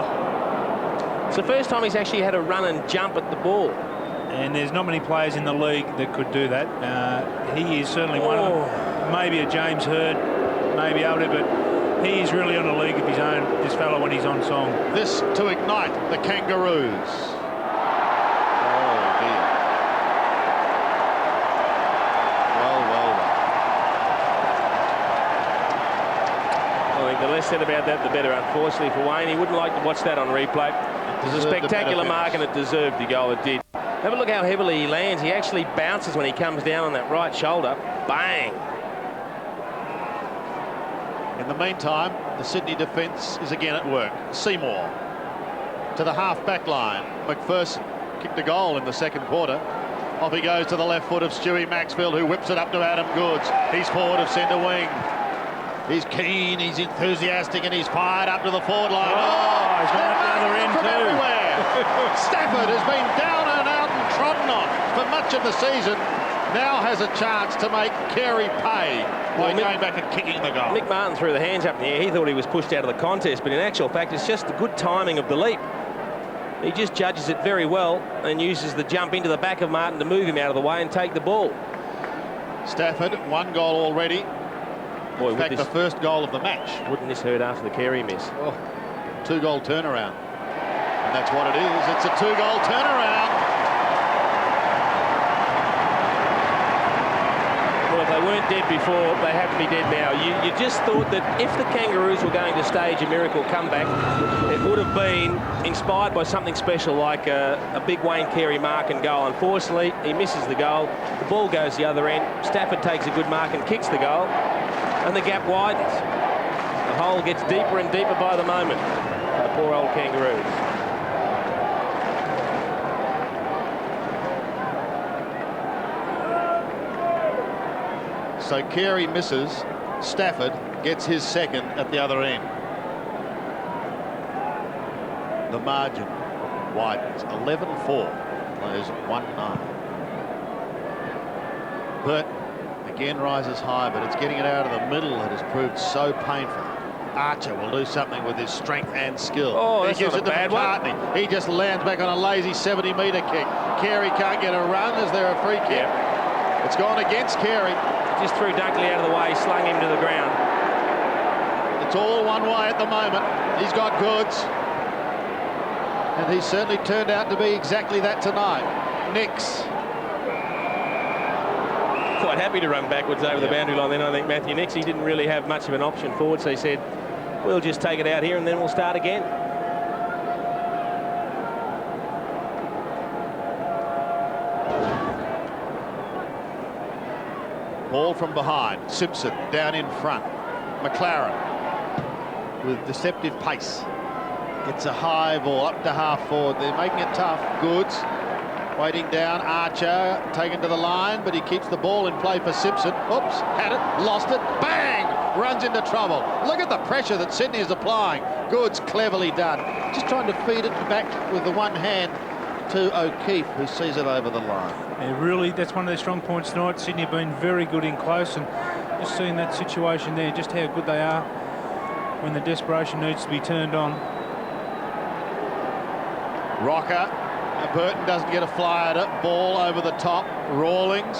Speaker 4: It's the first time he's actually had a run and jump at the ball.
Speaker 3: And there's not many players in the league that could do that. He is certainly one of them. Maybe a James Hird, maybe Alder, but he is really on a league of his own, this fellow, when he's on song.
Speaker 2: This to ignite the Kangaroos.
Speaker 4: The less said about that, the better, unfortunately, for Wayne. He wouldn't like to watch that on replay. It was a spectacular mark, and it deserved the goal. It did. Have a look how heavily he lands. He actually bounces when he comes down on that right shoulder. Bang!
Speaker 2: In the meantime, the Sydney defence is again at work. Seymour to the half-back line. McPherson kicked a goal in the second quarter. Off he goes to the left foot of Stewie Maxfield, who whips it up to Adam Goods. He's forward of centre wing. He's keen, he's enthusiastic, and he's fired up to the forward line.
Speaker 3: Oh, he's run up the other end
Speaker 2: from
Speaker 3: too.
Speaker 2: Everywhere. Stafford has been down and out and trodden on for much of the season. Now has a chance to make Carey pay by going back and kicking the goal.
Speaker 4: Mick Martin threw the hands up in the air. He thought he was pushed out of the contest, but in actual fact, it's just the good timing of the leap. He just judges it very well and uses the jump into the back of Martin to move him out of the way and take the ball.
Speaker 2: Stafford, 1 goal already.
Speaker 4: Boy,
Speaker 2: In fact, the first goal of the match.
Speaker 4: Wouldn't this hurt after the Carey miss?
Speaker 2: Oh, 2-goal turnaround. And that's what it is. It's a 2-goal turnaround.
Speaker 4: Well, if they weren't dead before, they have to be dead now. You just thought that if the Kangaroos were going to stage a miracle comeback, it would have been inspired by something special like a big Wayne Carey mark and goal. Unfortunately, he misses the goal. The ball goes the other end. Stafford takes a good mark and kicks the goal, and the gap widens. The hole gets deeper and deeper by the moment for the poor old Kangaroos.
Speaker 2: So Carey misses, Stafford gets his second at the other end. The margin widens, 11-4, players 1-9. Burton again rises high, but it's getting it out of the middle that has proved so painful. Archer will do something with his strength and skill.
Speaker 4: Oh,
Speaker 2: he
Speaker 4: that's
Speaker 2: gives
Speaker 4: not
Speaker 2: it to
Speaker 4: a bad
Speaker 2: McCartney. He just lands back on a lazy 70-metre kick. Carey can't get a run. Is there a free kick?
Speaker 4: Yep.
Speaker 2: It's gone against Carey.
Speaker 4: Just threw Dunkley out of the way, slung him to the ground.
Speaker 2: It's all one way at the moment. He's got goods. And he's certainly turned out to be exactly that tonight. Nix.
Speaker 4: Quite happy to run backwards over the boundary line then, I think, Matthew Nix. He didn't really have much of an option forward, so he said, we'll just take it out here and then we'll start again.
Speaker 2: Ball from behind. Simpson down in front. McLaren with deceptive pace. Gets a high ball up to half forward. They're making it tough. Goods waiting down. Archer taken to the line, but he keeps the ball in play for Simpson. Oops, had it, lost it. Bang! Runs into trouble. Look at the pressure that Sydney is applying. Goods cleverly done. Just trying to feed it back with the one hand to O'Keefe, who sees it over the line.
Speaker 3: Yeah, really, that's one of their strong points tonight. Sydney have been very good in close, and just seeing that situation there, just how good they are when the desperation needs to be turned on.
Speaker 2: Rocker. Burton doesn't get a fly at it. Ball over the top. Rawlings.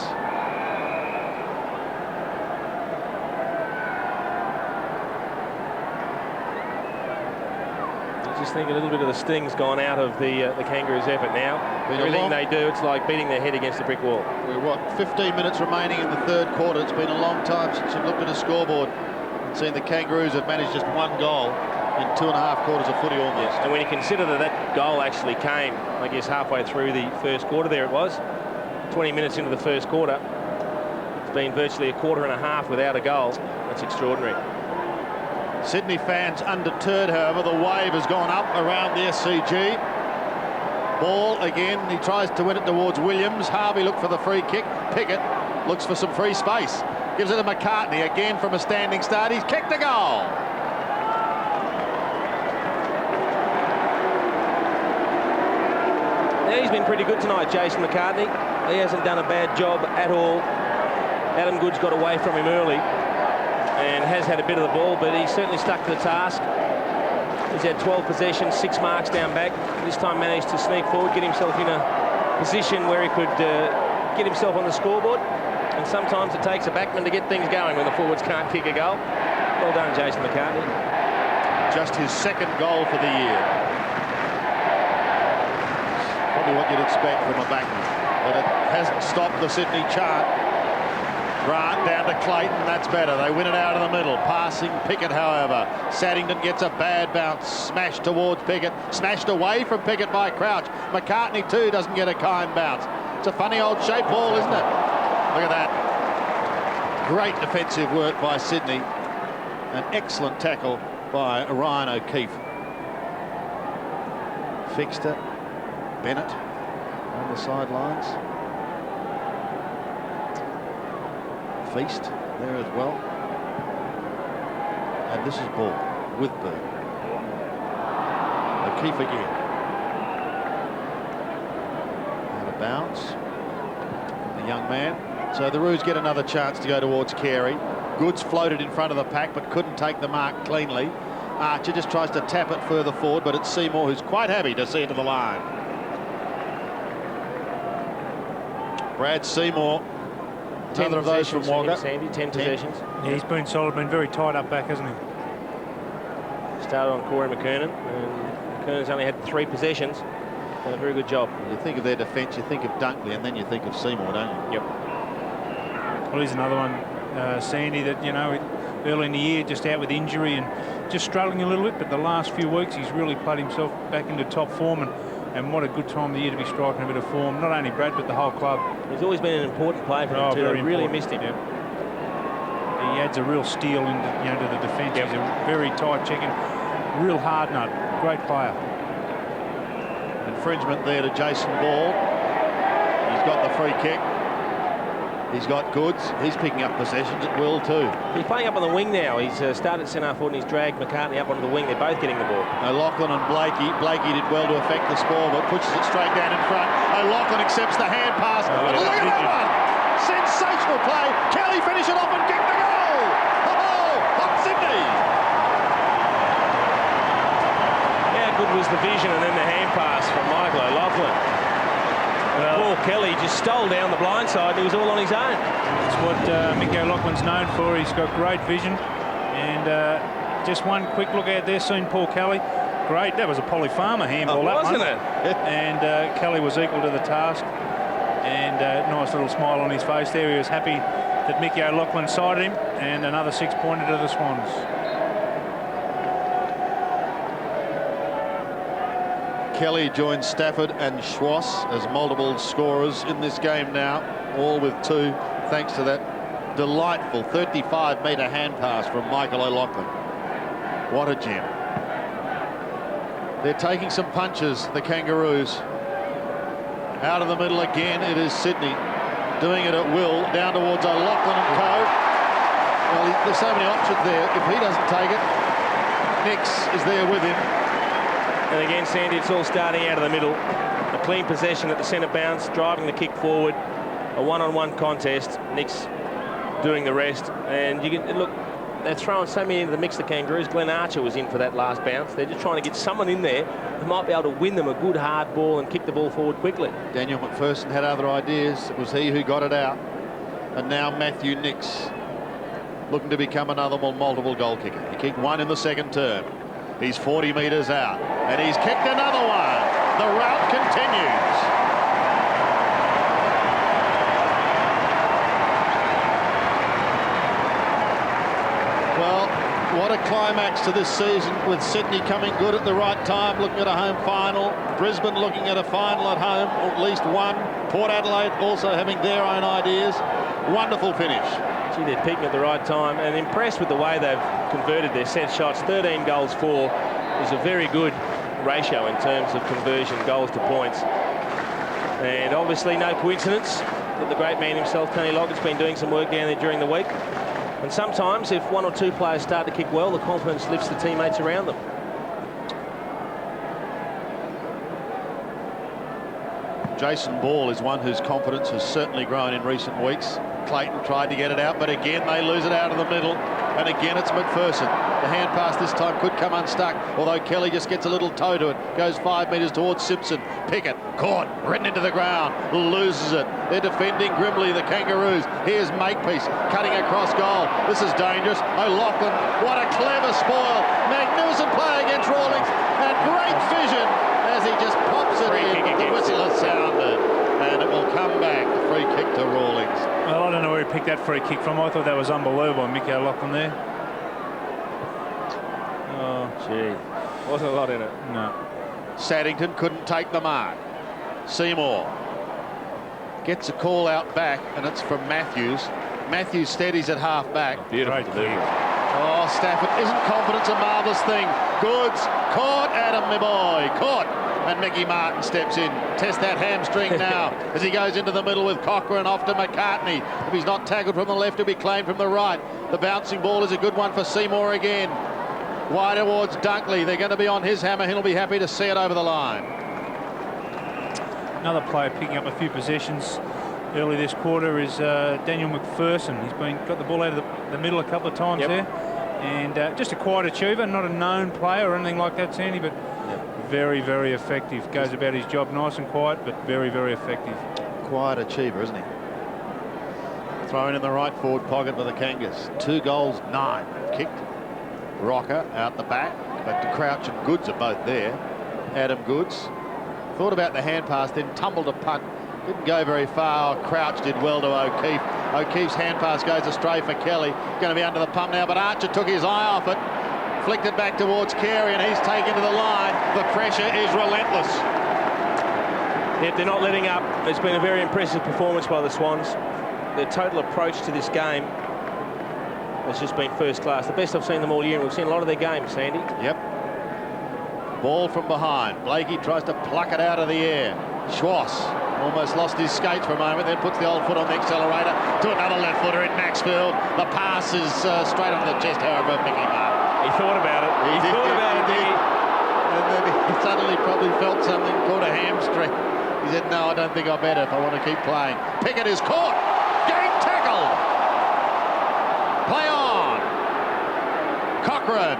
Speaker 4: I just think a little bit of the sting's gone out of the Kangaroos' effort now. Everything they do, it's like beating their head against a brick wall.
Speaker 2: We're, what, 15 minutes remaining in the third quarter. It's been a long time since you've looked at a scoreboard and seen the Kangaroos have managed just 1 goal in 2.5 quarters of footy almost.
Speaker 4: Yes. And when you consider that that goal actually came, I guess, halfway through the first quarter there it was, 20 minutes into the first quarter, it's been virtually a quarter and a half without a goal. That's extraordinary.
Speaker 2: Sydney fans undeterred, however. The wave has gone up around the SCG. Ball again. He tries to win it towards Williams. Harvey looked for the free kick. Pickett looks for some free space. Gives it to McCartney again from a standing start. He's kicked a goal.
Speaker 4: Yeah, he's been pretty good tonight, Jason McCartney. He hasn't done a bad job at all. Adam Goods got away from him early and has had a bit of the ball, but he's certainly stuck to the task. He's had 12 possessions, 6 marks down back. This time managed to sneak forward, get himself in a position where he could get himself on the scoreboard. And sometimes it takes a backman to get things going when the forwards can't kick a goal. Well done, Jason McCartney.
Speaker 2: Just his second goal for the year. Probably what you'd expect from a backman, but it hasn't stopped the Sydney chart. Grant down to Clayton, that's better. They win it out of the middle. Passing Pickett, however. Saddington gets a bad bounce. Smashed towards Pickett. Smashed away from Pickett by Crouch. McCartney, too, doesn't get a kind bounce. It's a funny old shaped ball, isn't it? Look at that. Great defensive work by Sydney. An excellent tackle by Ryan O'Keefe. Fixter, Bennett on the sidelines. Feast there as well. And this is ball with Burn. O'Keefe again. Out of bounds. The young man. So the Roos get another chance to go towards Carey. Goods floated in front of the pack but couldn't take the mark cleanly. Archer just tries to tap it further forward, but it's Seymour who's quite happy to see it to the line. Brad Seymour,
Speaker 4: 10
Speaker 2: another of those from
Speaker 4: possessions for him,
Speaker 2: Wagga.
Speaker 4: Sandy, 10 possessions.
Speaker 3: Yeah, he's been solid, been very tight up back, hasn't he?
Speaker 4: Started on Corey McKernan, and McKernan's only had 3 possessions. Done a very good job.
Speaker 2: You think of their defence, you think of Dunkley, and then you think of Seymour, don't you?
Speaker 4: Yep.
Speaker 3: Well, he's another one, Sandy, that, you know, early in the year, just out with injury and just struggling a little bit, but the last few weeks he's really played himself back into top form, and what a good time of the year to be striking a bit of form. Not only Brad, but the whole club.
Speaker 4: He's always been an important player for him too. They really missed him.
Speaker 3: Yep. He adds a real steel into, you know, to the defence.
Speaker 4: Yep.
Speaker 3: He's a very tight chicken, real hard nut, great player.
Speaker 2: Infringement there to Jason Ball. He's got the free kick. He's got goods. He's picking up possessions at will too.
Speaker 4: He's playing up on the wing now. He's started centre forward and he's dragged McCartney up onto the wing. They're both getting the ball.
Speaker 2: O'Loughlin and Blakey. Blakey did well to affect the score, but pushes it straight down in front. O'Loughlin accepts the hand pass. And look at that one! Sensational play. Kelly finish it off and kick the goal. Oh, hot Sydney!
Speaker 4: How good was the vision and then the hand pass from Michael O'Loughlin? Paul Kelly just stole down the blind side and he was all on his own.
Speaker 3: That's what Mickey O'Loughlin's known for. He's got great vision. And just one quick look out there, seen Paul Kelly. Great, that was a Polly Farmer handball,
Speaker 4: wasn't it?
Speaker 3: And Kelly was equal to the task. And nice little smile on his face there. He was happy that Mickey O'Loughlin sided him, and another 6-pointer to the Swans.
Speaker 2: Kelly joins Stafford and Schwass as multiple scorers in this game now, all with 2, thanks to that delightful 35-metre hand pass from Michael O'Loughlin. What a gem. They're taking some punches, the Kangaroos. Out of the middle again, it is Sydney doing it at will, down towards O'Loughlin and co. Well, there's so many options there. If he doesn't take it, Nix is there with him.
Speaker 4: And again, Sandy, it's all starting out of the middle. A clean possession at the centre bounce, driving the kick forward. A one-on-one contest. Nick's doing the rest. And you can look, they're throwing so many into the mix, the Kangaroos. Glenn Archer was in for that last bounce. They're just trying to get someone in there who might be able to win them a good hard ball and kick the ball forward quickly.
Speaker 2: Daniel McPherson had other ideas. It was he who got it out. And now Matthew Nix looking to become another multiple goal kicker. He kicked 1 in the second term. He's 40 metres out, and he's kicked another one. The rout continues. Well, what a climax to this season, with Sydney coming good at the right time, looking at a home final. Brisbane looking at a final at home, or at least one. Port Adelaide also having their own ideas. Wonderful finish.
Speaker 4: Gee, they're peaking at the right time, and impressed with the way they've converted their set shots. 13 goals 4 is a very good ratio in terms of conversion, goals to points. And obviously no coincidence that the great man himself, Tony Lockett's been doing some work down there during the week. And sometimes if 1 or 2 players start to kick well, the confidence lifts the teammates around them.
Speaker 2: Jason Ball is one whose confidence has certainly grown in recent weeks. Clayton tried to get it out, but again they lose it out of the middle. And again it's McPherson. The hand pass this time could come unstuck, although Kelly just gets a little toe to it. Goes 5 metres towards Simpson. Pickett, caught, written into the ground, loses it. They're defending grimly, the Kangaroos. Here's Makepeace cutting across goal. This is dangerous. O'Loughlin, what a clever spoil. Magnificent play against Rawlings, and great vision as he just pops it in. The whistle has sounded, and it will come back. The free kick to Rawlings.
Speaker 3: Well, I don't know where he picked that free kick from. I thought that was unbelievable, Mickey O'Loughlin there. Oh,
Speaker 4: gee, wasn't a lot in it.
Speaker 3: No.
Speaker 2: Saddington couldn't take the mark. Seymour gets a call out back, and it's from Matthews. Matthews steadies at half back.
Speaker 4: Beautiful delivery.
Speaker 2: Oh, Stafford, isn't confidence a marvellous thing? Goods, caught, Adam, my boy, caught. And Mickey Martin steps in. Test that hamstring now as he goes into the middle with Cochrane off to McCartney. If he's not tackled from the left, he'll be claimed from the right. The bouncing ball is a good one for Seymour again. Wide towards Dunkley. They're going to be on his hammer. He'll be happy to see it over the line.
Speaker 3: Another player picking up a few possessions early this quarter is Daniel McPherson. He's got the ball out of the middle a couple of times there. And just a quiet achiever, not a known player or anything like that, Sandy, but very, very effective. Goes about his job nice and quiet, but very, very effective.
Speaker 2: Quiet achiever, isn't he? Thrown in the right forward pocket for the Kangas. 2 goals, 9 kicked. Rocker out the back, but to Crouch and Goods are both there. Adam Goods thought about the hand pass, then tumbled a punt. Didn't go very far. Crouch did well to O'Keefe. O'Keefe's hand pass goes astray for Kelly. Going to be under the pump now, but Archer took his eye off it. Flicked it back towards Carey, and he's taken to the line. The pressure is relentless.
Speaker 4: Yep, they're not letting up. It's been a very impressive performance by the Swans. Their total approach to this game has just been first class. The best I've seen them all year, and we've seen a lot of their games, Sandy.
Speaker 2: Yep. Ball from behind. Blakey tries to pluck it out of the air. Schwass almost lost his skates for a moment, then puts the old foot on the accelerator to another left footer in Maxfield. The pass is straight on the chest, however, Mickey Mark.
Speaker 4: He thought about it. He thought about it, Mickey.
Speaker 2: And then he suddenly probably felt something, caught a hamstring. He said, no, I don't think I better if I want to keep playing. Pickett is caught. Game tackled. Play on. Cochrane.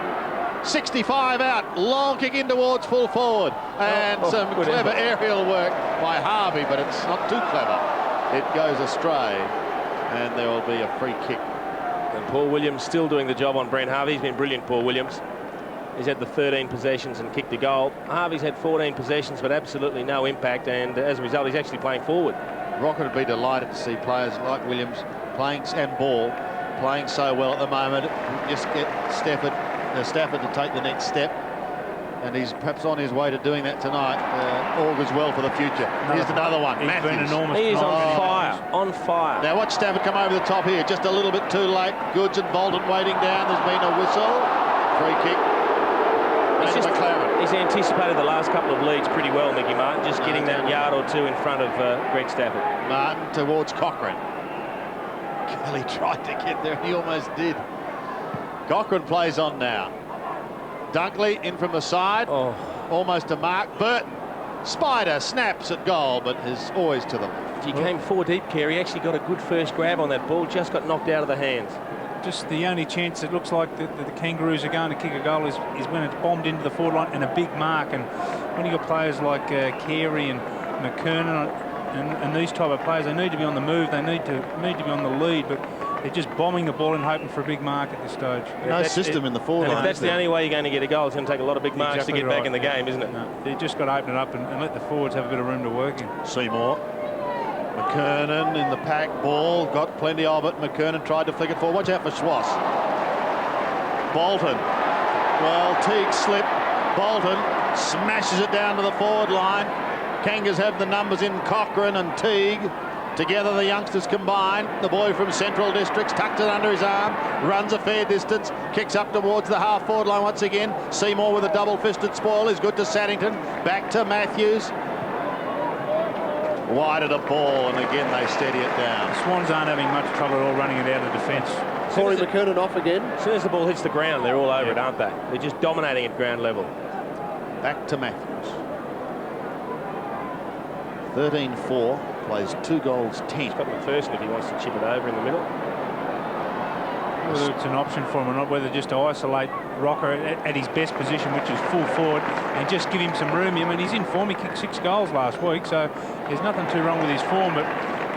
Speaker 2: 65 out, long kick in towards full forward, and some clever aerial work by Harvey, but it's not too clever. It goes astray, and there will be a free kick.
Speaker 4: And Paul Williams still doing the job on Brent Harvey. He's been brilliant, Paul Williams. He's had the 13 possessions and kicked a goal. Harvey's had 14 possessions, but absolutely no impact, and as a result, he's actually playing forward.
Speaker 2: Rocket would be delighted to see players like Williams playing and Ball playing so well at the moment. Just get Stafford to take the next step, and he's perhaps on his way to doing that tonight. Augurs well for the future. Here's another one.
Speaker 3: He's been enormous.
Speaker 4: He is on fire, on fire.
Speaker 2: Now watch Stafford come over the top here, just a little bit too late. Goods and Bolton waiting down. There's been a whistle. Free kick.
Speaker 4: He's anticipated the last couple of leads pretty well, Mickey Martin, just getting that yard or two in front of Greg Stafford.
Speaker 2: Martin towards Cochrane. Kelly tried to get there, and he almost did. Cochrane plays on now. Dunkley in from the side, almost a mark. Burton, Spider snaps at goal, but is always to the left.
Speaker 4: He came 4 deep, Kerry. He actually got a good first grab on that ball, just got knocked out of the hands.
Speaker 3: Just the only chance it looks like the Kangaroos are going to kick a goal is when it's bombed into the forward line and a big mark. And when you got players like Carey and McKernan and these type of players, they need to be on the move. They need to be on the lead, but they're just bombing the ball and hoping for a big mark at this stage.
Speaker 2: No system in the forward line.
Speaker 4: If that's the only way you're going to get a goal, it's going to take a lot of big marks to get back in the game, isn't it?
Speaker 3: No, you just got to open it up and let the forwards have a bit of room to work in.
Speaker 2: Seymour. McKernan in the pack, ball, got plenty of it. McKernan tried to flick it forward. Watch out for Schwass. Bolton. Well, Teague slipped. Bolton smashes it down to the forward line. Kangas have the numbers in Cochrane and Teague. Together the youngsters combine. The boy from Central Districts tucks it under his arm, runs a fair distance, kicks up towards the half-forward line once again. Seymour with a double-fisted spoil is good to Saddington. Back to Matthews. Wide of the ball, and again they steady it down.
Speaker 3: The Swans aren't having much trouble at all running it out of defence.
Speaker 1: Corey McKernan off again.
Speaker 4: As soon as the ball hits the ground, they're all over it, aren't they? They're just dominating at ground level.
Speaker 2: Back to Matthews. 13-4, plays 2 goals, 10.
Speaker 4: He's got McPherson if he wants to chip it over in the middle.
Speaker 3: Whether it's an option for him or not, whether just to isolate Rocker at his best position, which is full forward, and just give him some room. I mean, he's in form. He kicked 6 goals last week, so there's nothing too wrong with his form, but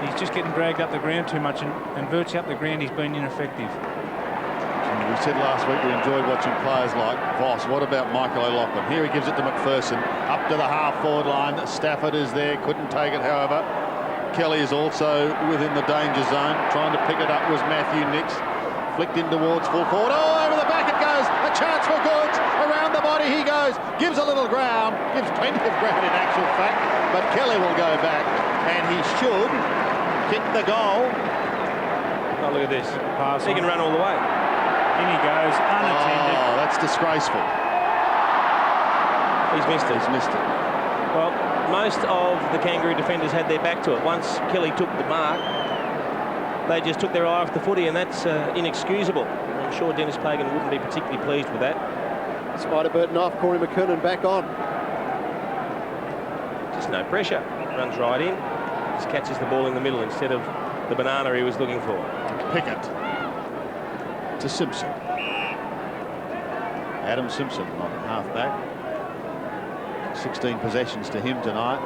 Speaker 3: he's just getting dragged up the ground too much, and virtually up the ground he's been ineffective.
Speaker 2: We said last week we enjoyed watching players like Voss. What about Michael O'Loughlin? Here he gives it to McPherson, up to the half-forward line. Stafford is there, couldn't take it, however. Kelly is also within the danger zone. Trying to pick it up was Matthew Nix. Flicked in towards full forward. Oh, over the back it goes. A chance for Goods. Around the body he goes. Gives a little ground. Gives plenty of ground in actual fact. But Kelly will go back. And he should kick the goal.
Speaker 4: Oh, look at this.
Speaker 3: Pass
Speaker 4: He can run all the way.
Speaker 3: In he goes, unattended.
Speaker 2: Oh, that's disgraceful.
Speaker 4: He's missed it.
Speaker 2: He's missed it.
Speaker 4: Well, most of the Kangaroo defenders had their back to it. Once Kelly took the mark, they just took their eye off the footy, and that's inexcusable. I'm sure Dennis Pagan wouldn't be particularly pleased with that.
Speaker 1: Spider Burton off, Corey McKernan back on.
Speaker 4: Just no pressure. Runs right in. Just catches the ball in the middle instead of the banana he was looking for.
Speaker 2: Pickett to Simpson. Adam Simpson on half-back. 16 possessions to him tonight.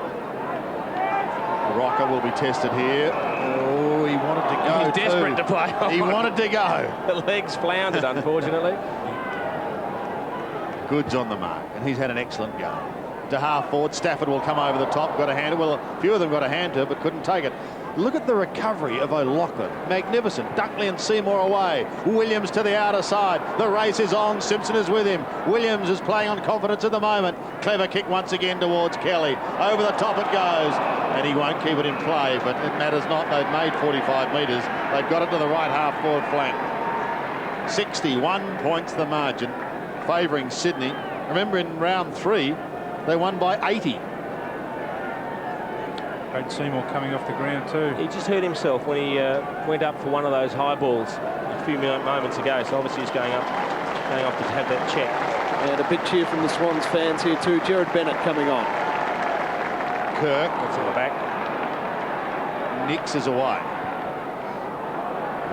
Speaker 2: Rocker will be tested here. Oh, he wanted to go.
Speaker 4: He's desperate to play.
Speaker 2: He wanted to go.
Speaker 4: The legs floundered, unfortunately.
Speaker 2: Goods on the mark, and he's had an excellent go. To half forward, Stafford will come over the top, got a hand. Well, a few of them got a hand to it, but couldn't take it. Look at the recovery of O'Loughlin. Magnificent. Dunkley and Seymour away. Williams to the outer side. The race is on. Simpson is with him. Williams is playing on confidence at the moment. Clever kick once again towards Kelly. Over the top it goes. And he won't keep it in play, but it matters not. They've made 45 metres. They've got it to the right half forward flank. 61 points the margin, favouring Sydney. Remember, in round 3, they won by 80.
Speaker 3: Great Seymour coming off the ground too.
Speaker 4: He just hurt himself when he went up for one of those high balls a few moments ago. So obviously he's going off to have that check.
Speaker 1: And a big cheer from the Swans fans here too. Jared Bennett coming on.
Speaker 2: Kirk.
Speaker 4: That's on the back.
Speaker 2: Nix is away.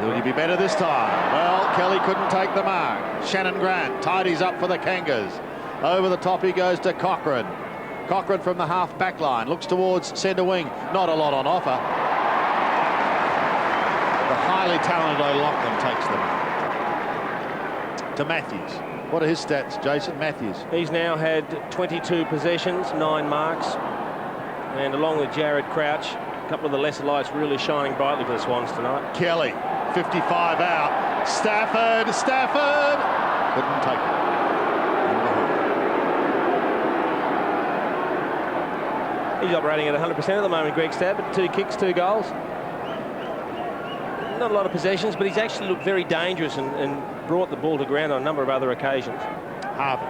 Speaker 2: Will he be better this time? Well, Kelly couldn't take the mark. Shannon Grant tidies up for the Kangas. Over the top he goes to Cochrane. Cochrane from the half back line looks towards centre wing. Not a lot on offer. The highly talented O'Loughlin takes them to Matthews. What are his stats, Jason? Matthews.
Speaker 4: He's now had 22 possessions, 9 marks, and along with Jared Crouch, a couple of the lesser lights really shining brightly for the Swans tonight.
Speaker 2: Kelly, 55 out. Stafford. Couldn't take it.
Speaker 4: He's operating at 100% at the moment, Greg Stafford. 2 kicks, 2 goals. Not a lot of possessions, but he's actually looked very dangerous and brought the ball to ground on a number of other occasions.
Speaker 2: Harvey.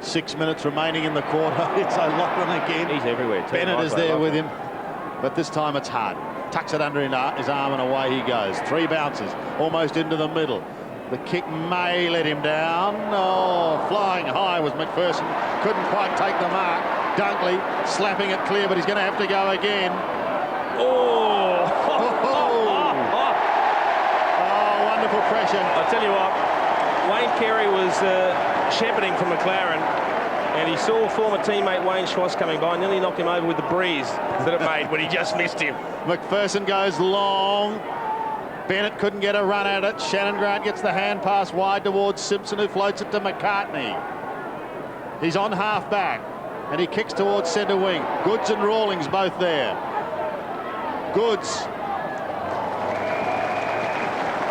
Speaker 2: 6 minutes remaining in the quarter. It's O'Loughlin again.
Speaker 4: He's everywhere too.
Speaker 2: Bennett is there with him, but this time it's hard. Tucks it under his arm and away he goes. 3 bounces, almost into the middle. The kick may let him down. Oh, flying high was McPherson. Couldn't quite take the mark. Dunkley slapping it clear, but he's going to have to go again. Oh, wonderful pressure.
Speaker 4: I'll tell you what, Wayne Carey was shepherding from McLaren, and he saw former teammate Wayne Schwass coming by, and nearly knocked him over with the breeze that it made when he just missed him.
Speaker 2: McPherson goes long. Bennett couldn't get a run at it. Shannon Grant gets the hand pass wide towards Simpson, who floats it to McCartney. He's on half back, and he kicks towards centre wing. Goods and Rawlings both there. Goods,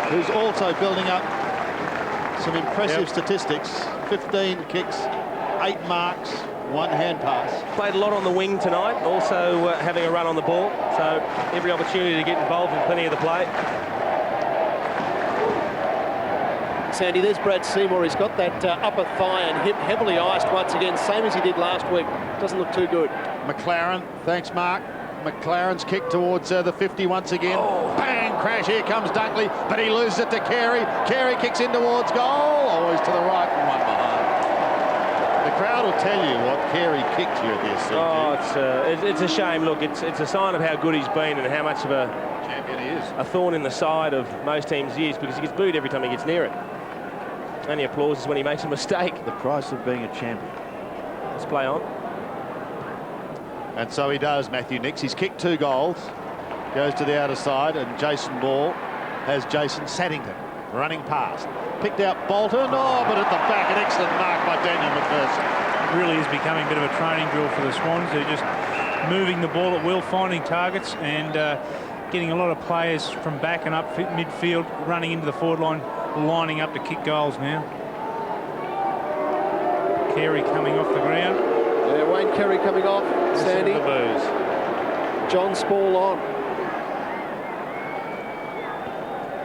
Speaker 2: who's also building up some impressive statistics. 15 kicks, 8 marks, 1 hand pass.
Speaker 4: Played a lot on the wing tonight, also having a run on the ball, so every opportunity to get involved in plenty of the play.
Speaker 1: Sandy, there's Brad Seymour. He's got that upper thigh and hip heavily iced once again, same as he did last week. Doesn't look too good.
Speaker 2: McLaren, thanks Mark. McLaren's kick towards the 50 once again. Oh. Bang, crash, here comes Dunkley, but he loses it to Carey. Carey kicks in towards goal, always to the right and 1 behind. The crowd will tell you what Carey kicked you at this.
Speaker 4: Oh, it's a shame. Look, it's a sign of how good he's been and how much of a
Speaker 2: champion he is.
Speaker 4: A thorn in the side of most teams' ears, because he gets booed every time he gets near it. Only applause is when he makes a mistake.
Speaker 2: The price of being a champion.
Speaker 4: Let's play on.
Speaker 2: And so he does, Matthew Nix. He's kicked 2 goals, goes to the outer side, and Jason Ball has Jason Saddington running past. Picked out Bolton, but at the back, an excellent mark by Daniel McPherson.
Speaker 3: It really is becoming a bit of a training drill for the Swans. They're just moving the ball at will, finding targets, and getting a lot of players from back and up midfield, running into the forward line, lining up to kick goals now. Carey coming off the ground.
Speaker 1: Yeah, Wayne Carey coming off. Sandy.
Speaker 4: The booze.
Speaker 1: John Spall on.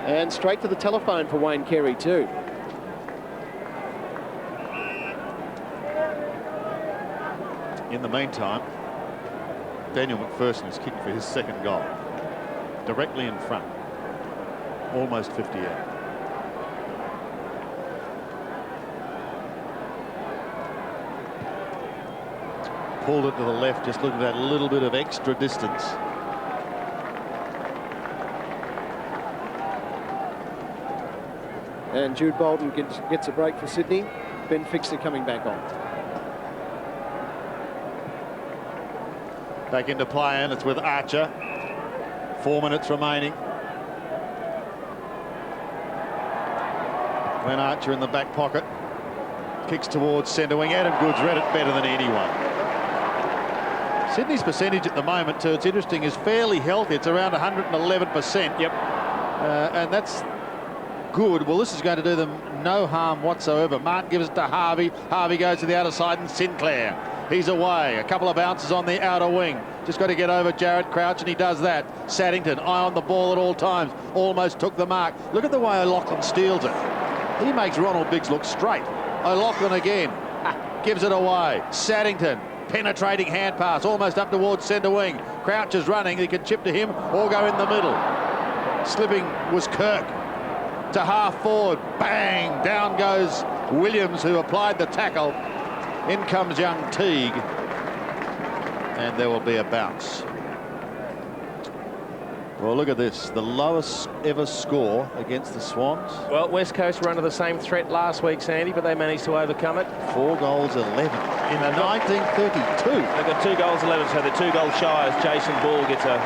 Speaker 1: And straight to the telephone for Wayne Carey too.
Speaker 2: In the meantime, Daniel McPherson is kicking for his 2nd goal. Directly in front. Almost 50 out. Pulled it to the left, just looking at that little bit of extra distance.
Speaker 1: And Jude Bolton gets a break for Sydney. Ben Fixter coming back on.
Speaker 2: Back into play, and it's with Archer. 4 minutes remaining. Glenn Archer in the back pocket. Kicks towards centre wing. Adam Goods read it better than anyone. Sydney's percentage at the moment, too, it's interesting, is fairly healthy. It's around 111%.
Speaker 4: Yep.
Speaker 2: And that's good. Well, this is going to do them no harm whatsoever. Martin gives it to Harvey. Harvey goes to the outer side, and Sinclair. He's away. A couple of bounces on the outer wing. Just got to get over Jared Crouch, and he does that. Saddington, eye on the ball at all times. Almost took the mark. Look at the way O'Loughlin steals it. He makes Ronald Biggs look straight. O'Loughlin again. Gives it away. Saddington, penetrating hand pass, almost up towards centre wing. Crouch is running. He can chip to him or go in the middle. Slipping was Kirk. To half forward. Bang! Down goes Williams, who applied the tackle. In comes young Teague, and there will be a bounce. Well, look at this. The lowest ever score against the Swans.
Speaker 4: Well, West Coast were under the same threat last week, Sandy, but they managed to overcome it.
Speaker 2: 4 goals 11 in 1932.
Speaker 4: They've got 2 goals 11, so they're 2 goals shy as Jason Ball gets a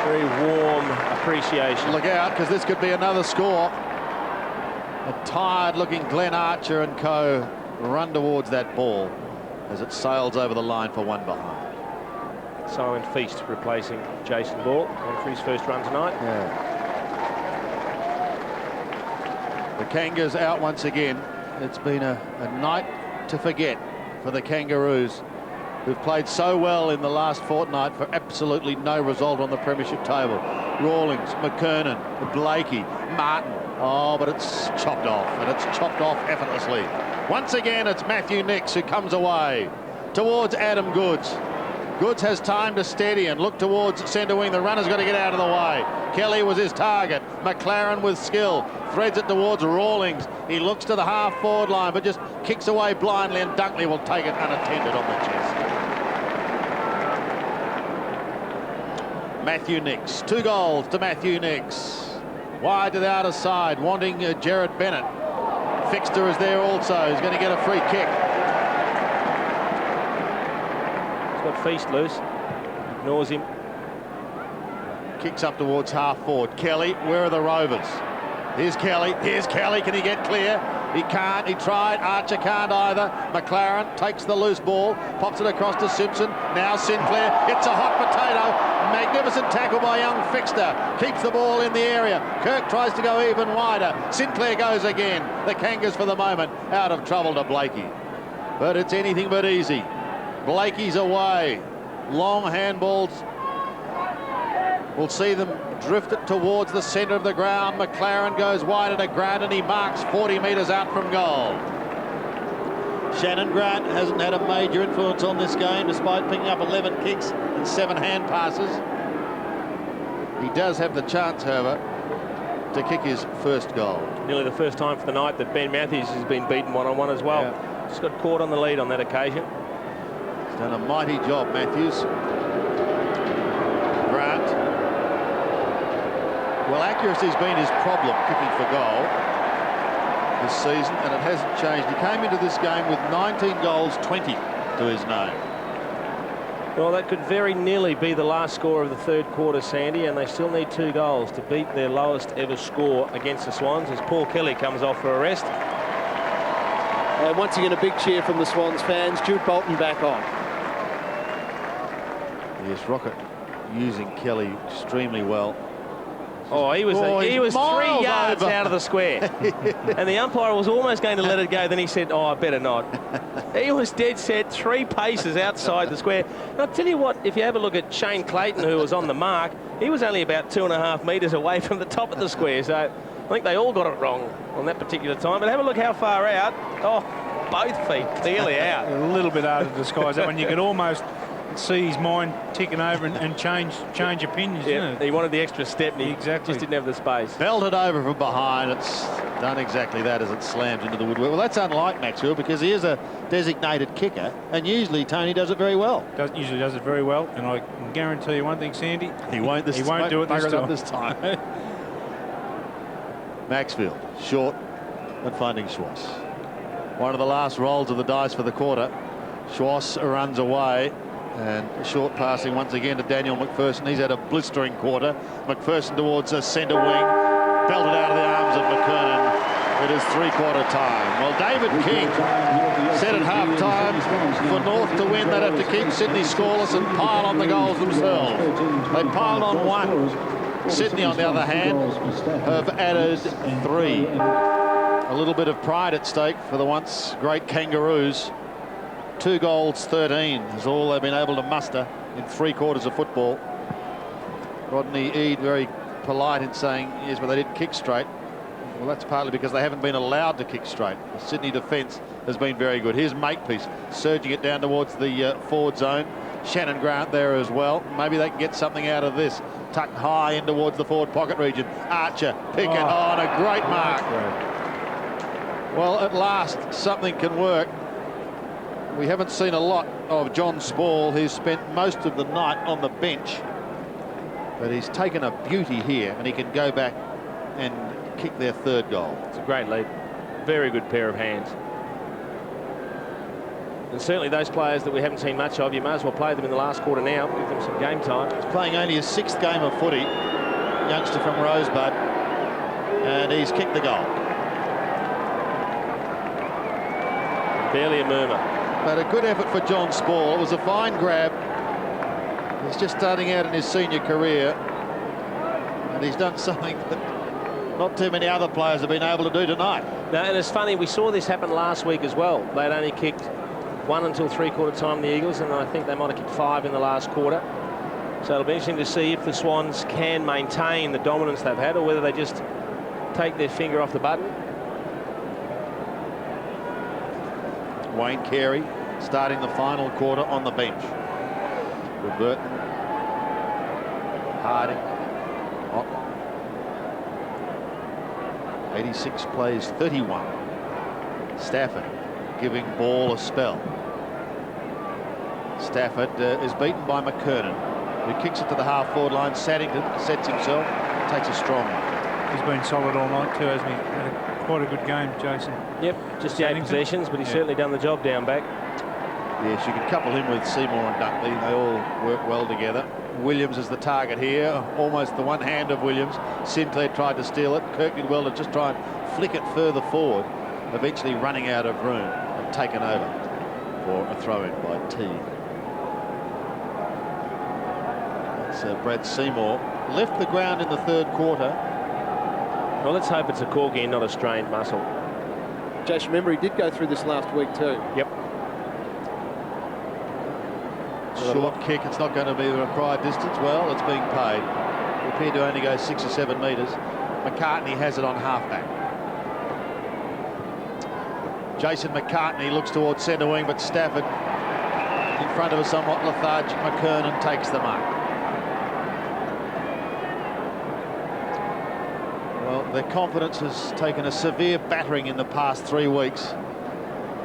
Speaker 4: very warm appreciation.
Speaker 2: Look out, because this could be another score. A tired-looking Glenn Archer and co run towards that ball as it sails over the line for 1 behind.
Speaker 4: Simon Feast replacing Jason Ball, going for his first run tonight.
Speaker 2: Yeah. The Kangas out once again. It's been a night to forget for the Kangaroos, who've played so well in the last fortnight for absolutely no result on the premiership table. Rawlings, McKernan, Blakey, Martin. Oh, but it's chopped off, and it's chopped off effortlessly. Once again, it's Matthew Nix who comes away towards Adam Goods. Goods has time to steady and look towards centre wing. The runner's got to get out of the way. Kelly was his target. McLaren with skill threads it towards Rawlings. He looks to the half-forward line, but just kicks away blindly, and Dunkley will take it unattended on the chest. Matthew Nix. 2 goals to Matthew Nix. Wide to the outer side, wanting Jared Bennett. Fixter is there also. He's going to get a free kick.
Speaker 4: He's got Feast loose. Ignores him.
Speaker 2: Kicks up towards half forward. Kelly, where are the Rovers? Here's Kelly. Here's Kelly. Can he get clear? He can't. He tried. Archer can't either. McLaren takes the loose ball, pops it across to Simpson. Now Sinclair. It's a hot potato. Magnificent tackle by young Fixter. Keeps the ball in the area. Kirk tries to go even wider. Sinclair goes again. The Kangas for the moment out of trouble to Blakey. But it's anything but easy. Blakey's away. Long handballs. We'll see them drift it towards the centre of the ground. McLaren goes wide to Grant, and he marks 40 metres out from goal. Shannon Grant hasn't had a major influence on this game, despite picking up 11 kicks and 7 hand passes. He does have the chance, however, to kick his first goal.
Speaker 4: Nearly the first time for the night that Ben Matthews has been beaten one-on-one as well.
Speaker 2: Yeah.
Speaker 4: Just got caught on the lead on that occasion.
Speaker 2: He's done a mighty job, Matthews. Grant. Well, accuracy's been his problem, kicking for goal this season, and it hasn't changed. He came into this game with 19 goals, 20 to his name.
Speaker 4: Well, that could very nearly be the last score of the third quarter, Sandy, and they still need 2 goals to beat their lowest ever score against the Swans as Paul Kelly comes off for a rest.
Speaker 1: And once again, a big cheer from the Swans fans. Jude Bolton back on.
Speaker 2: Yes, Rocket using Kelly extremely well.
Speaker 4: Oh, he was 3 yards
Speaker 2: over
Speaker 4: out of the square. And the umpire was almost going to let it go. Then he said, oh, I better not. He was dead set, 3 paces outside the square. And I'll tell you what, if you have a look at Shane Clayton, who was on the mark, he was only about 2.5 metres away from the top of the square. So I think they all got it wrong on that particular time. But have a look how far out. Oh, both feet clearly out.
Speaker 3: A little bit hard to disguise that one. You could almost see his mind ticking over and change opinions.
Speaker 4: Yeah,
Speaker 3: Isn't it?
Speaker 4: he wanted the extra step, and he
Speaker 3: Exactly.
Speaker 4: just didn't have the space.
Speaker 2: Belted over from behind. It's done exactly that as it slams into the woodwork. Well, that's unlike Maxwell, because he is a designated kicker, and usually Tony does it very well.
Speaker 3: Usually does it very well, and I can guarantee you one thing, Sandy.
Speaker 2: He won't do it this time. Maxfield, short and finding Schwartz. One of the last rolls of the dice for the quarter. Schwass runs away, and short passing once again to Daniel McPherson. He's had a blistering quarter. McPherson towards a centre wing, belted out of the arms of McKernan. It is three-quarter time. Well, David King said at half-time for North to win, they'd have to keep Sydney scoreless and pile on the goals themselves. They piled on one. Sydney, on the other hand, have added 3. A little bit of pride at stake for the once great Kangaroos. 2 goals, 13 is all they've been able to muster in 3 quarters of football. Rodney Eade very polite in saying, yes, but they didn't kick straight. Well, that's partly because they haven't been allowed to kick straight. The Sydney defence has been very good. Here's Makepeace surging it down towards the forward zone. Shannon Grant there as well. Maybe they can get something out of this. Tucked high in towards the forward pocket region. Archer, Pickett, on a great mark. Well, at last, something can work. We haven't seen a lot of John Spall, who's spent most of the night on the bench. But he's taken a beauty here, and he can go back and kick their 3rd goal.
Speaker 4: It's a great lead. Very good pair of hands. And certainly those players that we haven't seen much of, you may as well play them in the last quarter now, give them some game time.
Speaker 2: He's playing only his 6th game of footy, youngster from Rosebud, and he's kicked the goal.
Speaker 4: Barely a murmur.
Speaker 2: But a good effort for John Spall. It was a fine grab. He's just starting out in his senior career, and he's done something that not too many other players have been able to do tonight.
Speaker 4: No, and it's funny, we saw this happen last week as well. They'd only kicked 1 until three-quarter time, the Eagles, and I think they might have kicked 5 in the last quarter. So it'll be interesting to see if the Swans can maintain the dominance they've had, or whether they just take their finger off the button.
Speaker 2: Wayne Carey starting the final quarter on the bench. With Burton, Harding, 86 plays 31. Stafford giving Ball a spell. Stafford is beaten by McKernan, who kicks it to the half-forward line. Saddington sets himself, takes a strong one.
Speaker 3: He's been solid all night too, hasn't he? Had quite a good game, Jason.
Speaker 4: Yep, just 8 possessions, but he's certainly done the job down back.
Speaker 2: Yes, you can couple him with Seymour and Dunkley. They all work well together. Williams is the target here, almost the one hand of Williams. Sinclair tried to steal it. Kirk did well to just try and flick it further forward, eventually running out of room and taken over for a throw-in by T. That's Brad Seymour. Left the ground in the 3rd quarter.
Speaker 4: Well, let's hope it's a corky and not a strained muscle.
Speaker 1: Jason, remember, he did go through this last week too.
Speaker 4: Yep.
Speaker 2: Short kick, it's not going to be the required distance. Well, it's being paid. It appeared to only go 6 or 7 metres. McCartney has it on halfback. Jason McCartney looks towards centre wing, but Stafford, in front of a somewhat lethargic McKernan, takes the mark. Well, their confidence has taken a severe battering in the past 3 weeks.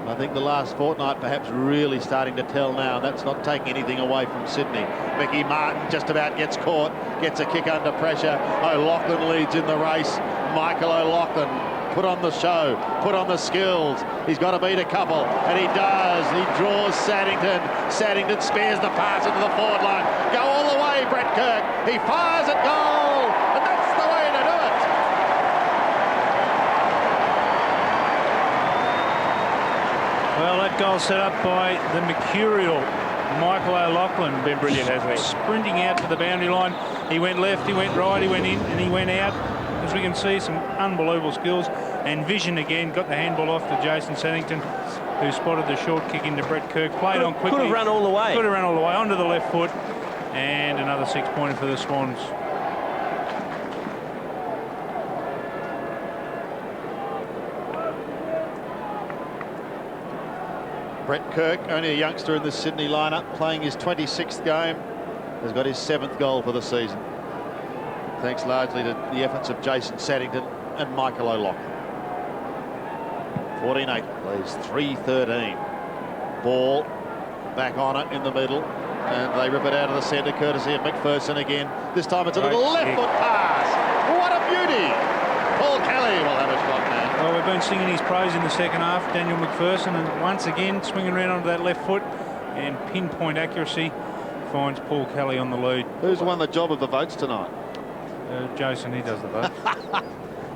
Speaker 2: I think the last fortnight perhaps really starting to tell now. That's not taking anything away from Sydney. Mickey Martin just about gets caught, gets a kick under pressure. O'Loughlin leads in the race. Michael O'Loughlin put on the show, put on the skills. He's got to beat a couple, and he does. He draws Saddington. Saddington spares the pass into the forward line. Go all the way, Brett Kirk. He fires at goal, and that's the way to do it.
Speaker 3: Well, that goal set up by the mercurial Michael O'Loughlin.
Speaker 4: Been brilliant, hasn't he?
Speaker 3: Sprinting out to the boundary line. He went left, he went right, he went in, and he went out. As we can see, some unbelievable skills and vision again. Got the handball off to Jason Saddington, who spotted the short kick into Brett Kirk. Played on quickly.
Speaker 4: Could have run all the way.
Speaker 3: Could have run all the way onto the left foot. And another 6-pointer for the Swans.
Speaker 2: Brett Kirk, only a youngster in the Sydney lineup, playing his 26th game, has got his 7th goal for the season. Thanks largely to the efforts of Jason Saddington and Michael O'Loughlin. 14-8, plays 3-13. Ball back on it in the middle, and they rip it out of the centre, courtesy of McPherson again. This time it's a little left foot pass. What a beauty! Paul Kelly will have a shot now.
Speaker 3: Well, We've been singing his praise in the second half, Daniel McPherson, and once again swinging around onto that left foot and pinpoint accuracy finds Paul Kelly on the lead.
Speaker 2: Who's won the job of the votes tonight?
Speaker 3: Jason, he does the vote.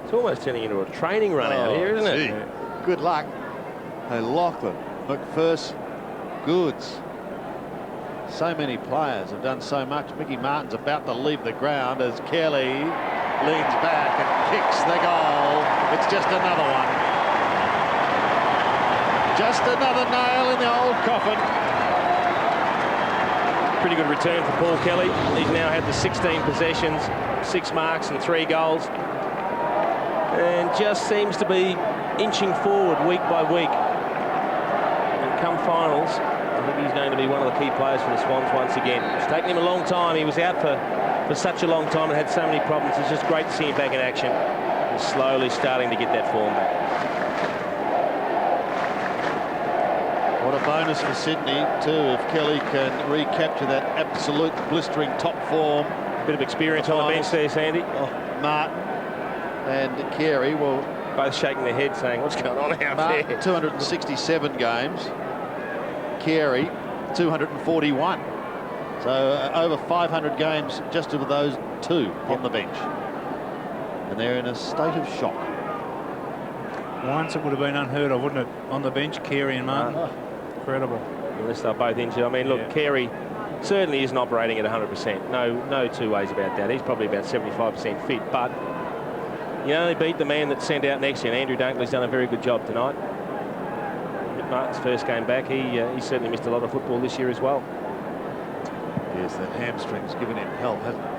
Speaker 4: It's almost turning into a training run out here, isn't it?
Speaker 2: Yeah. Good luck. Hey, Lachlan, McPherson, Goods. So many players have done so much. Mickey Martin's about to leave the ground as Kelly leans back and kicks the goal. It's just another one. Just another nail in the old coffin.
Speaker 4: Pretty good return for Paul Kelly. He's now had the 16 possessions, 6 marks and 3 goals. And just seems to be inching forward week by week. And come finals, I think he's going to be one of the key players for the Swans once again. It's taken him a long time. He was out for such a long time and had so many problems. It's just great to see him back in action. He's slowly starting to get that form back.
Speaker 2: What a bonus for Sydney, too, if Kelly can recapture that absolute blistering top form.
Speaker 4: Bit of experience on the bench there, Sandy.
Speaker 2: Martin and Carey will
Speaker 4: both shaking their heads saying, what's going on out
Speaker 2: Martin,
Speaker 4: there?
Speaker 2: 267 games. Carey, 241. So over 500 games just of those two on the bench. And they're in a state of shock.
Speaker 3: Once it would have been unheard of, wouldn't it? On the bench, Carey and Martin. Incredible.
Speaker 4: Unless they're both injured. I mean, look, Carey certainly isn't operating at 100%. No two ways about that. He's probably about 75% fit, but you only beat the man that's sent out next year. And Andrew Dunkley's done a very good job tonight. Mick Martin's first game back, he certainly missed a lot of football this year as well.
Speaker 2: Yes, that hamstring's given him help, hasn't it?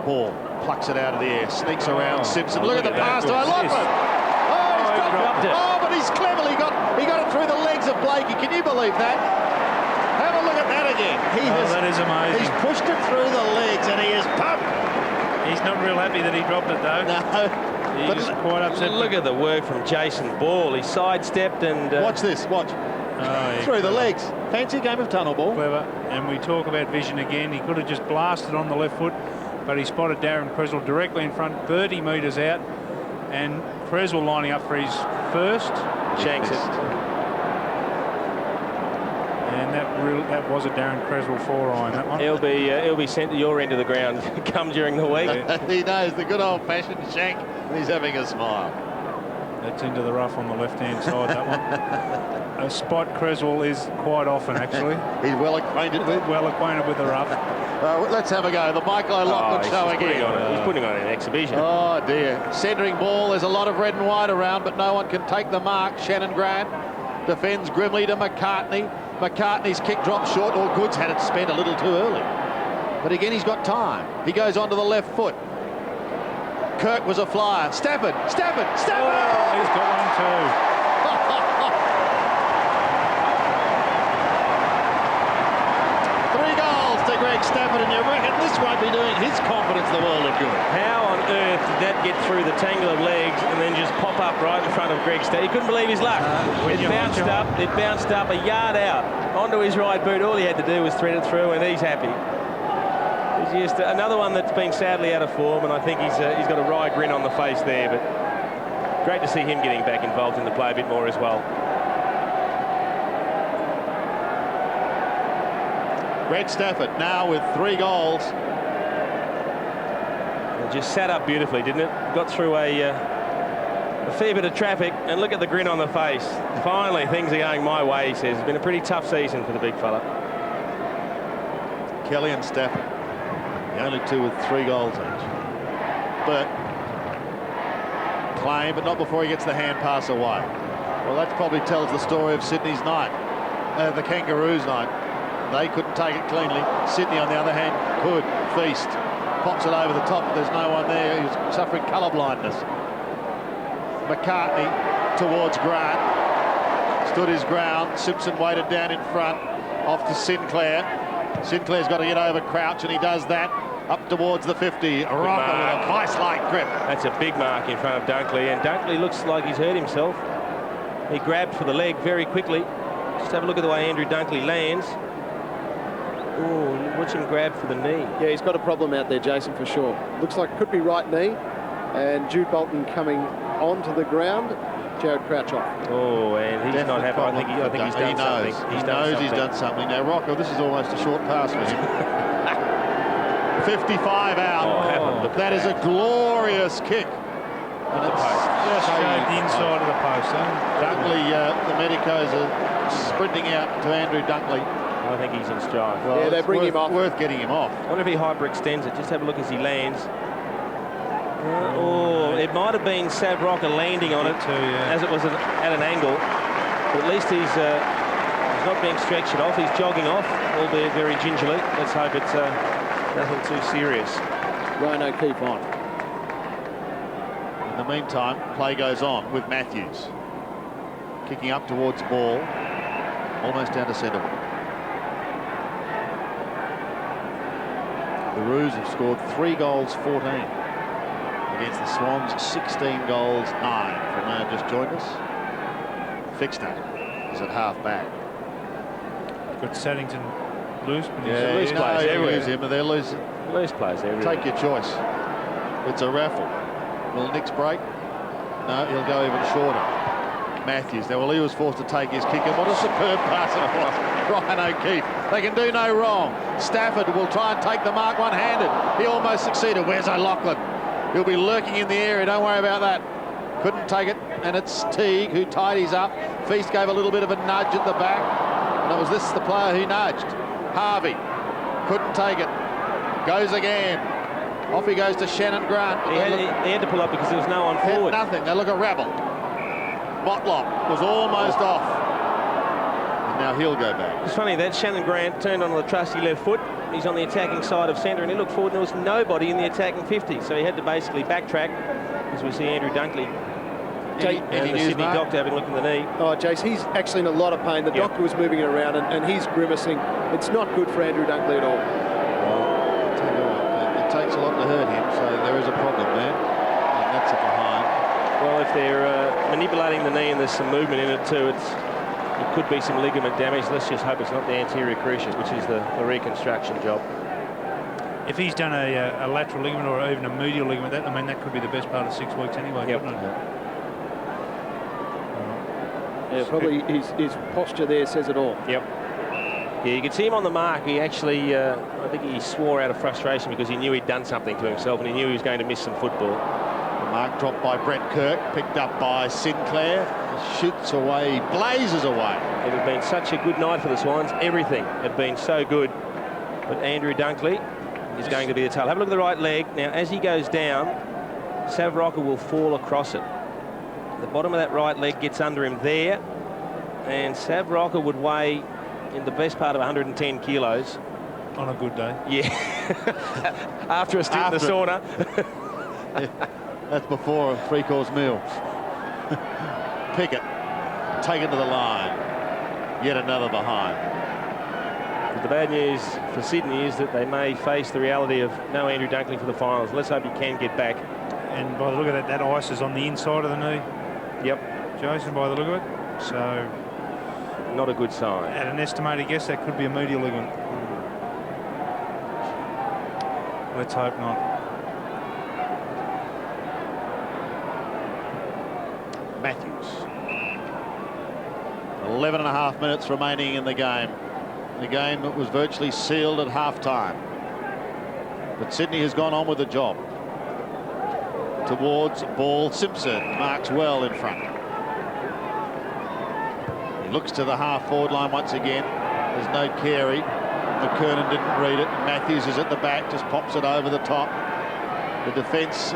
Speaker 2: Ball plucks it out of the air, sneaks around Simpson. Look at the pass to Lachlan. Oh, he's dropped it. Oh, but he's cleverly got it through the legs of Blakey. Can you believe that? Have a look at that again.
Speaker 3: That is amazing.
Speaker 2: He's pushed it through the legs and he is pumped.
Speaker 3: He's not real happy that he dropped it though.
Speaker 2: No.
Speaker 3: He's quite upset.
Speaker 4: Look at the work from Jason Ball. He sidestepped and...
Speaker 2: watch this, watch. Through the legs. Fancy game of tunnel ball.
Speaker 3: Clever. And we talk about vision again. He could have just blasted on the left foot, but he spotted Darren Creswell directly in front, 30 metres out, and Creswell lining up for his first.
Speaker 4: Shanks it.
Speaker 3: And that was a Darren Creswell 4-iron, that one.
Speaker 4: He'll be sent to your end of the ground come during the week.
Speaker 2: He knows the good old-fashioned shank, and he's having a smile.
Speaker 3: That's into the rough on the left-hand side, that one. A spot Creswell is quite often, actually.
Speaker 2: He's well acquainted with.
Speaker 3: Well acquainted with the rough.
Speaker 2: Let's have a go. The Michael O'Loughlin show again.
Speaker 4: He's putting on an exhibition.
Speaker 2: Oh, dear. Centering ball. There's a lot of red and white around, but no one can take the mark. Shannon Grant defends grimly to McCartney. McCartney's kick drops short. All Goods had it spent a little too early. But again, he's got time. He goes onto the left foot. Kirk was a flyer. Stafford!
Speaker 3: Oh, he's got one too.
Speaker 2: 3 goals to Greg Stafford, and you reckon this won't be doing his confidence the world of good.
Speaker 4: How on earth did that get through the tangle of legs and then just pop up right in front of Greg Stafford? He couldn't believe his luck. It bounced up a yard out onto his right boot. All he had to do was thread it through, and he's happy. He's just another one that's been sadly out of form, and I think he's got a wry grin on the face there, but great to see him getting back involved in the play a bit more as well.
Speaker 2: Greg Stafford now with 3 goals.
Speaker 4: It just sat up beautifully, didn't it? Got through a fair bit of traffic, and look at the grin on the face. Finally, things are going my way, he says. It's been a pretty tough season for the big fella.
Speaker 2: Kelly and Stafford, the only two with 3 goals each. But claim, but not before he gets the hand pass away. Well, that probably tells the story of Sydney's night, the Kangaroos' night. They couldn't take it cleanly. Sydney, on the other hand, could feast. Pops it over the top, but there's no one there. He's suffering colour blindness. McCartney towards Grant. Stood his ground. Simpson waited down in front. Off to Sinclair. Sinclair's got to get over Crouch, and he does that. Up towards the 50. Rocker with a vice-like grip.
Speaker 4: That's a big mark in front of Dunkley, and Dunkley looks like he's hurt himself. He grabbed for the leg very quickly. Just have a look at the way Andrew Dunkley lands. Oh, watch him grab for the knee.
Speaker 1: Yeah, he's got a problem out there, Jason, for sure. Looks like it could be right knee, and Jude Bolton coming onto the ground. Jared Crouch off.
Speaker 4: Oh, and he's not happy. I think he's done something.
Speaker 2: He knows he's done something. Now, Rocco, this is almost a short pass for him. 55 out.
Speaker 4: Look
Speaker 2: that is a glorious kick. And it's
Speaker 3: Just showed the inside of the post.
Speaker 2: Dunkley, the medicos are sprinting out to Andrew Dunkley.
Speaker 4: I think he's in stride.
Speaker 2: Well,
Speaker 1: yeah, they bring him off.
Speaker 2: Worth getting him off.
Speaker 4: I wonder if he hyperextends it. Just have a look as he lands. Oh, it might have been Sav Rocker landing on it
Speaker 3: too, yeah.
Speaker 4: as it was at an angle. But at least he's not being stretched off. He's jogging off, albeit very gingerly. Let's hope it's nothing too serious.
Speaker 1: Ryan O'Keefe on.
Speaker 2: In the meantime, play goes on with Matthews. Kicking up towards ball. Almost down to centre. The Roos have scored 3 goals, 14. Against the Swans, 16 goals, 9. For a man just joined us. Fixter is at half back.
Speaker 3: Got Saddington loose, but
Speaker 2: Yeah,
Speaker 4: loose players everywhere.
Speaker 2: lose him, but they're losing.
Speaker 4: Loose players everywhere.
Speaker 2: Take your choice. It's a raffle. Will Nick's break? No, he'll go even shorter. Matthews. Now, well, he was forced to take his kick, and what a superb pass it was. Ryan O'Keefe. They can do no wrong. Stafford will try and take the mark one-handed. He almost succeeded. Where's O'Loughlin? He'll be lurking in the area. Don't worry about that. Couldn't take it, and it's Teague who tidies up. Feast gave a little bit of a nudge at the back, and it was this the player who nudged. Harvey couldn't take it. Goes again. Off he goes to Shannon Grant.
Speaker 4: He had to pull up because there was no one forward.
Speaker 2: Nothing. They look a rebel. Motlop was almost off. And now he'll go back.
Speaker 4: It's funny that Shannon Grant turned on the trusty left foot. He's on the attacking side of centre, and he looked forward, and there was nobody in the attacking 50, so he had to basically backtrack, as we see Andrew Dunkley and the Sydney doctor having a look at the knee.
Speaker 1: Oh, Jace, he's actually in a lot of pain. The doctor was moving it around, and he's grimacing. It's not good for Andrew Dunkley at all.
Speaker 2: Well, I'll tell you what, it takes a lot to hurt him, so there is a problem there, and that's it behind.
Speaker 4: Well, if they're manipulating the knee and there's some movement in it too, it could be some ligament damage. Let's just hope it's not the anterior cruciate, which is the reconstruction job.
Speaker 3: If he's done a lateral ligament or even a medial ligament, that could be the best part of 6 weeks anyway, couldn't it?
Speaker 1: Yeah, probably his posture there says it all.
Speaker 4: Yep. Yeah, you could see him on the mark. He actually, I think he swore out of frustration because he knew he'd done something to himself, and he knew he was going to miss some football.
Speaker 2: The mark dropped by Brett Kirk, picked up by Sinclair, shoots away, blazes away.
Speaker 4: It had been such a good night for the Swans. Everything had been so good. But Andrew Dunkley is going to be the tail. Have a look at the right leg. Now, as he goes down, Sav Rocker will fall across it. The bottom of that right leg gets under him there, and Sav Rocker would weigh in the best part of 110 kilos.
Speaker 3: On a good day.
Speaker 4: Yeah. After a stint in the sauna.
Speaker 2: That's before a 3-course meal. Pickett taken to the line. Yet another behind.
Speaker 4: But the bad news for Sydney is that they may face the reality of no Andrew Dunkley for the finals. Let's hope he can get back.
Speaker 3: And by the look of that ice is on the inside of the knee.
Speaker 4: Yep.
Speaker 3: Jason, by the look of it. So,
Speaker 4: not a good sign.
Speaker 3: At an estimated guess, that could be a medial ligament. Let's hope not.
Speaker 2: Matthews. 11 and a half minutes remaining in the game. The game that was virtually sealed at half-time. But Sydney has gone on with the job. Towards ball, Simpson marks well in front. He looks to the half-forward line once again. There's no Carey. McKernan didn't read it. Matthews is at the back, just pops it over the top. The defence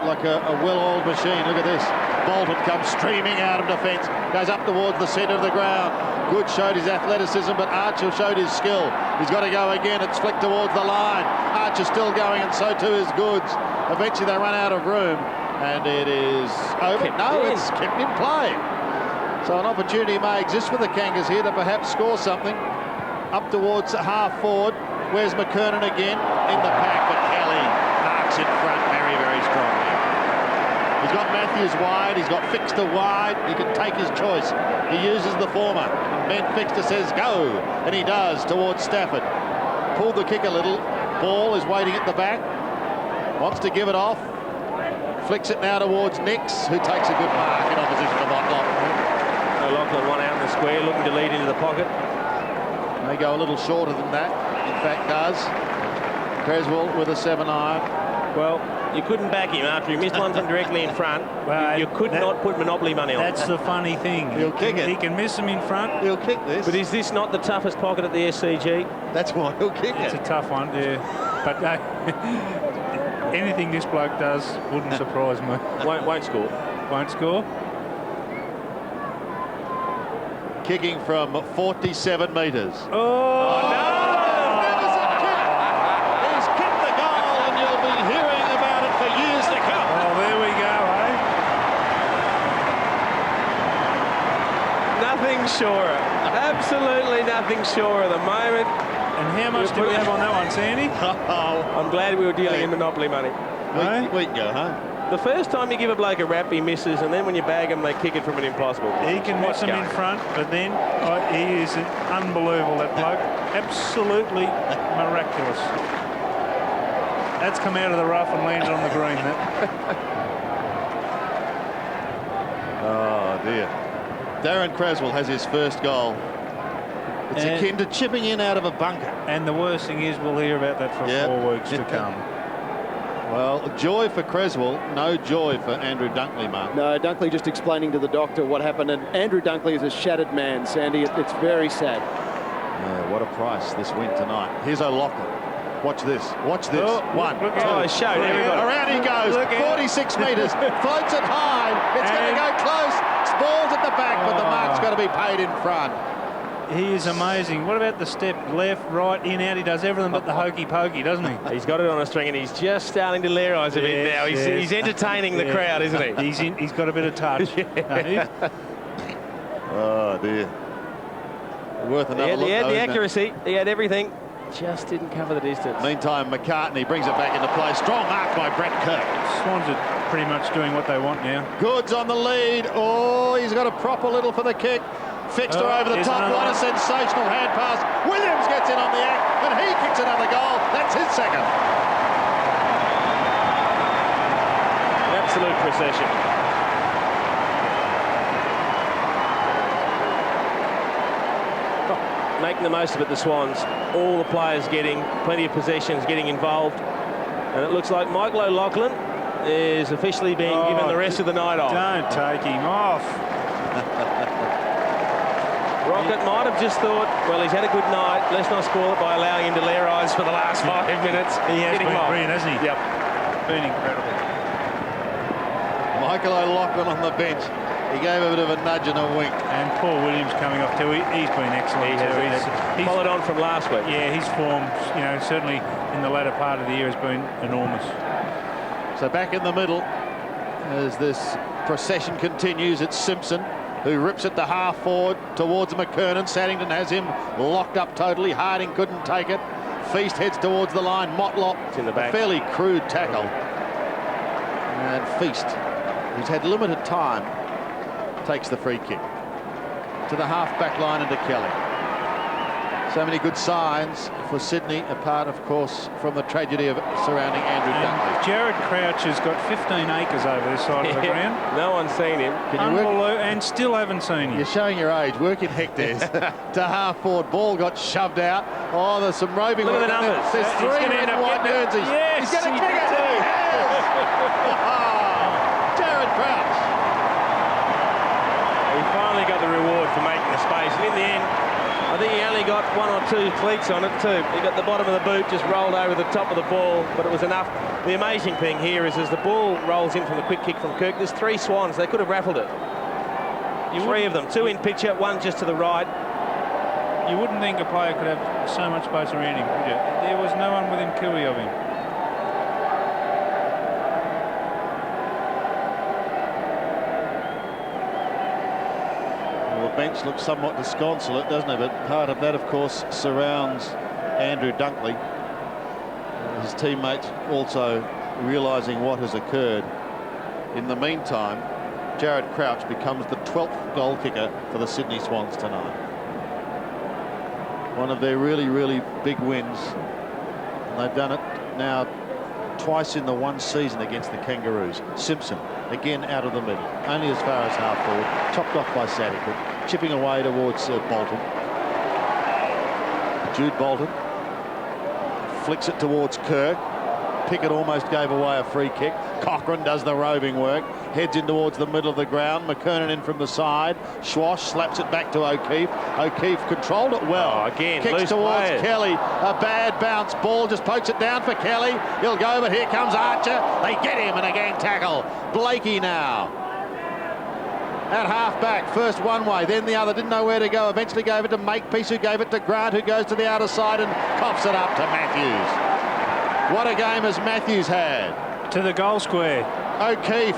Speaker 2: like a well-oiled machine. Look at this. Bolton comes streaming out of defence, goes up towards the centre of the ground. Good showed his athleticism, but Archer showed his skill. He's got to go again. It's flicked towards the line. Archer still going, and so too is Goods. Eventually they run out of room, and it is over. It's kept in play. So an opportunity may exist for the Kangas here to perhaps score something. Up towards half forward. Where's McKernan again? In the pack, but Kelly marks in front very, very strongly. He's got Matthews wide, he's got Fixter wide, he can take his choice. He uses the former. Ben Fixter says go, and he does towards Stafford. Pulled the kick a little. Ball is waiting at the back. Wants to give it off. Flicks it now towards Nix, who takes a good mark in opposition to Motlop.
Speaker 4: O'Loughlin one out in the square, looking to lead into the pocket.
Speaker 2: May go a little shorter than that, in fact does. Creswell with a 7-iron.
Speaker 4: Well, you couldn't back him after he missed one from directly in front.
Speaker 3: Well,
Speaker 4: you could not put Monopoly money on.
Speaker 3: That's the funny thing.
Speaker 2: He'll kick it.
Speaker 3: He can miss them in front.
Speaker 2: He'll kick this.
Speaker 4: But is this not the toughest pocket at the SCG?
Speaker 2: That's why he'll kick
Speaker 3: It's
Speaker 2: it.
Speaker 3: a tough one, yeah. But anything this bloke does wouldn't surprise me.
Speaker 4: Won't score.
Speaker 3: Won't score.
Speaker 2: Kicking from 47 metres.
Speaker 3: Oh, no!
Speaker 2: Magnificent kick. He's kicked the goal, and you'll be hearing about it for years to come.
Speaker 3: Oh, there we go, eh?
Speaker 4: Nothing surer. Absolutely nothing surer at the moment.
Speaker 3: And how much do we have on that one, Sandy?
Speaker 4: I'm glad we were dealing in Monopoly money.
Speaker 2: We can go home.
Speaker 4: The first time you give a bloke a rap, he misses, and then when you bag him, they kick it from an impossible
Speaker 3: He
Speaker 4: position.
Speaker 3: can miss him in front, but then he is unbelievable, that bloke. Absolutely miraculous. That's come out of the rough and landed on the green. That.
Speaker 2: Oh, dear. Darren Creswell has his first goal. It's akin to chipping in out of a bunker.
Speaker 3: And the worst thing is we'll hear about that for 4 weeks to come.
Speaker 2: Well, joy for Creswell, no joy for Andrew Dunkley, Mark.
Speaker 1: No, Dunkley just explaining to the doctor what happened, and Andrew Dunkley is a shattered man, Sandy. It's very sad.
Speaker 2: Yeah, what a price this win tonight. Here's O'Loughlin. Watch this. Watch this.
Speaker 3: Oh,
Speaker 2: One,
Speaker 3: look
Speaker 2: two.
Speaker 3: out.
Speaker 4: Oh, he's shown everybody.
Speaker 2: Around he goes. 46 metres. Floats it high. It's going to go close. Ball's at the back, but the mark's got to be paid in front.
Speaker 3: He is amazing. What about the step? Left, right, in, out. He does everything but the hokey pokey, doesn't he?
Speaker 4: He's got it on a string, and he's just starting to lair eyes a bit now. He's entertaining the crowd, isn't he?
Speaker 3: He's got a bit of touch.
Speaker 2: Oh, dear. Worth another look.
Speaker 4: He had
Speaker 2: though,
Speaker 4: the
Speaker 2: isn't it?
Speaker 4: accuracy. He had everything. Just didn't cover the distance.
Speaker 2: Meantime, McCartney brings it back into play. Strong mark by Brett Kirk.
Speaker 3: Swans are pretty much doing what they want now.
Speaker 2: Goods on the lead. Oh, he's got to prop a little for the kick. Fixed her over the
Speaker 3: here's
Speaker 2: top.
Speaker 3: another
Speaker 2: What a
Speaker 3: one.
Speaker 2: sensational hand pass. Williams gets in on the act, and he kicks another goal. That's his second.
Speaker 4: Absolute procession. Making the most of it, the Swans. All the players getting plenty of possessions, getting involved. And it looks like Michael O'Loughlin is officially being given the rest of the night off.
Speaker 3: Don't take him off.
Speaker 4: Rocket might have just thought, well, he's had a good night. Let's not spoil it by allowing him to lair eyes for the last 5 minutes.
Speaker 3: He has
Speaker 4: Get him
Speaker 3: been
Speaker 4: off.
Speaker 3: brilliant, hasn't he?
Speaker 4: Yep.
Speaker 3: Been incredible.
Speaker 2: Michael O'Loughlin on the bench. He gave a bit of a nudge and a wink.
Speaker 3: And Paul Williams coming off too. He's been excellent.
Speaker 4: He's followed on from last week.
Speaker 3: Yeah, his form, certainly in the latter part of the year has been enormous.
Speaker 2: So back in the middle, as this procession continues, it's Simpson who rips it to half forward towards McKernan. Saddington has him locked up totally. Harding couldn't take it. Feast heads towards the line. Motlop,
Speaker 4: It's in the back.
Speaker 2: a fairly crude tackle. And Feast, who's had limited time, takes the free kick to the half-back line into Kelly. So many good signs for Sydney, apart, of course, from the tragedy of surrounding Andrew Dunkley.
Speaker 3: Jared Crouch has got 15 acres over this side of the ground.
Speaker 4: No one's seen him.
Speaker 2: Can you work?
Speaker 3: Unbelievable, and still haven't seen him.
Speaker 2: You're showing your age. Work in hectares. To half forward. Ball got shoved out. Oh, there's some roving.
Speaker 4: Look at
Speaker 2: work
Speaker 4: the
Speaker 2: in there.
Speaker 4: numbers.
Speaker 2: There's
Speaker 3: He's
Speaker 2: 3
Speaker 3: gonna
Speaker 2: red
Speaker 3: end
Speaker 2: and
Speaker 3: up
Speaker 2: white
Speaker 3: getting it.
Speaker 2: jerseys.
Speaker 3: Yes,
Speaker 2: He's going to
Speaker 3: he
Speaker 2: kick it.
Speaker 3: did.
Speaker 2: He has. Jared Crouch.
Speaker 4: He finally got the reward for making the space. And in the end, I think he only got 1 or 2 cleats on it too. He got the bottom of the boot, just rolled over the top of the ball, but it was enough. The amazing thing here is as the ball rolls in from the quick kick from Kirk, there's 3 Swans. They could have raffled it. 3 of them, 2 in picture, 1 just to the right.
Speaker 3: You wouldn't think a player could have so much space around him, would you? There was no one within cooey of him.
Speaker 2: Well, the bench looks somewhat disconsolate, doesn't it? But part of that, of course, surrounds Andrew Dunkley. His teammates also realising what has occurred. In the meantime, Jared Crouch becomes the 12th goal kicker for the Sydney Swans tonight. One of their really, really big wins. And they've done it now twice in the one season against the Kangaroos. Simpson, again out of the middle, only as far as half forward, chopped off by Sadiku, chipping away towards Bolton. Jude Bolton flicks it towards Kirk. Pickett almost gave away a free kick. Cochrane does the roving work, heads in towards the middle of the ground. McKernan in from the side. Schwash slaps it back to O'Keefe. O'Keefe controlled it well.
Speaker 4: Oh, again,
Speaker 2: kicks
Speaker 4: loose
Speaker 2: towards
Speaker 4: players.
Speaker 2: Kelly. A bad bounce ball, just pokes it down for Kelly. He'll go, but here comes Archer. They get him, and again tackle. Blakey now at half back, first one way, then the other, didn't know where to go, eventually gave it to Makepeace, who gave it to Grant, who goes to the outer side and coughs it up to Matthews. What a game has Matthews had.
Speaker 3: To the goal square. O'Keefe,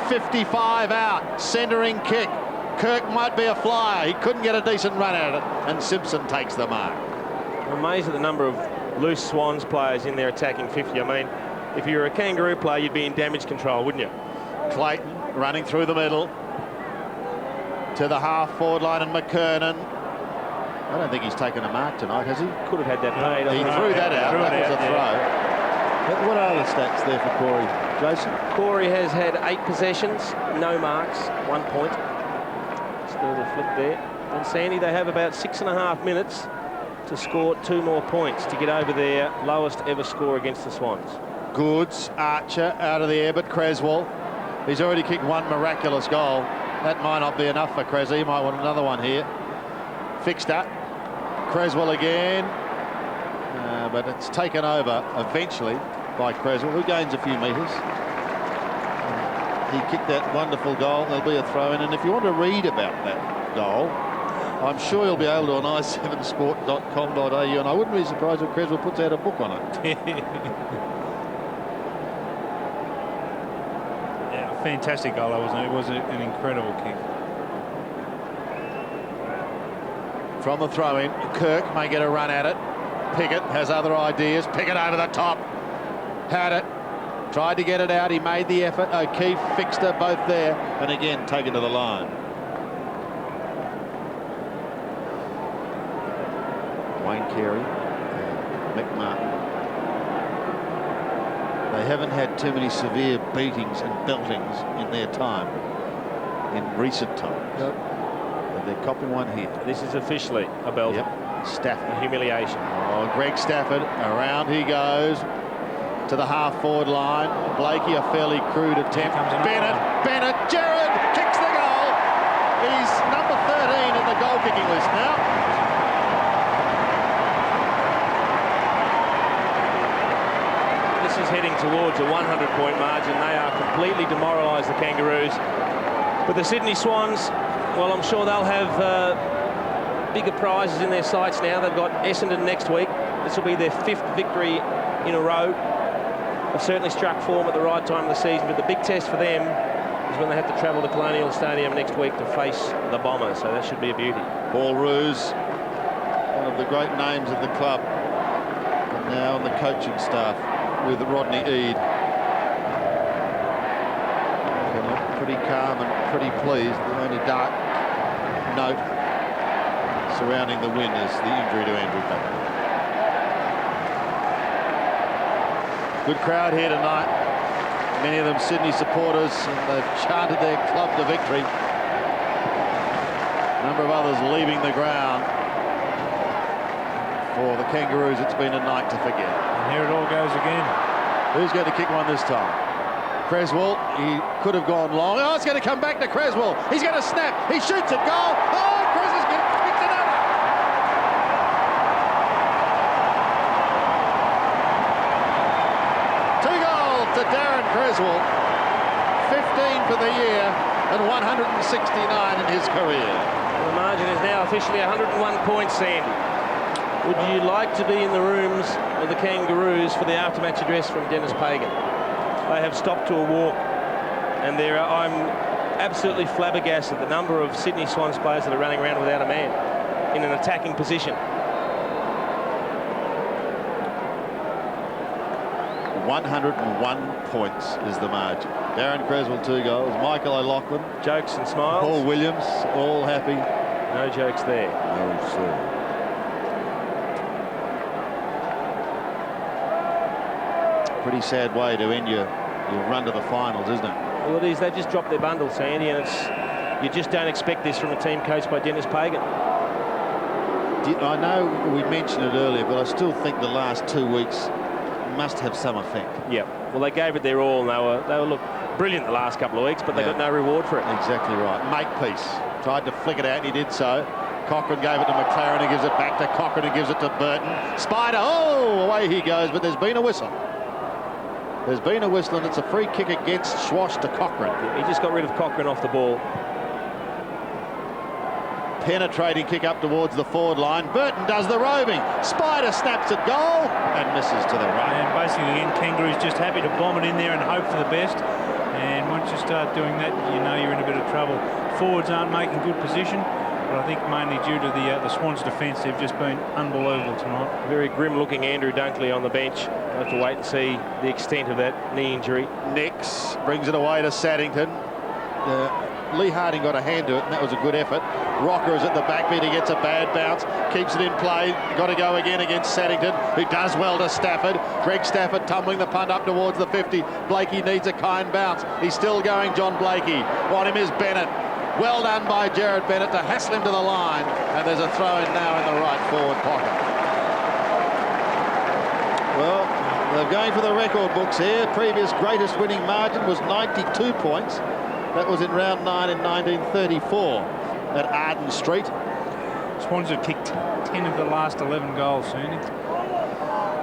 Speaker 2: 55 out, centering kick. Kirk might be a flyer, he couldn't get a decent run at it, and Simpson takes the mark.
Speaker 4: I'm amazed at the number of loose Swans players in their attacking 50. I mean, if you were a Kangaroo player, you'd be in damage control, wouldn't you?
Speaker 2: Clayton running through the middle to the half forward line, and McKernan. I don't think he's taken a mark tonight, has he?
Speaker 4: Could have had that paid.
Speaker 2: He threw that out. That was a throw.
Speaker 4: Yeah.
Speaker 2: What are the stats there for Corey, Jason?
Speaker 4: Corey has had 8 possessions, no marks, 1 point. Still the flick there. And Sandy, they have about 6.5 minutes to score 2 more points to get over their lowest ever score against the Swans.
Speaker 2: Goods, Archer out of the air, but Creswell, he's already kicked one miraculous goal. That might not be enough for Creswell. He might want another one here. Fixed up. Creswell again. But it's taken over eventually by Creswell, who gains a few metres. He kicked that wonderful goal. There'll be a throw in. And if you want to read about that goal, I'm sure you'll be able to on i7sport.com.au. And I wouldn't be surprised if Creswell puts out a book on it.
Speaker 3: Yeah, fantastic goal, wasn't it? It was an incredible kick.
Speaker 2: From the throw-in, Kirk may get a run at it. Pickett has other ideas. Pickett over the top. Had it. Tried to get it out. He made the effort. O'Keefe fixed her both there. And again, taken to the line. Wayne Carey, Mick Martin. They haven't had too many severe beatings and beltings in their time, in recent times.
Speaker 1: Yep.
Speaker 2: But they're copping one here.
Speaker 4: This is officially a belt.
Speaker 2: Yep. Stafford.
Speaker 4: A humiliation.
Speaker 2: Oh, Greg Stafford, around he goes to the half-forward line. Blakey, a fairly crude attempt. Bennett, Jared kicks the goal. He's number 13 in the goal-kicking list now.
Speaker 4: This is heading towards a 100-point margin. They are completely demoralised, the Kangaroos. But the Sydney Swans, well, I'm sure they'll have bigger prizes in their sights now. They've got Essendon next week. This will be their 5th victory in a row. They've certainly struck form at the right time of the season, but the big test for them is when they have to travel to Colonial Stadium next week to face the Bombers, so that should be a beauty.
Speaker 2: Paul Roos, one of the great names of the club, and now on the coaching staff with Rodney Eade. They look pretty calm and pretty pleased. The only dark note surrounding the win is the injury to Andrew Packer. Good crowd here tonight. Many of them Sydney supporters, and they've chanted their club to victory. A number of others leaving the ground. For the Kangaroos, it's been a night to forget.
Speaker 3: And here it all goes again.
Speaker 2: Who's going to kick one this time? Creswell, he could have gone long. Oh, it's going to come back to Creswell. He's going to snap. He shoots it. Goal. Oh, Creswell's going to fix another. To Darren Creswell, 15 for the year and 169 in his career.
Speaker 4: The margin is now officially 101 points, Sandy. Would you like to be in the rooms of the Kangaroos for the after-match address from Dennis Pagan? They have stopped to a walk, and I'm absolutely flabbergasted at the number of Sydney Swans players that are running around without a man in an attacking position.
Speaker 2: 101 points is the margin. Darren Creswell, 2 goals. Michael O'Loughlin.
Speaker 4: Jokes and smiles.
Speaker 2: Paul Williams, all happy.
Speaker 4: No jokes there.
Speaker 2: No, sir. Pretty sad way to end your run to the finals, isn't it?
Speaker 4: Well, it is. They've just dropped their bundle, Sandy, and you just don't expect this from a team coached by Dennis Pagan.
Speaker 2: I know we mentioned it earlier, but I still think the last 2 weeks must have some effect.
Speaker 4: Yeah. Well, they gave it their all, and they were look brilliant the last couple of weeks, but they got no reward for it.
Speaker 2: Exactly right. Makepeace tried to flick it out, and he did so. Cochrane gave it to McLaren, he gives it back to Cochrane, he gives it to Burton. Spider, oh, away he goes, but there's been a whistle. There's been a whistle, and it's a free kick against Schwash to Cochrane.
Speaker 4: He just got rid of Cochrane off the ball.
Speaker 2: Penetrating kick up towards the forward line. Burton does the roving. Spider snaps at goal and misses to the right.
Speaker 3: And basically, again, Kangaroos just happy to bomb it in there and hope for the best. And once you start doing that, you know you're in a bit of trouble. Forwards aren't making good position, but I think mainly due to the Swans' defence, they've just been unbelievable tonight. Very grim-looking Andrew Dunkley on the bench. We'll have to wait and see the extent of that knee injury.
Speaker 2: Nix brings it away to Saddington. Lee Harding got a hand to it, and that was a good effort. Rocker is at the backbeat. He gets a bad bounce, keeps it in play. Got to go again against Saddington, who does well to Stafford. Greg Stafford tumbling the punt up towards the 50. Blakey needs a kind bounce. He's still going, John Blakey. On him is Bennett. Well done by Jared Bennett to hassle him to the line. And there's a throw-in now in the right forward pocket. Well, they're going for the record books here. Previous greatest winning margin was 92 points. That was in round 9 in 1934 at Arden Street.
Speaker 3: Swans have kicked 10 of the last 11 goals, Sandy.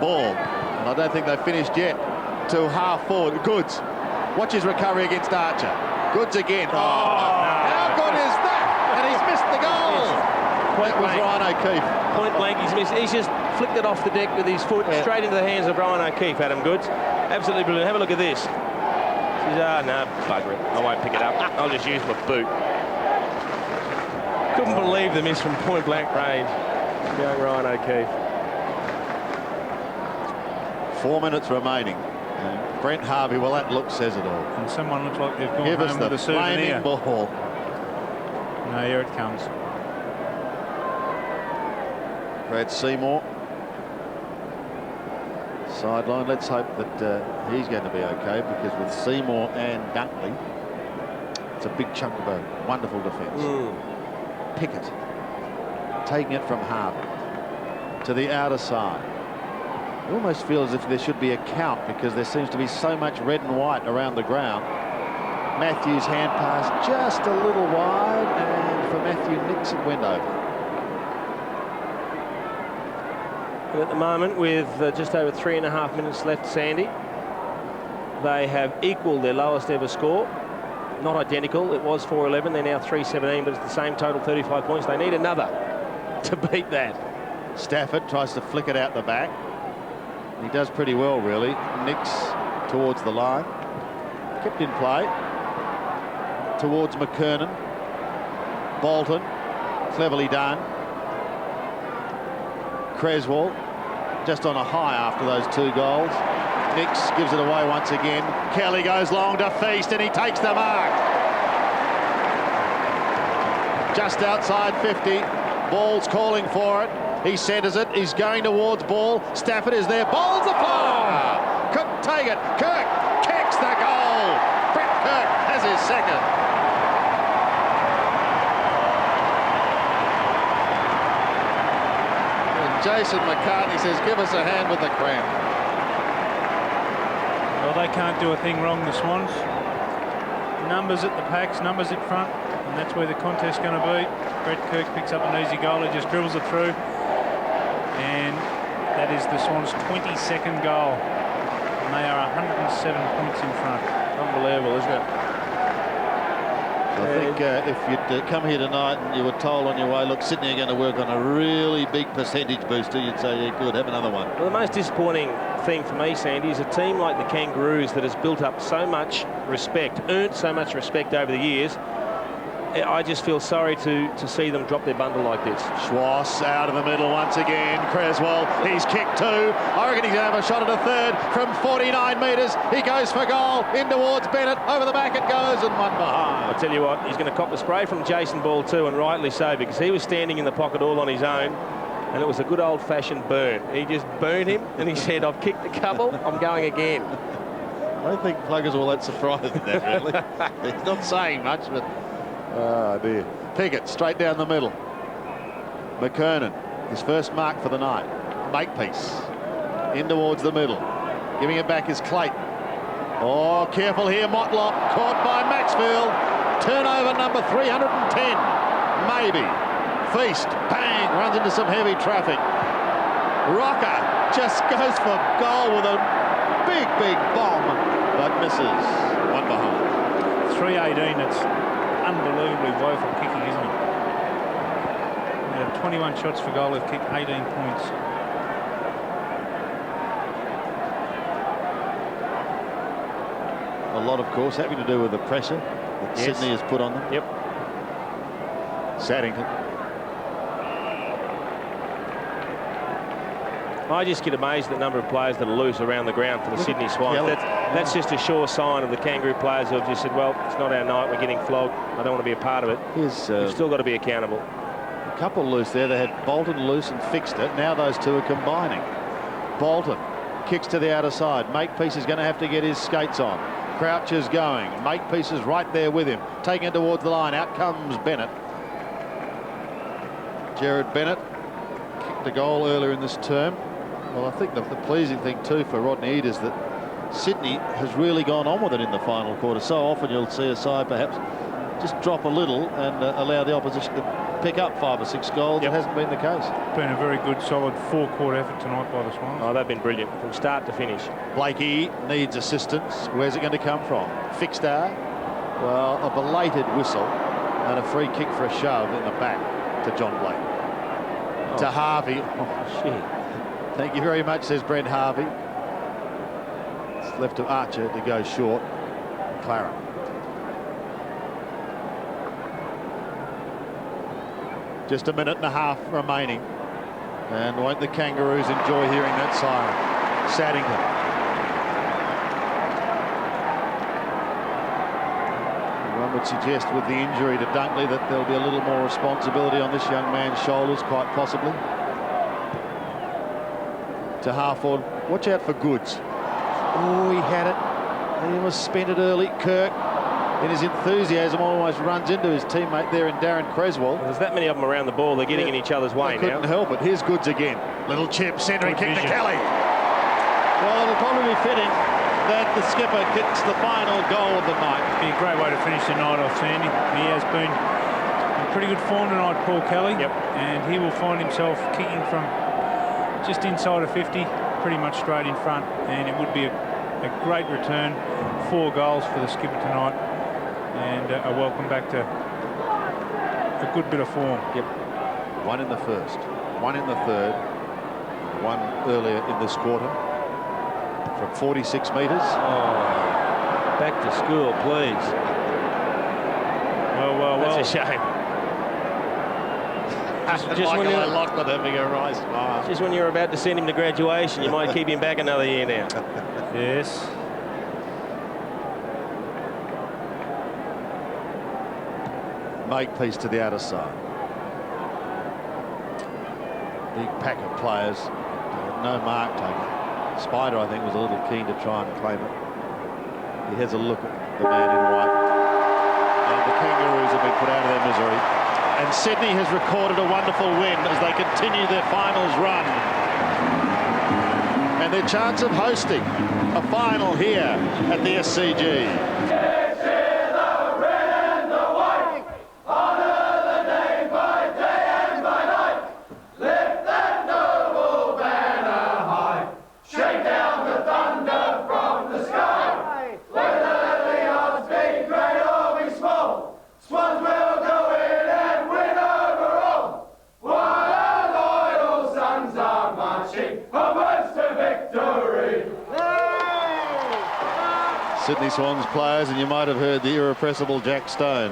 Speaker 2: Ball, and I don't think they've finished yet. To half forward, Goods. Watch his recovery against Archer. Goods again. How good is that? And he's missed the goal. That was Ryan O'Keefe.
Speaker 4: Point blank, he's missed. He's just flicked it off the deck with his foot straight into the hands of Ryan O'Keefe, Adam Goods. Absolutely brilliant. Have a look at this. No, bugger it. I won't pick it up. I'll just use my boot. Couldn't believe the miss from point blank range. Young Ryan O'Keefe.
Speaker 2: 4 minutes remaining. Brent Harvey, well, that look says it all.
Speaker 3: And someone looks like they've gone
Speaker 2: Give us
Speaker 3: home
Speaker 2: the
Speaker 3: with a souvenir.
Speaker 2: flaming ball.
Speaker 3: No, here it comes.
Speaker 2: Brad Seymour. Sideline. Let's hope that he's going to be okay, because with Seymour and Dunkley, it's a big chunk of a wonderful defence. Pickett taking it from Harvey to the outer side. It almost feels as if there should be a count, because there seems to be so much red and white around the ground. Matthews' hand pass just a little wide, and for Matthew Nix it went over.
Speaker 4: At the moment, with just over 3.5 minutes left, Sandy, they have equalled their lowest ever score. Not identical. It was 411. They're now 317, but it's the same total, 35 points. They need another to beat that.
Speaker 2: Stafford tries to flick it out the back. He does pretty well, really. Nix towards the line. Kept in play. Towards McKernan. Bolton. Cleverly done. Creswell just on a high after those 2 goals. Nix gives it away once again. Kelly goes long to Feast, and he takes the mark. Just outside 50. Ball's calling for it. He centres it. He's going towards ball. Stafford is there. Ball's a fire. Couldn't take it. Kirk kicks the goal. Brett Kirk has his second. Jason McCartney says, give us a hand with the cramp.
Speaker 3: Well, they can't do a thing wrong, the Swans. Numbers at the packs, numbers at front, and that's where the contest's going to be. Brett Kirk picks up an easy goal. He just dribbles it through. And that is the Swans' 22nd goal. And they are 107 points in front.
Speaker 4: Unbelievable, isn't it?
Speaker 2: I think if you'd come here tonight and you were told on your way, look, Sydney are going to work on a really big percentage booster, you'd say, yeah, good, have another one.
Speaker 4: Well, the most disappointing thing for me, Sandy, is a team like the Kangaroos that has built up so much respect, earned so much respect over the years. I just feel sorry to see them drop their bundle like this.
Speaker 2: Schwass out of the middle once again. Creswell, he's kicked 2. I reckon he's going to have a shot at a third from 49 metres. He goes for goal, in towards Bennett. Over the back it goes, and one behind.
Speaker 4: I'll tell you what, he's going to cop the spray from Jason Ball too, and rightly so, because he was standing in the pocket all on his own. and it was a good old-fashioned burn. He just burned him, and he said, "I've kicked a couple, I'm going again."
Speaker 2: I don't think Plugger's all that surprised at that, really. He's not saying much, but... Oh, dear. Pickett, straight down the middle. McKernan, his first mark for the night. Makepeace, in towards the middle. Giving it back is Clayton. Oh, careful here, Motlop, caught by Maxfield. Turnover number 310. Maybe. Feast, bang, runs into some heavy traffic. Rocker just goes for goal with a big bomb, but misses. One behind.
Speaker 3: 318, that's unbelievably woeful kicking, isn't it? 21 shots for goal, they've kicked 18 points.
Speaker 2: A lot, of course, having to do with the pressure that Sydney has put on them.
Speaker 4: Yep.
Speaker 2: Saddington.
Speaker 4: I just get amazed at the number of players that are loose around the ground for the Sydney Swans. That's just a sure sign of the Kangaroo players who have just said, well, it's not our night, we're getting flogged, I don't want to be a part of it. We've still got to be accountable.
Speaker 2: A couple loose there. They had Bolton loose and fixed it. Now those two are combining. Bolton kicks to the outer side. Makepeace is going to have to get his skates on. Crouch is going. Makepeace is right there with him. Taking it towards the line. Out comes Bennett. Jared Bennett kicked a goal earlier in this term. Well, I think the pleasing thing too for Rodney Eade is that Sydney has really gone on with it in the final quarter. So often you'll see a side perhaps just drop a little and allow the opposition to pick up 5 or 6 goals. It hasn't been the case.
Speaker 3: Been a very good, solid 4-quarter effort tonight by the Swans.
Speaker 4: Oh, they've been brilliant from start to finish.
Speaker 2: Blakey needs assistance. Where's it going to come from? Fixter. Well, a belated whistle and a free kick for a shove in the back to John Blake. To Harvey.
Speaker 4: Oh, shit.
Speaker 2: Thank you very much, says Brent Harvey. It's left to Archer to go short. Clara. Just a minute and a half remaining. And won't the Kangaroos enjoy hearing that siren? Saddington. One would suggest with the injury to Dunkley that there'll be a little more responsibility on this young man's shoulders, quite possibly. To half-forward. Watch out for Goods. Oh, he had it. He was spent it early. Kirk, in his enthusiasm, almost runs into his teammate there in Darren Creswell.
Speaker 4: There's that many of them around the ball. They're getting in each other's way now.
Speaker 2: Couldn't help it. Here's Goods again. Little chip, centering kick to Kelly. Well, it'll probably be fitting that the skipper kicks the final goal of the night.
Speaker 3: Be a great way to finish the night off, Sandy. He has been in pretty good form tonight, Paul Kelly.
Speaker 4: Yep.
Speaker 3: And he will find himself kicking from just inside of 50, pretty much straight in front, and it would be a great return. 4 goals for the skipper tonight, and a welcome back to a good bit of form.
Speaker 2: Yep. 1 in the first, 1 in the third, 1 earlier in this quarter from 46 metres.
Speaker 4: Oh, back to school, please.
Speaker 3: Well.
Speaker 4: That's a shame.
Speaker 2: Just when you're Lachlan having a rise.
Speaker 4: Just when you're about to send him to graduation, you might keep him back another year now.
Speaker 3: Yes.
Speaker 2: Makepeace to the outer side. Big pack of players. No mark taken. Spider, I think, was a little keen to try and claim it. He has a look at the man in white. And the Kangaroos have been put out of their misery. And Sydney has recorded a wonderful win as they continue their finals run. And their chance of hosting a final here at the SCG. Sydney Swans players, and you might have heard the irrepressible Jack Stone